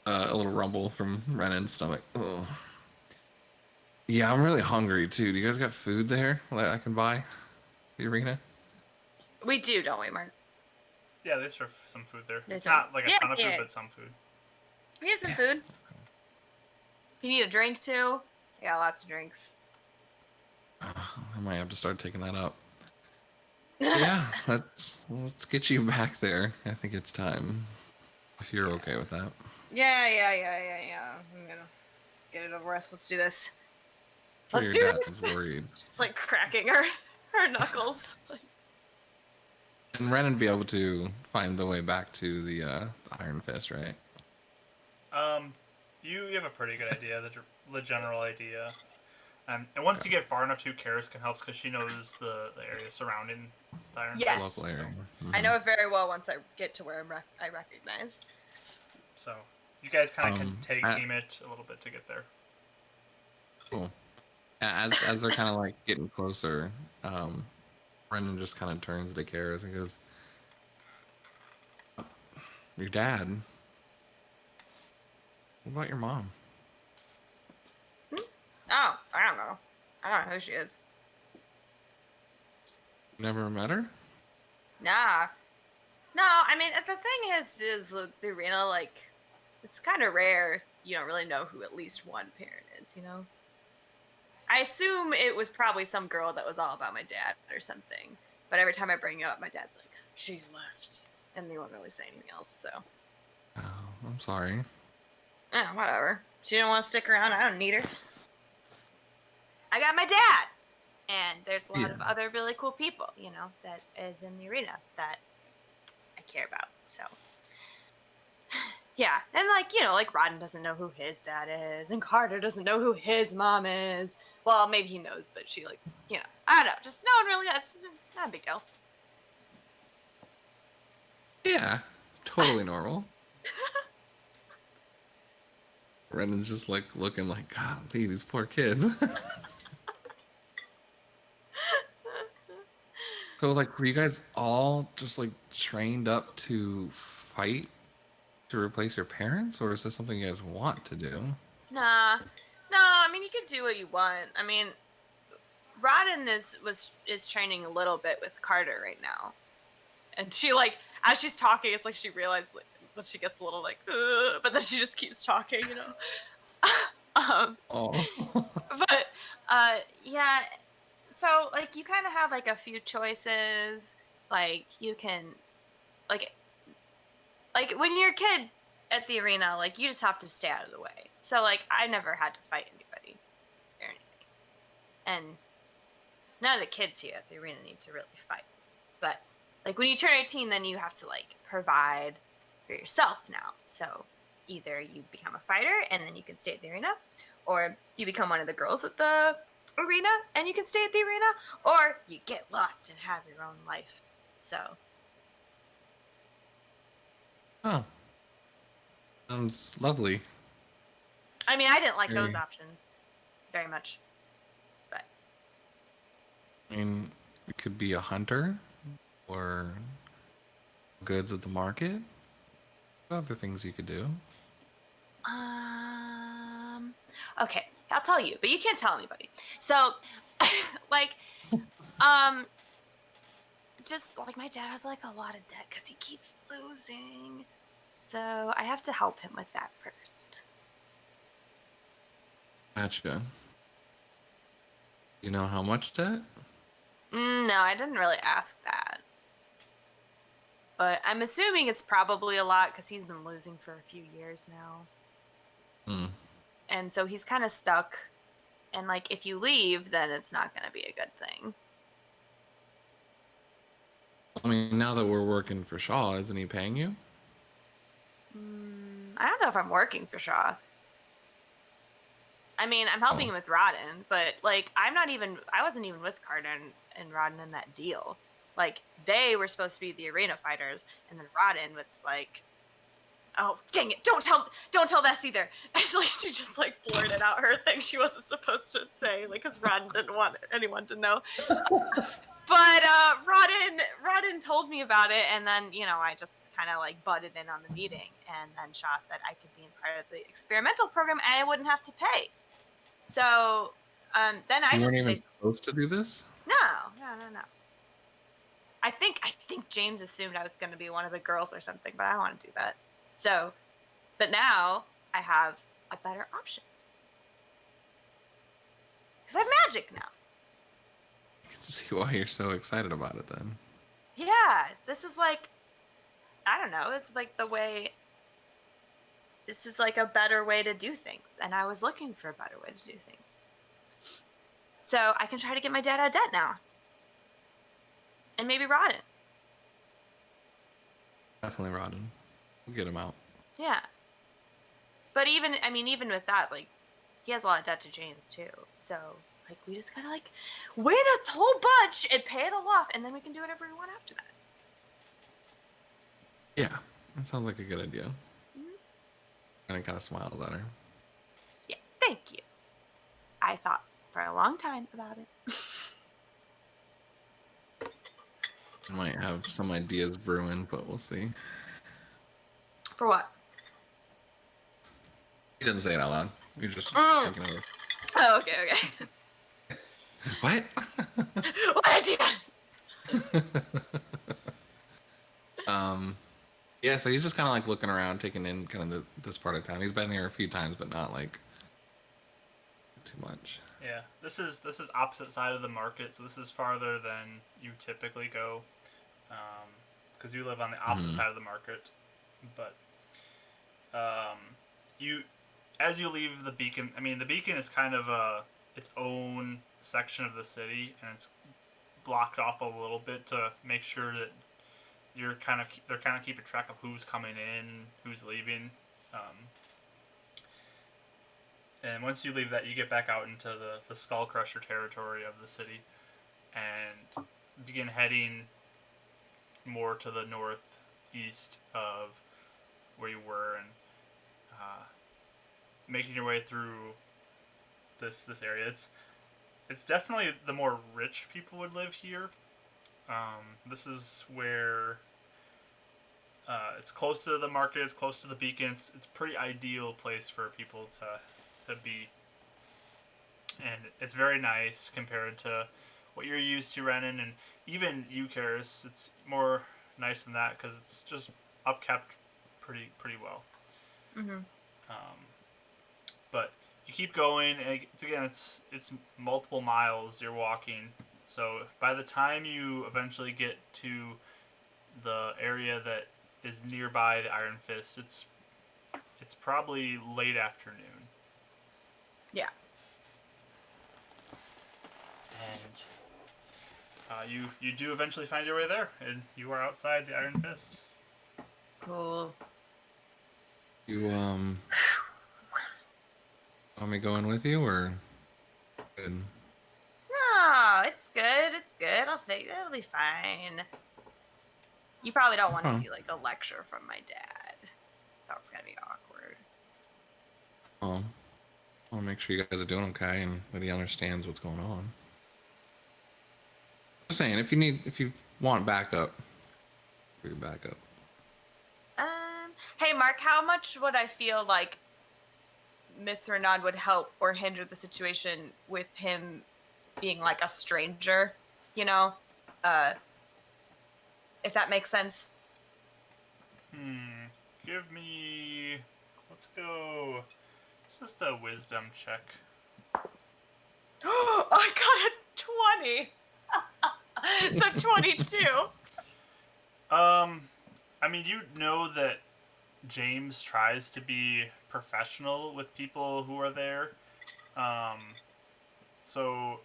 a little rumble from Renon's stomach. Oh. Yeah, I'm really hungry too. Do you guys got food there that I can buy? The arena? We do, don't we, Mark? Yeah, they serve some food there. They It's serve- not like a ton of food, but some food. We have some food. If you need a drink too, I got lots of drinks. I might have to start taking that up. Yeah, let's get you back there. I think it's time. If you're okay with that. Yeah. I'm gonna get it over with. Let's do this. Sure, Let's your do dad's this. worried. Just like cracking her knuckles. And Renon be able to find the way back to the Iron Fist, right? You have a pretty good idea, the general idea. And once you get far enough to, Keres can help because she knows the area surrounding the Iron Yes. Fist. Local area. I know it very well once I get to where I recognize. So you guys kind of can tag team it a little bit to get there. Cool. As they're kind of like getting closer, Brendan just kind of turns to Keres and goes, "Your dad. What about your mom?" Oh, I don't know. I don't know who she is. Never met her? Nah. No, I mean, the thing is the arena, like, it's kind of rare. You don't really know who at least one parent is, you know? I assume it was probably some girl that was all about my dad or something. But every time I bring it up, my dad's like, she left. And they won't really say anything else, so. Oh, I'm sorry. Whatever. She didn't want to stick around. I don't need her. I got my dad. And there's a lot of other really cool people, you know, that is in the arena that I care about. So, yeah. And, like, you know, like, Rodden doesn't know who his dad is. And Carter doesn't know who his mom is. Well, maybe he knows, but she, like, you know, I don't know. Just no one really, that's not a big deal. Yeah, totally normal. Renan's just like looking like, God, these poor kids. So like, were you guys all just like trained up to fight to replace your parents, or is this something you guys want to do? Nah. No, I mean, you could do what you want. I mean, Rodden is training a little bit with Carter right now. And she, like, as she's talking, it's like she realized, like, that she gets a little like, ugh, but then she just keeps talking, you know. Oh. But yeah, so, like, you kind of have, like, a few choices. Like, you can, like when you're a kid at the arena, like, you just have to stay out of the way. So, like, I never had to fight anybody or anything, and none of the kids here at the arena need to really fight. But, like, when you turn 18, then you have to, like, provide for yourself now. So either you become a fighter and then you can stay at the arena, or you become one of the girls at the arena and you can stay at the arena, or you get lost and have your own life. So, Oh, sounds lovely. I mean, I didn't like those Very- options very much, but I mean, you could be a hunter or goods at the market. Other things you could do. okay, I'll tell you, but you can't tell anybody. So, like, um, just like my dad has, like, a lot of debt because he keeps losing, so I have to help him with that first. Gotcha. You know how much debt? No, I didn't really ask that, but I'm assuming it's probably a lot because he's been losing for a few years now, Hmm. and so he's kind of stuck. And, like, if you leave, then it's not going to be a good thing. I mean, now that we're working for Shaw, isn't he paying you? I don't know if I'm working for Shaw. I mean, I'm helping him with Rodden, but, like, I wasn't even with Carter and Rodden in that deal. Like, they were supposed to be the arena fighters, and then Rodden was like, oh, dang it, don't tell Bess either. It's like she just, like, blurted out her thing she wasn't supposed to say, like, because Rodden didn't want anyone to know. But Rodden told me about it, and then, you know, I just kind of, like, butted in on the meeting, and then Shaw said I could be in part of the experimental program and I wouldn't have to pay. So then So I you weren't just even supposed to do this? no. I think James assumed I was going to be one of the girls or something, but I don't want to do that. So, but now I have a better option because I have magic now. I can see why you're so excited about it then. Yeah, this is like, I don't know, it's like the way, this is like a better way to do things. And I was looking for a better way to do things. So I can try to get my dad out of debt now. And maybe Rodden. Definitely Rodden. We'll get him out. Yeah. But even with that, like, he has a lot of debt to James too. So, like, we just gotta, like, win a whole bunch and pay it all off, and then we can do whatever we want after that. Yeah, that sounds like a good idea. Mm-hmm. And it kind of smiles at her. Yeah, thank you. I thought for a long time about it. I might have some ideas brewing, but we'll see. For what? He doesn't say it out loud. He's just thinking of it. Oh, okay, okay. What? What did Yeah, so he's just kind of like looking around, taking in kind of this part of town. He's been here a few times, but not like too much. Yeah, this is opposite side of the market, so this is farther than you typically go, because you live on the opposite side of the market. But um, you, as you leave the beacon, I mean, the beacon is kind of its own section of the city, and it's blocked off a little bit to make sure that they're kind of keeping track of who's coming in, who's leaving. Um, and once you leave that, you get back out into the Skull Crusher territory of the city, and begin heading more to the northeast of where you were, and making your way through this area. It's definitely the more rich people would live here. This is where it's close to the market. It's close to the beacon. It's a pretty ideal place for people to be, and it's very nice compared to what you're used to, Renon, and even you, Keres. It's more nice than that because it's just upkept pretty well. Mm-hmm. But you keep going, and it's multiple miles you're walking. So by the time you eventually get to the area that is nearby the Iron Fist, it's probably late afternoon. Yeah. And you do eventually find your way there, and you are outside the Iron Fist. Cool. You want me going with you or good? No, it's good. It's good. It'll be fine. You probably don't want to see like a lecture from my dad. That's gonna be awkward. Well, I want to make sure you guys are doing okay and that he understands what's going on. Just saying, if you want backup, for your backup. Hey Mark, how much would I feel like Mithranod would help or hinder the situation with him being like a stranger? You know, if that makes sense. Give me. Let's go. It's just a wisdom check. I got a 20. So 22. I mean, you know that James tries to be professional with people who are there. So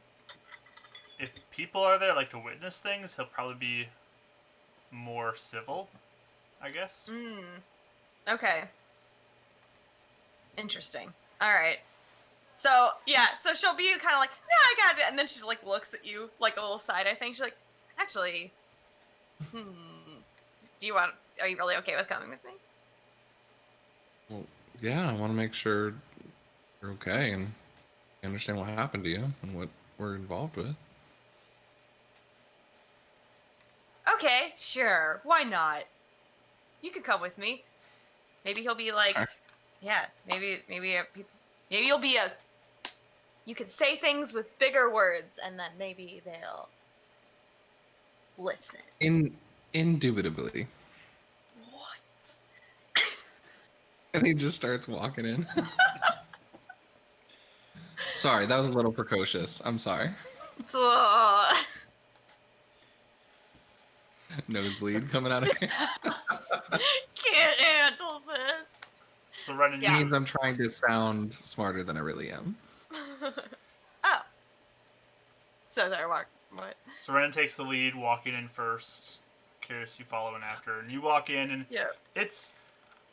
if people are there, like to witness things, he'll probably be more civil, I guess. Okay. Interesting. All right. So yeah, so she'll be kind of like, no, I got it, and then she like looks at you like a little side. I think she's like, actually, are you really okay with coming with me? Well, yeah, I want to make sure you're okay and you understand what happened to you and what we're involved with. Okay, sure. Why not? You could come with me. Maybe he'll be like, yeah, maybe you'll be you could say things with bigger words, and then maybe they'll listen. Indubitably. What? And he just starts walking in. Sorry, that was a little precocious. I'm sorry. Nosebleed coming out of here. Can't handle this. So running. It means I'm trying to sound smarter than I really am. Oh. So sorry, what? So Renan takes the lead, walking in first. Keres, you follow in after, and you walk in, and it's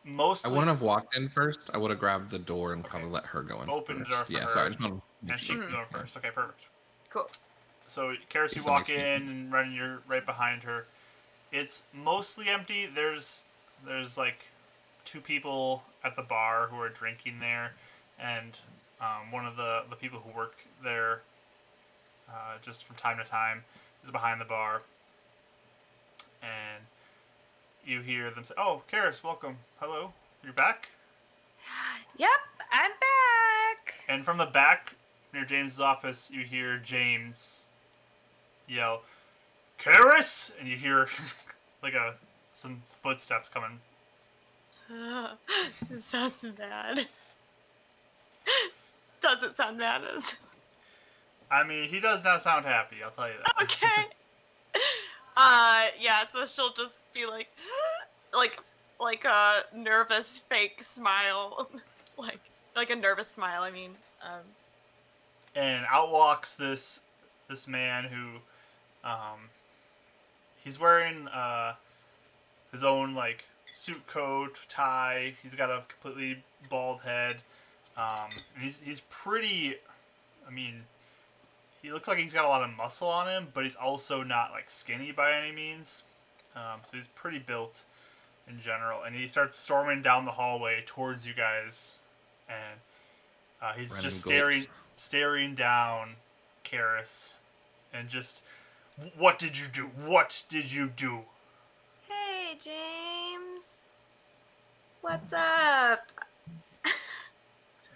mostly. I wouldn't have walked in first. I would have grabbed the door and probably let her go in. Open first. the door for her. Sorry, I just want to and she can go first. Okay, perfect. Cool. So Keres, you walk in, and Renan, you're right behind her. It's mostly empty. There's like 2 people at the bar who are drinking there, and one of the people who work there just from time to time is behind the bar, and you hear them say, "Oh, Keres, welcome. Hello, you're back." Yep, I'm back. And from the back, near James's office, you hear James yell, "Keres!" And you hear like some footsteps coming. It sounds bad. Doesn't sound bad. I mean, he does not sound happy, I'll tell you that. Okay. Yeah, so she'll just be like like a nervous fake smile. like a nervous smile, I mean. And out walks this man who he's wearing his own like suit coat, tie. He's got a completely bald head. And he's pretty. I mean, he looks like he's got a lot of muscle on him, but he's also not like skinny by any means. So he's pretty built in general. And he starts storming down the hallway towards you guys, and he's Renon just gulps. staring down Keres, and just, what did you do? What did you do? Hey, James. What's up?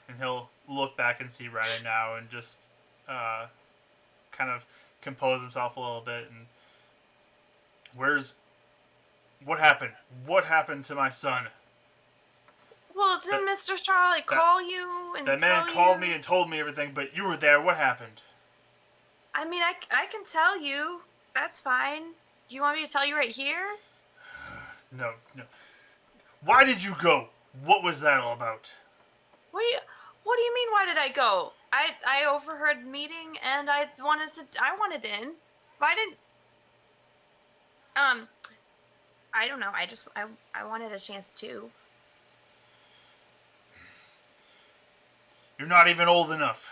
And he'll look back and see Renon now, and just kind of compose himself a little bit. And what happened? What happened to my son? Well, didn't Mr. Charlie call you and That tell man called you? me and told me everything, but you were there. What happened? I mean, I can tell you. That's fine. Do you want me to tell you right here? No. Why did you go? What was that all about? What do you mean? Why did I go? I overheard the meeting and I wanted in. Why didn't? I don't know. I wanted a chance too. You're not even old enough.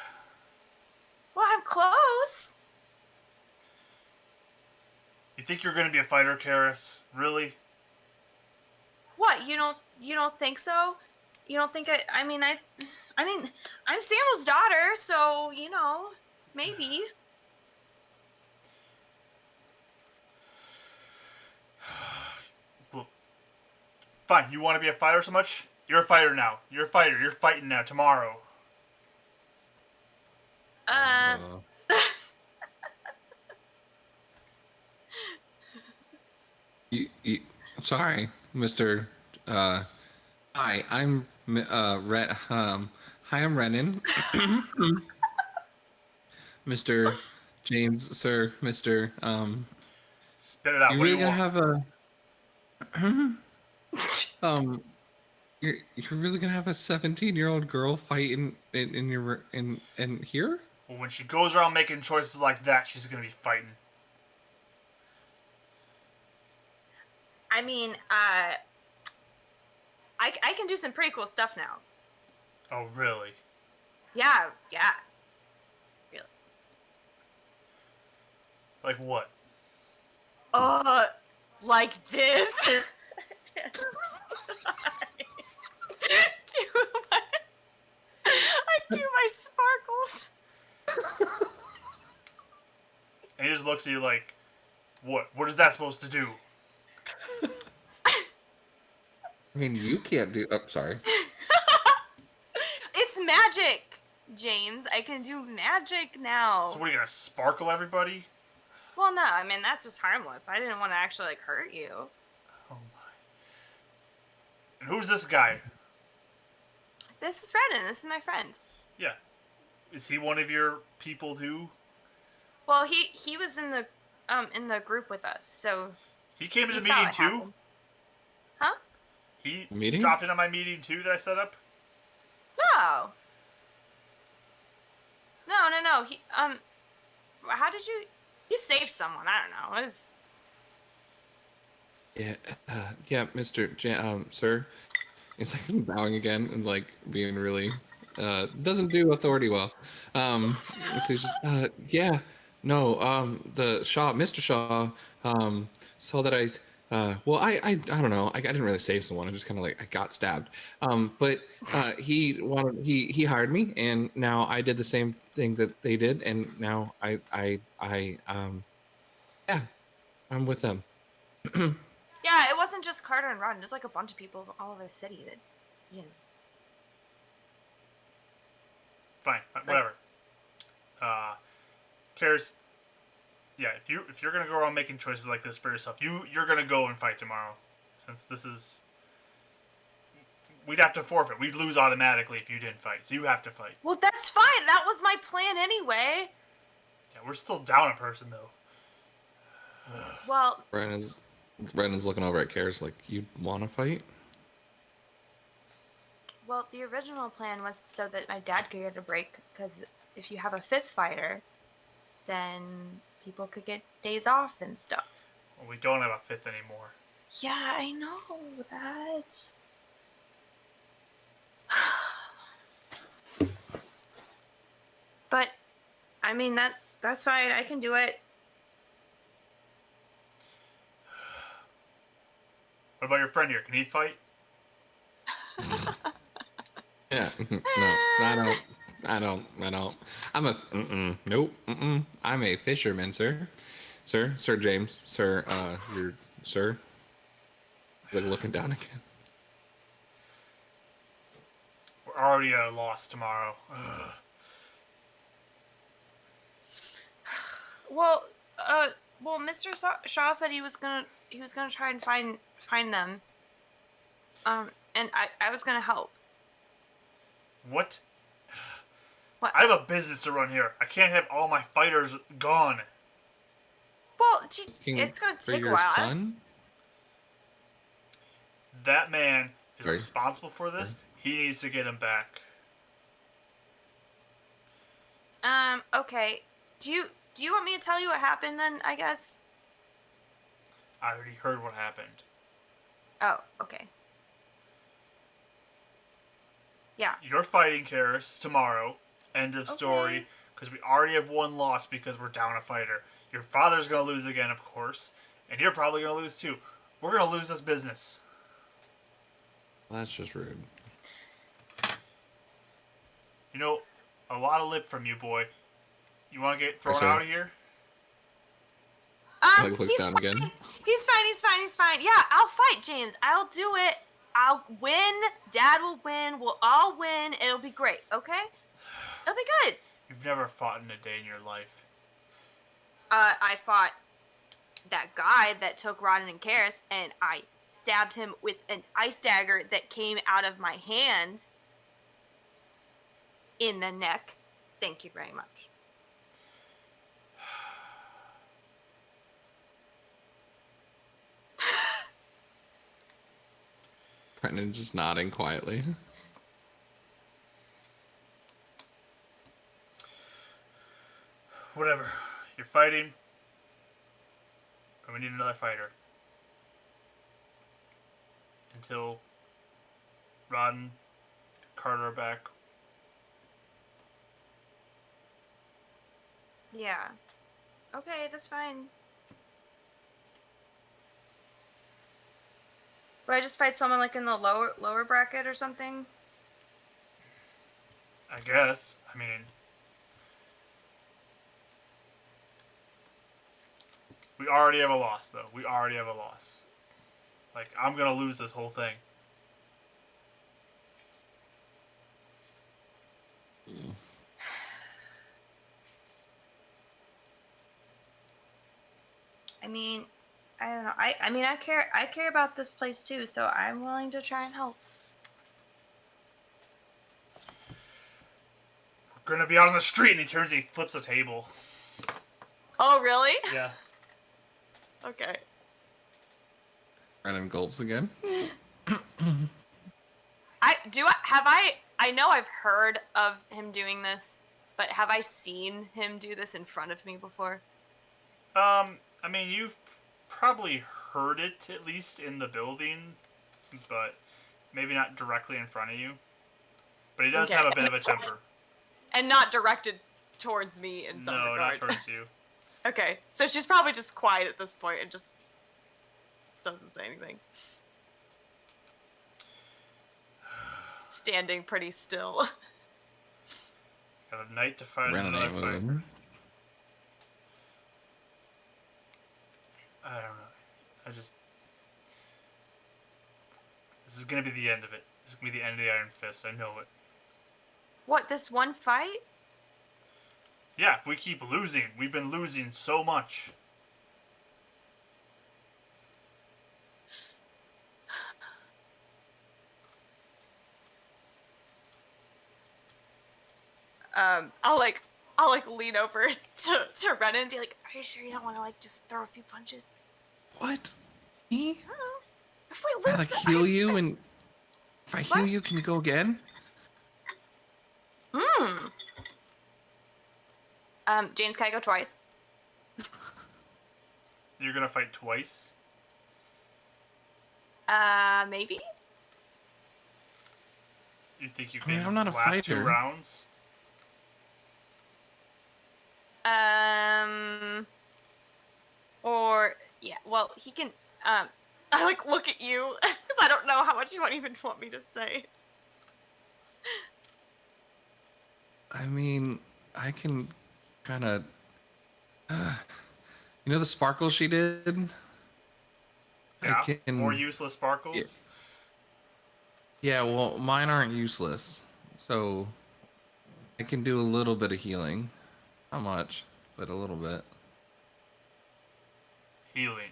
Well, I'm close. You think you're gonna be a fighter, Keres? Really? What? You don't think so? You don't think I mean, I'm Samuel's daughter, so, maybe. Well, fine. You want to be a fighter so much? You're a fighter now. You're a fighter. You're fighting now. Tomorrow. You, sorry, Mr. Hi, I'm hi, I'm Renon. Mr. James, sir, Mr. Spit it out. You What do really you gonna want? have a you're really gonna have a 17-year-old girl fight in your in here? Well, when she goes around making choices like that, she's gonna be fighting. I mean, I can do some pretty cool stuff now. Oh, really? Yeah. Really. Like what? Like this. I do my sparkles. And he just looks at you like, what? What is that supposed to do? I mean, you can't do. Oh, sorry. It's magic, James. I can do magic now. So what, are you gonna sparkle everybody? Well, no, I mean, that's just harmless. I didn't want to actually, hurt you. Oh my. And who's this guy? This is Renon. This is my friend. Yeah. Is he one of your people too? Well, he was in the group with us, so He came to the he saw meeting what too? happened. Huh? He Meeting? dropped in on my meeting too that I set up? No. No. He how did you? You saved someone. I don't know. Yeah, Mr. Sir. It's like bowing again and like being really doesn't do authority well. So he's just yeah, no, the Shaw, Mr. Shaw, saw that well, I don't know. I didn't really save someone. I just kind of like I got stabbed. But he hired me, and now I did the same thing that they did, and now yeah, I'm with them. Yeah, it wasn't just Carter and Ron. There's like a bunch of people all over the city that, you know. Fine, whatever. Keres, yeah, if you're gonna go around making choices like this for yourself, you're gonna go and fight tomorrow, since this is. We'd have to forfeit. We'd lose automatically if you didn't fight. So you have to fight. Well, that's fine. That was my plan anyway. Yeah, we're still down a person though. Well, Brandon's looking over at Karis like, you want to fight? well, the original plan was so that my dad could get a break, because if you have a fifth fighter, then people could get days off and stuff. Well, we don't have a fifth anymore. Yeah, I know. That's... But, I mean, that's fine. I can do it. What about your friend here? Can he fight? Yeah. No, I don't. I'm a nope. I'm a fisherman, sir. Sir James, sir. You're sir. He's like looking down again. We're already at a loss tomorrow. Ugh. Well, Mr. Shaw said he was gonna try and find them. And I was gonna help. What? What? I have a business to run here. I can't have all my fighters gone. Well, Looking it's gonna for take a your while. son? That man is Sorry. responsible for this. He needs to get him back. Okay. Do you want me to tell you what happened then? I guess. I already heard what happened. Oh, okay. Yeah. You're fighting Karis tomorrow. End of story. Okay. Because we already have one loss because we're down a fighter. Your father's going to lose again, of course. And you're probably going to lose too. We're going to lose this business. Well, that's just rude. You know, a lot of lip from you, boy. You want to get thrown Sir. out of here? Like looks He's down fine. again. He's fine. Yeah, I'll fight, James. I'll do it. I'll win. Dad will win. We'll all win. It'll be great, okay? It'll be good. You've never fought in a day in your life. I fought that guy that took Rodden and Karis, and I stabbed him with an ice dagger that came out of my hand in the neck. Thank you very much. Brendan just nodding quietly. Whatever. You're fighting. And we need another fighter. Until Rodden, Carter are back. Yeah. Okay, that's fine. Would I just fight someone like in the lower bracket or something? I guess. I mean... We already have a loss, though. We already have a loss. Like, I'm gonna lose this whole thing. I mean, I don't know. I care about this place too, so I'm willing to try and help. We're gonna be out on the street, and he turns and he flips a table. Oh, really? Yeah. Okay. Brendan gulps again. I know I've heard of him doing this, but have I seen him do this in front of me before? I mean, you've probably heard it, at least in the building, but maybe not directly in front of you. But he does Okay. have a bit of a temper. And not directed towards me in some No, regard. not towards you. Okay, so she's probably just quiet at this point and just doesn't say anything. Standing pretty still. Got a knight to fight Brendan another ain't fight. moving. I don't know. This is gonna be the end of it. This is gonna be the end of the Iron Fist. I know it. What, this one fight? Yeah, if we keep losing, we've been losing so much. I'll like lean over to Renan and be like, "Are you sure you don't want to like just throw a few punches?" What? Me? I don't know. If we I lose, like heal you, and if I heal what? you, can you go again? Hmm. James, can I go twice? You're gonna fight twice? Maybe. You think you I mean, can I'm not a last 2 fighter. rounds? Or yeah. Well, he can. I like look at you because I don't know how much you want even want me to say. I mean, I can kind of. You know the sparkle she did? I Yeah. More can. useless Yeah, sparkles? yeah, well, mine aren't useless. So I can do a little bit of healing. Not much, but a little bit. Healing.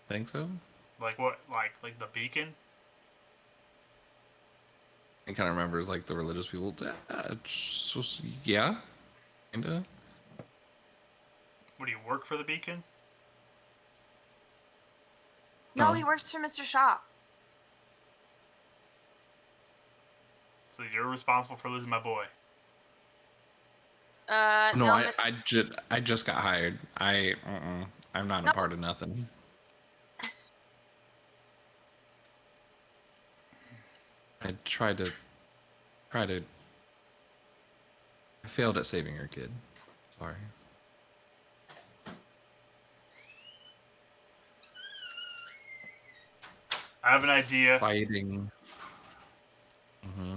Think so? Like what? Like the beacon? It kind of remembers like the religious people. Yeah, kinda. What do you work for the beacon? No, No, he works for Mr. Shaw. So you're responsible for losing my boy. no, No, I just got hired. I'm not a no. part of nothing. I try to. I failed at saving your kid. Sorry. I have an idea. Fighting. Hmm.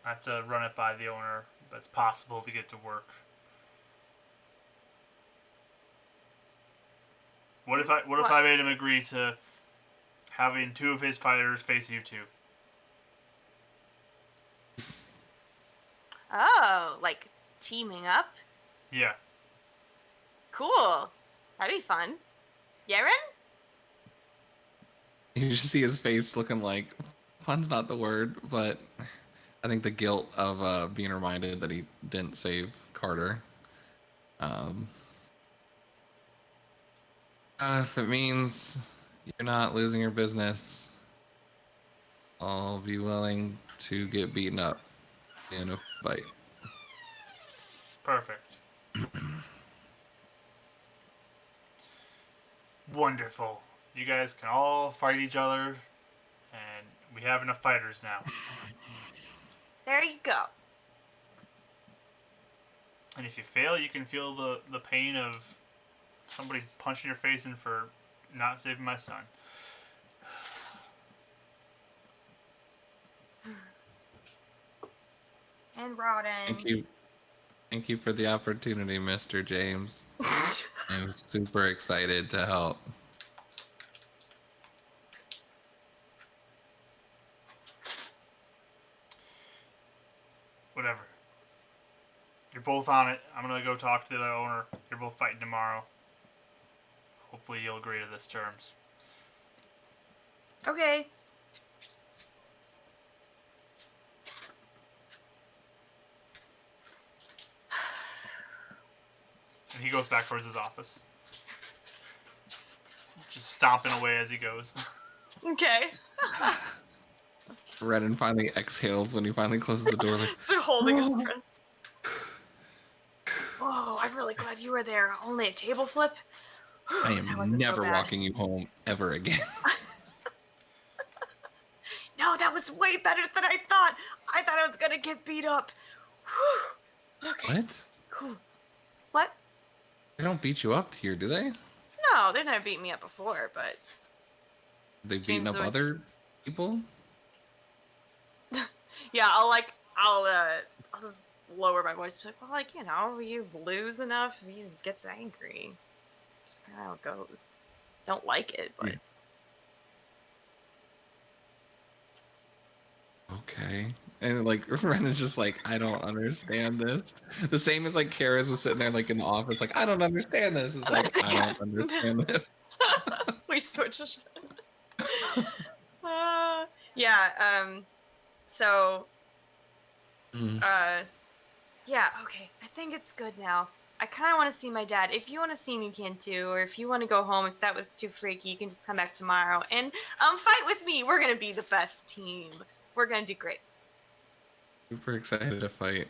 I have to run it by the owner, but it's possible to get to work. What if I made him agree to having 2 of his fighters face you 2? Oh, like teaming up? Yeah. Cool. That'd be fun. Yaren? You just see his face looking like fun's not the word, but I think the guilt of being reminded that he didn't save Carter. Um, if it means you're not losing your business, I'll be willing to get beaten up in a fight. Perfect. Wonderful. You guys can all fight each other, and we have enough fighters now. There you go. And if you fail, you can feel the pain of somebody punching your face in for not saving my son. And Rodden. Thank you. Thank you for the opportunity, Mr. James. I'm super excited to help. Whatever. You're both on it. I'm gonna go talk to the owner. You're both fighting tomorrow. Hopefully you'll agree to this terms. Okay. And he goes back towards his office. Just stomping away as he goes. Okay. Renan finally exhales when he finally closes the door. Like, So holding his breath. Oh, I'm really glad you were there. Only a table flip? I That am wasn't so never bad. walking you home ever again. No, that was way better than I thought. I thought I was gonna get beat up. Whew. Okay. What? Cool. What? They don't beat you up here, do they? No, they never beat me up before, but They've beaten James up always- other people? yeah, I'll just lower my voice. Be like, well, like you lose enough, he gets angry. Just kind of how it goes. Don't like it, but okay. And like Ren is just like, I don't understand this. The same as like Keres was sitting there like in the office, like, I don't understand this. It's like, I don't understand this. We switched. Uh, yeah. So. Mm. Yeah. Okay. I think it's good now. I kind of want to see my dad. If you want to see him, you can too. Or if you want to go home, if that was too freaky, you can just come back tomorrow and fight with me. We're gonna be the best team. We're gonna do great. Super excited to fight.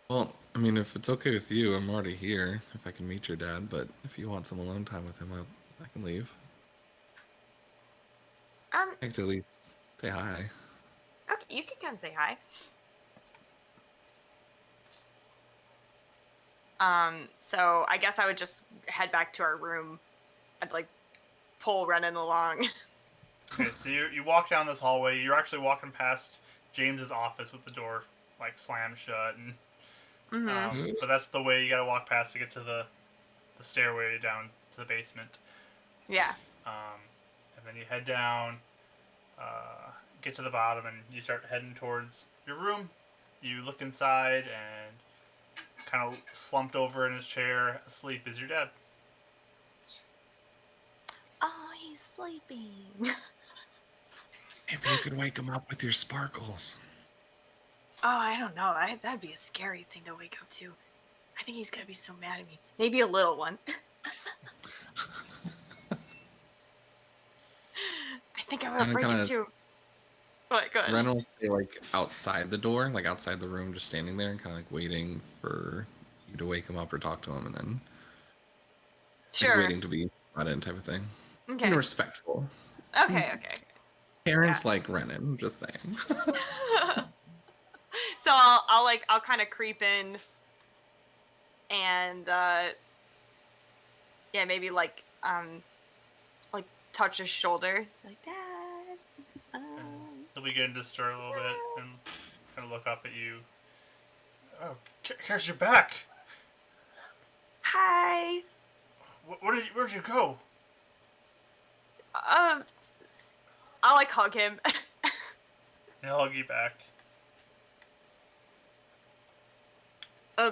Well, I mean, if it's okay with you, I'm already here. If I can meet your dad, but if you want some alone time with him, I can leave. I can at least say hi. Okay, you can come say hi. So I guess I would just head back to our room. I'd like pull Renan along. Okay, so you walk down this hallway. You're actually walking past James's office with the door like slammed shut, and Mm-hmm. but that's the way you gotta walk past to get to the stairway down to the basement. Yeah. And then you head down, get to the bottom, and you start heading towards your room. You look inside, and kind of slumped over in his chair, asleep, is your dad. Oh, he's sleeping. Maybe you could wake him up with your sparkles. Oh, I don't know. That'd be a scary thing to wake up to. I think he's gonna be so mad at me. Maybe a little one. I think I'm gonna And break kind it of too. What? Good. Ren will stay like outside the door, like outside the room, just standing there and kind of like waiting for you to wake him up or talk to him, and then like Sure. waiting to be brought in type of thing. Okay. And respectful. Okay. Okay. Parents like Renan, just saying. So I'll kind of creep in and yeah, maybe like touch his shoulder, like Dad. He'll begin to stir a little bit and kind of look up at you. Oh, here's your back. Hi. Where'd you go? I'll like hug him. He'll hug you back.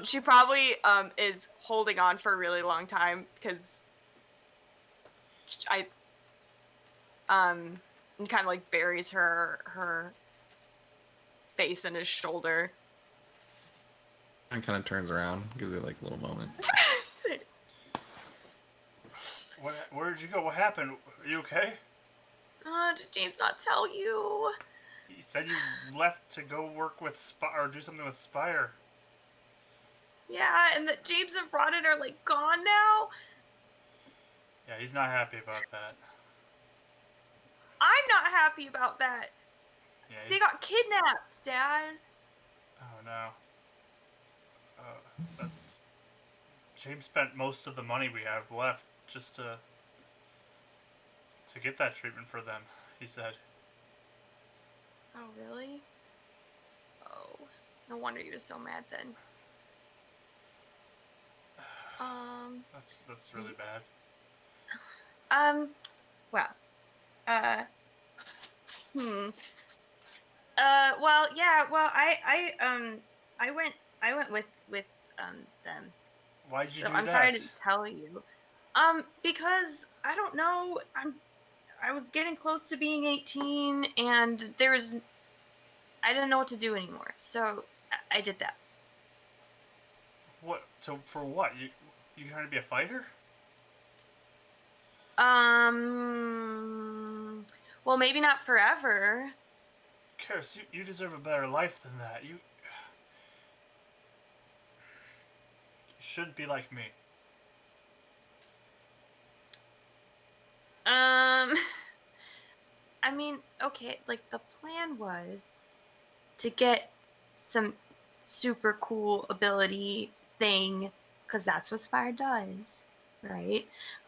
She probably is holding on for a really long time because I and kind of like buries her face in his shoulder. And kind of turns around, gives it like a little moment. Where did you go? What happened? Are you okay? Did James not tell you? He said you left to go work with Spire or do something with Spire. Yeah, and that James and Rodden are like gone now. Yeah, he's not happy about that. I'm not happy about that. Yeah, They got kidnapped, Dad. Oh no. James spent most of the money we have left just to get that treatment for them. He said. Oh really? Oh, no wonder you're so mad then. That's really bad. Well, well, yeah, well, I went with them. Why'd you So do I'm that? sorry to tell you. Because I don't know, I was getting close to being 18 and I didn't know what to do anymore. So I did that. What? So for what? You trying to be a fighter? Well, maybe not forever. Karis, you deserve a better life than that. You shouldn't be like me. I mean, okay, like the plan was to get some super cool ability thing, because that's what Spire does, right?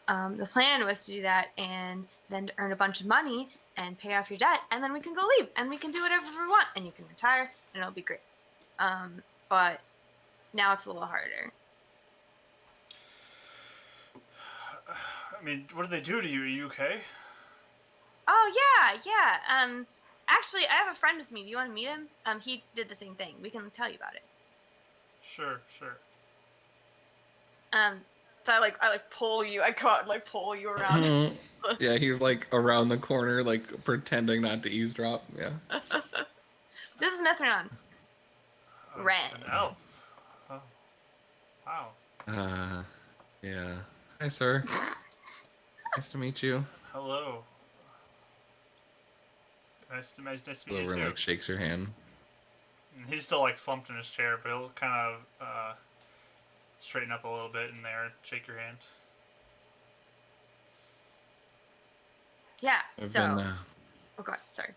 The plan was to do that and then to earn a bunch of money and pay off your debt, and then we can go leave and we can do whatever we want and you can retire and it'll be great. But now it's a little harder. I mean, what did they do to you? Are you okay? Oh yeah. actually, I have a friend with me. Do you want to meet him? He did the same thing. We can tell you about it. Sure. So I pull you. I go out and like pull you around. Yeah, he's like around the corner, like pretending not to eavesdrop. Yeah. This is Mithranon. Ren. An elf. Oh, wow. Yeah. Hi, sir. Nice to meet you. Hello. Nice to meet you Over too. like shakes your hand. And he's still like slumped in his chair, but he'll kind of straighten up a little bit in there and shake your hand. Yeah. I've so. been, Oh God. Sorry.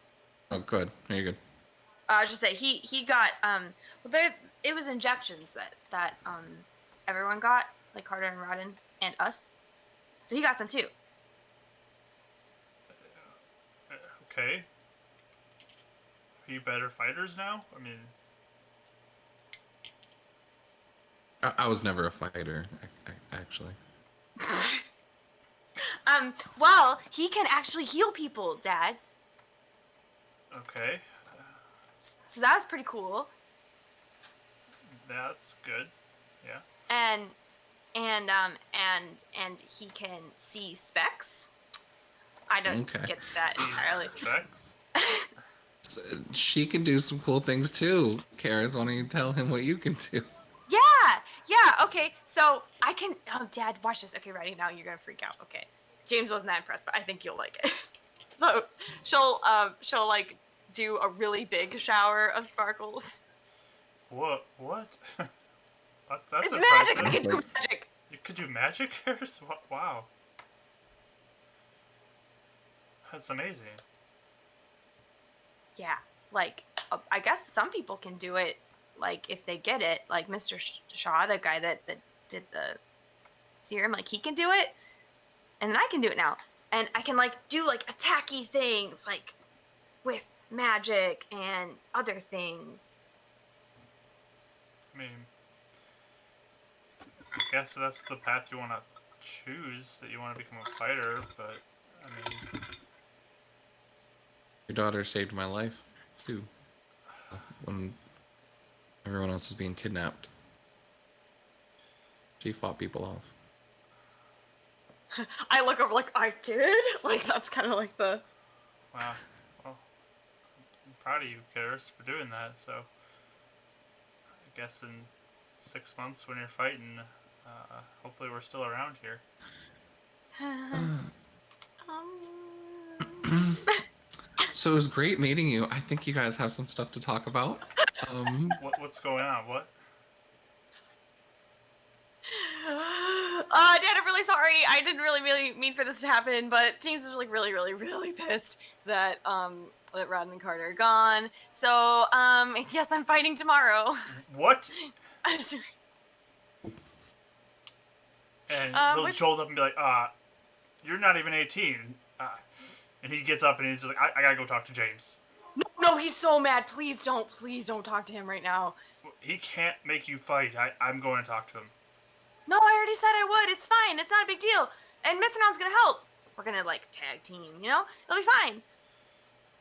Oh, good. You're good. I was just say he got well there it was injections that everyone got, like Carter and Rodden and us. So he got some too. Okay. Are you better fighters now? I mean, I was never a fighter, actually. Well, he can actually heal people, Dad. okay. So that was pretty cool. That's good. Yeah. And he can see specs. I don't get that entirely. Specs? She can do some cool things too. Keres, why don't you tell him what you can do? Yeah, okay. So I can Dad, watch this. Okay, ready? Now you're gonna freak out. Okay. James wasn't that impressed, but I think you'll like it. So she'll like do a really big shower of sparkles. What? That's It's impressive. magic! I can do magic! You could do magic, Harris? Wow. That's amazing. Yeah, like I guess some people can do it, like if they get it, like Mr. Shaw, the guy that did the serum, like he can do it, and then I can do it now, and I can like do like attacky things, like with magic and other things. I mean, I guess that's the path you want to choose, that you want to become a fighter, but, I mean... Your daughter saved my life, too. When everyone else was being kidnapped. She fought people off. I look over like, I did? Like, that's kind of like the... Wow. Well, I'm proud of you, Keres, for doing that, so... I guess in 6 months when you're fighting, hopefully we're still around here. So it was great meeting you. I think you guys have some stuff to talk about. What's going on? What? Dad, I'm really sorry. I didn't really mean for this to happen, but James was like really pissed that that Rod and Carter are gone. So I guess I'm fighting tomorrow. What? I'm sorry. And he'll jolt up and be like, you're not even 18. And he gets up and he's just like, I gotta go talk to James. No, he's so mad. Please don't talk to him right now. He can't make you fight. I'm going to talk to him. No, I already said I would. It's fine. It's not a big deal. And Mithranon's gonna help. We're gonna like tag team, you know? It'll be fine.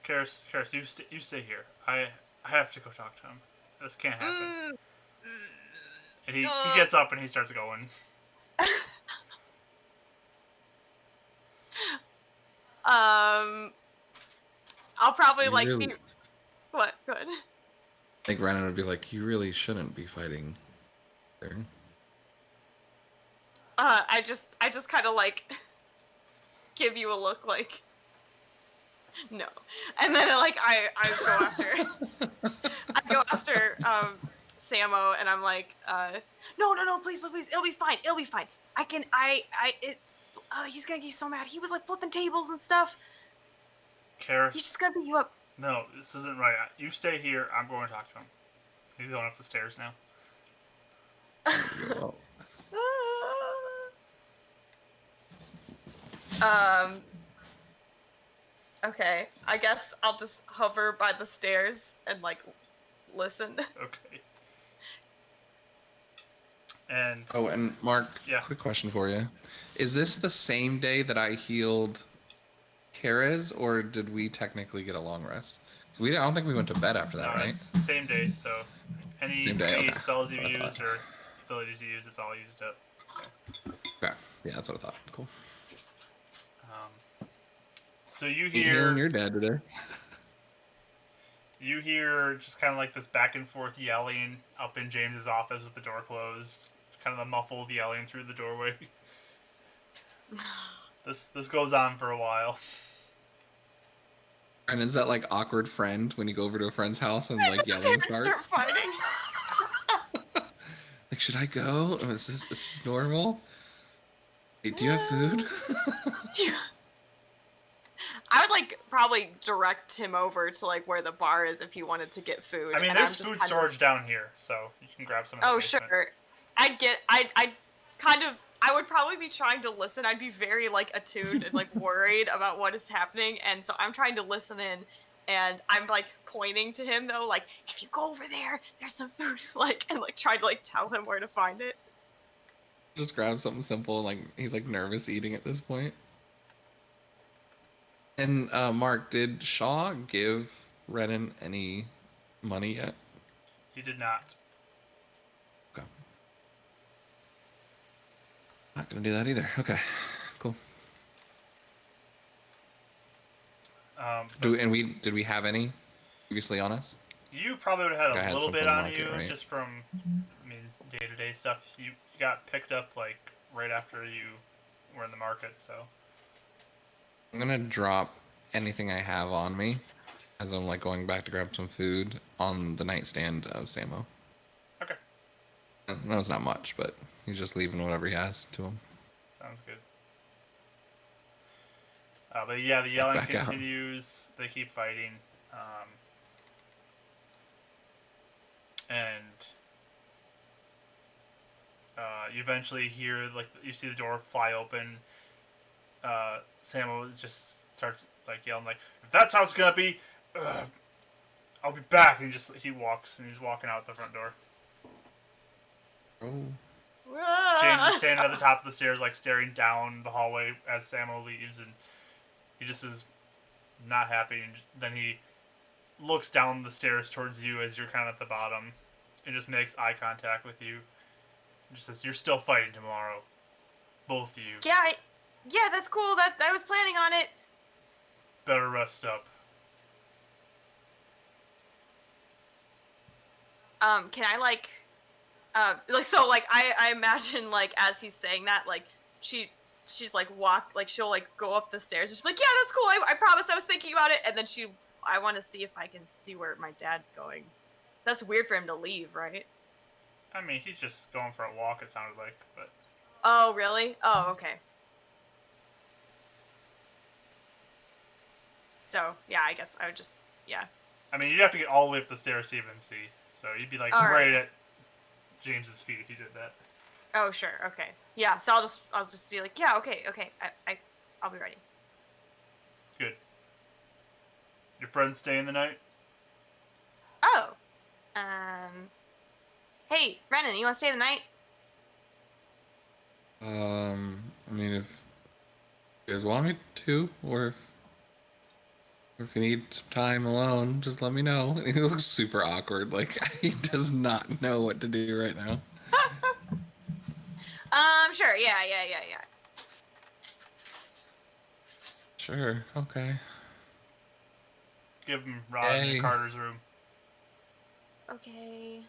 Keres, you stay here. I have to go talk to him. This can't happen. And he gets up and he starts going. I'll probably Really? be... What? Good. I think Renon would be like, you really shouldn't be fighting there. I just kind of like give you a look like no, and then like I go after Samo, and I'm like no please it'll be fine he's gonna get so mad. He was like flipping tables and stuff. Keres, He's just gonna beat you up. No, this isn't right. You stay here. I'm going to talk to him. He's going up the stairs now. Okay. I guess I'll just hover by the stairs and like listen. Okay. And and Mark, yeah. Quick question for you. Is this the same day that I healed Keres, or did we technically get a long rest? So I don't think we went to bed after that, No, right? it's the same day. So Same day. Okay. spells That's you've what I used thought. or abilities you use, it's all used up. So, Okay. Yeah, that's what I thought. Cool. so you Healing hear your dad today. you hear just kind of like this back and forth yelling up in James's office with the door closed. Kind of the muffled yelling through the doorway. This goes on for a while. And is that like awkward friend when you go over to a friend's house and like yelling Parents starts? start fighting. Like, should I go? Is this normal? Hey, do you have food? I would like probably direct him over to like where the bar is if he wanted to get food. I mean, and there's I'm just food kind of- storage down here, so you can grab some in the Oh basement. sure. I would probably be trying to listen. I'd be very like attuned and like worried about what is happening, and so I'm trying to listen in, and I'm like pointing to him though, like if you go over there, there's some food, like and like trying to like tell him where to find it. Just grab something simple. Like he's like nervous eating at this point. And Mark, did Shaw give Renan any money yet? He did not. Okay. Not gonna do that either. Okay. Cool. Did we have any previously on us? You probably would have I had a had little some bit from the on market, you right? just from, I mean, day-to-day stuff. You got picked up like right after you were in the market, so. I'm gonna drop anything I have on me as I'm like going back to grab some food on the nightstand of Samo. Okay, No, it's not much, but he's just leaving whatever he has to him. sounds good. But yeah, the yelling Back out. continues. They keep fighting. And you eventually hear, like, you see the door fly open. Samo just starts, like, yelling, like, if that's how it's gonna be, I'll be back. And he walks, and he's walking out the front door. Oh. James is standing at the top of the stairs, like, staring down the hallway as Samo leaves, and he just is not happy. And then he looks down the stairs towards you as you're kind of at the bottom, and just makes eye contact with you. And just says, "You're still fighting tomorrow, both of you. Yeah, that's cool. That I was planning on it. Better rest up." Can I like so like I imagine like as he's saying that like she's like she'll like go up the stairs and she's like, yeah, that's cool. I promise I was thinking about it. And then I want to see if I can see where my dad's going. That's weird for him to leave, right? I mean, he's just going for a walk, it sounded like, but. Oh, really? Oh, okay. So, yeah, I guess I would just, yeah. I mean, you'd have to get all the way up the stairs to even see. So you'd be like All right right. at James's feet if you did that. Oh, sure. Okay. Yeah. So I'll just be like, yeah, okay. I'll be ready. Good. Your friends staying the night? Oh. Hey, Renan, you want to stay the night? I mean, if you guys want me to, or if you need some time alone, just let me know. He looks super awkward. Like he does not know what to do right now. Sure. Yeah. Sure. Okay. Give him Rod in Carter's room. Okay.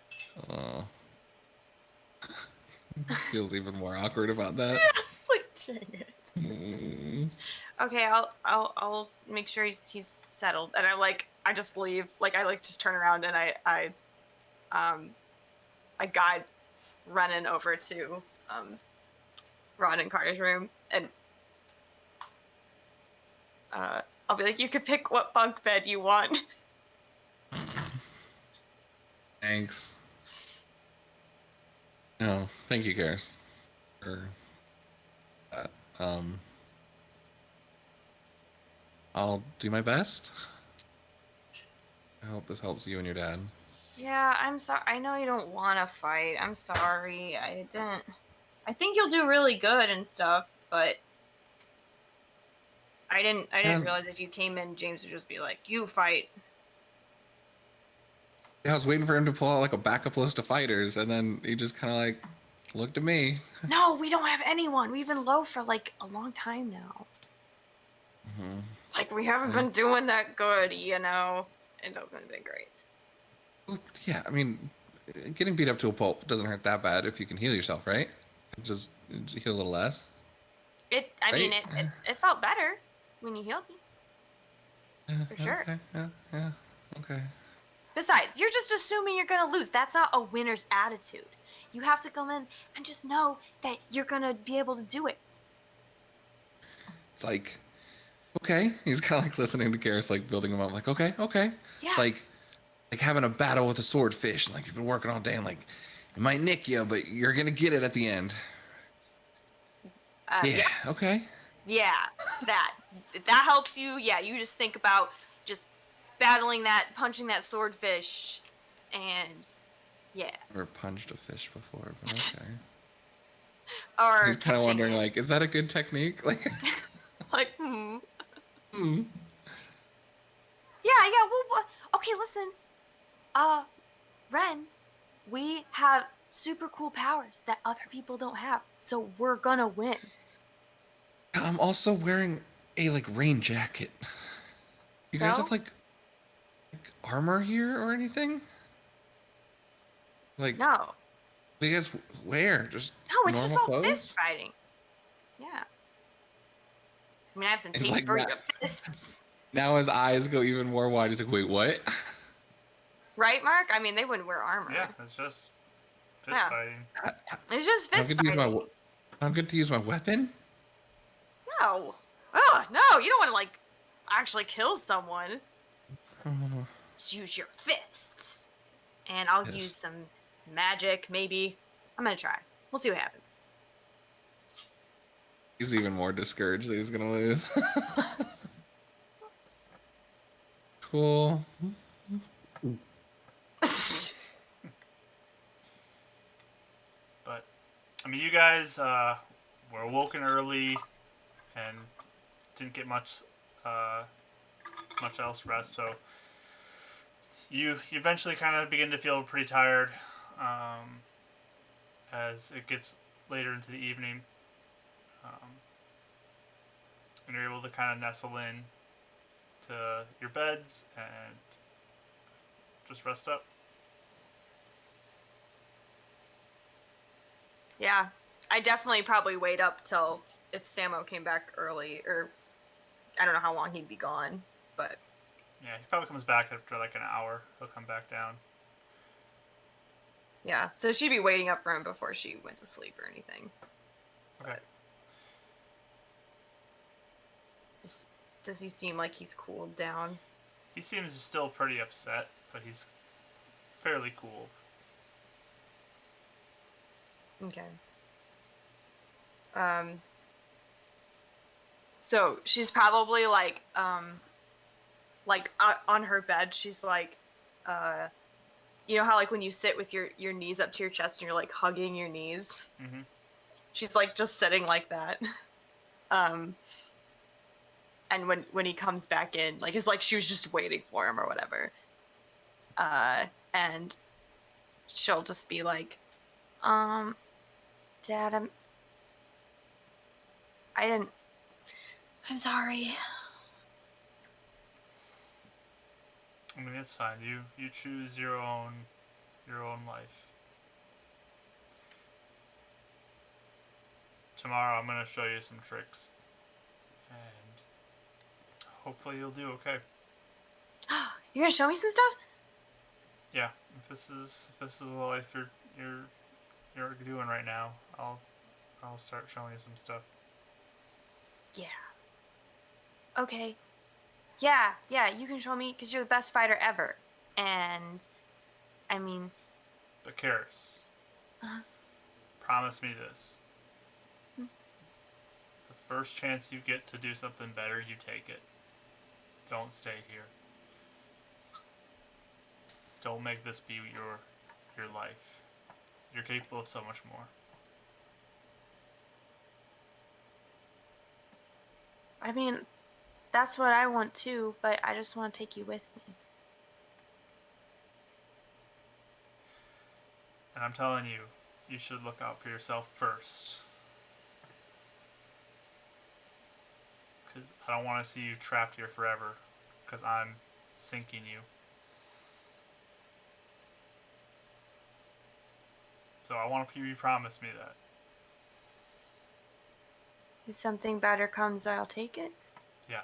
Feels even more awkward about that. It's like, dang it. Okay, I'll make sure he's settled, and I just leave. Like I just turn around and I guide Renan over to Rod and Carter's room, and I'll be like, you could pick what bunk bed you want. Thanks. No, thank you, Keres, for that. I'll do my best. I hope this helps you and your dad. Yeah, I'm sorry. I know you don't want to fight. I'm sorry. I think you'll do really good and stuff, but I didn't Yeah, realize if you came in, James would just be like, "You fight." I was waiting for him to pull out like a backup list of fighters, and then he just kind of like looked at me. No, we don't have anyone. We've been low for like a long time now. Like we haven't Okay. been doing that good, you know. It hasn't been great. Well, yeah, I mean, getting beat up to a pulp doesn't hurt that bad if you can heal yourself, right? Just heal a little less, I mean, right? it felt better when you healed me, Yeah, for sure. okay, yeah, yeah, okay. Besides, you're just assuming you're gonna lose. That's not a winner's attitude. You have to come in and just know that you're gonna be able to do it. It's like, okay, he's kind of like listening to Karis, like building him up, like, okay, okay, Yeah. like having a battle with a swordfish, like you've been working all day, and like it might nick you, but you're gonna get it at the end. Yeah, Yeah. okay. Yeah. That helps you. Yeah. You just think about just battling that, punching that swordfish, and yeah, Never punched a fish before, but okay. or He's kind of catching wondering, it. like, is that a good technique? Like, Like, hmm. yeah, yeah. Well, okay, listen. Ren, we have super cool powers that other people don't have, so we're gonna win. I'm also wearing a like rain jacket. You guys have So like armor here or anything? Like, no, what do you guys wear? Just no, it's just normal all fist clothes? fighting. Yeah. I mean, I have some It's teeth like for that. your fists, Now his eyes go even more wide. He's like, wait, what? right, Mark? I mean, they wouldn't wear Yeah, armor. it's just fist Yeah, fighting. it's just I don't fist get to use my. fighting. I don't get to use my weapon. No, oh no, you don't want to like actually kill someone. Oh, Just use your fists, and I'll use yes. some magic. Maybe I'm gonna try. We'll see what happens. He's even more discouraged that he's gonna lose. Cool. But I mean, you guys were awoken early and didn't get uh, much else rest, so you eventually kind of begin to feel pretty tired um, as it gets later into the evening, um, and you're able to kind of nestle in to your beds and just rest up. Yeah, I definitely probably wait up till if Samo came back early, or I don't know how long he'd be gone, but Yeah, he probably comes back after like an hour. He'll come back down. yeah. So she'd be waiting up for him before she went to sleep or anything. Okay. But does he seem like he's cooled down? He seems still pretty upset, but he's fairly cool. Okay. So she's probably like on her bed, she's like, you know how like when you sit with your knees up to your chest and you're like hugging your knees. Mm-hmm. She's like just sitting like that. Um, and when he comes back in, like it's like she was just waiting for him or whatever. And she'll just be like, Dad, I'm sorry. I mean, it's fine. You choose your own life. Tomorrow I'm gonna show you some tricks, and hopefully you'll do okay. You're gonna show me some stuff? Yeah, if this is the life you're doing right now, I'll start showing you some stuff. Yeah. Okay. Yeah, yeah, you can show me because you're the best fighter ever. And I mean, But Karis, uh, promise me this: hmm, the first chance you get to do something better, you take it. Don't stay here. Don't make this be your life. You're capable of so much more. I mean, That's what I want too, but I just want to take you with me. And I'm telling you, you should look out for yourself first. Because I don't want to see you trapped here forever. Because I'm sinking you. So I want you to promise me that. If something better comes, I'll take it. Yeah.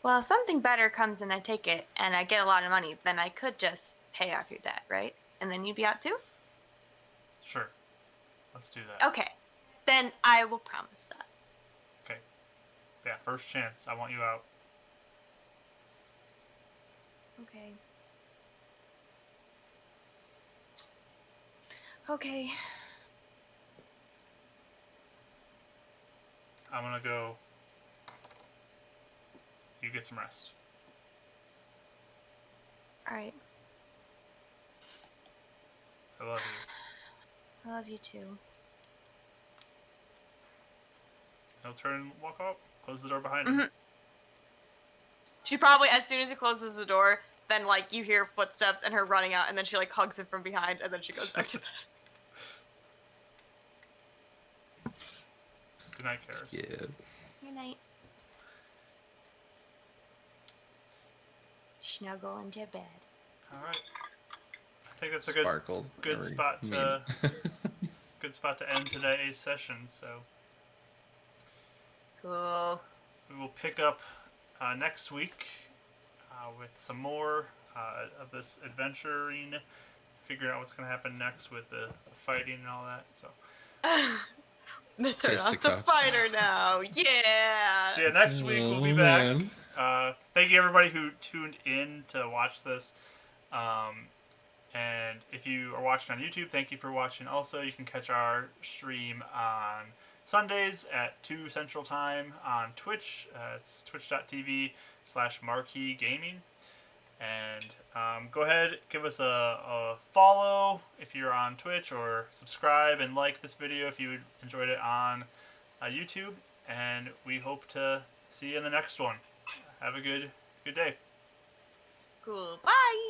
Well, if something better comes and I take it and I get a lot of money, then I could just pay off your debt, right? And then you'd be out too? Sure. Let's do that. Okay. Then I will promise that. Okay. Yeah, first chance. I want you out. Okay. Okay. I'm gonna go. You get some rest. All right. I love you. I love you too. He'll turn and walk out. Close the door behind him. Mm-hmm. She probably, as soon as he closes the door, then like you hear footsteps and her running out, and then she like hugs him from behind, and then she goes back to bed. Good night, Keres. Yeah. Good night. Snuggle into bed. All right. I think that's a Sparkles. good spot to good spot to end today's session. So Cool. we will pick up next week with some more of this adventuring, figuring out what's going to happen next with the fighting and all that. So Mr. Not a Fisticuffs. fighter now. Yeah. so yeah, next week we'll be back. Thank you everybody who tuned in to watch this. And if you are watching on YouTube, thank you for watching. Also, you can catch our stream on Sundays at 2 Central Time on Twitch. It's twitch.tv/Marquee Gaming. And go ahead, give us a follow if you're on Twitch, or subscribe and like this video if you enjoyed it on YouTube. And we hope to see you in the next one. Have a good day. Cool. Bye.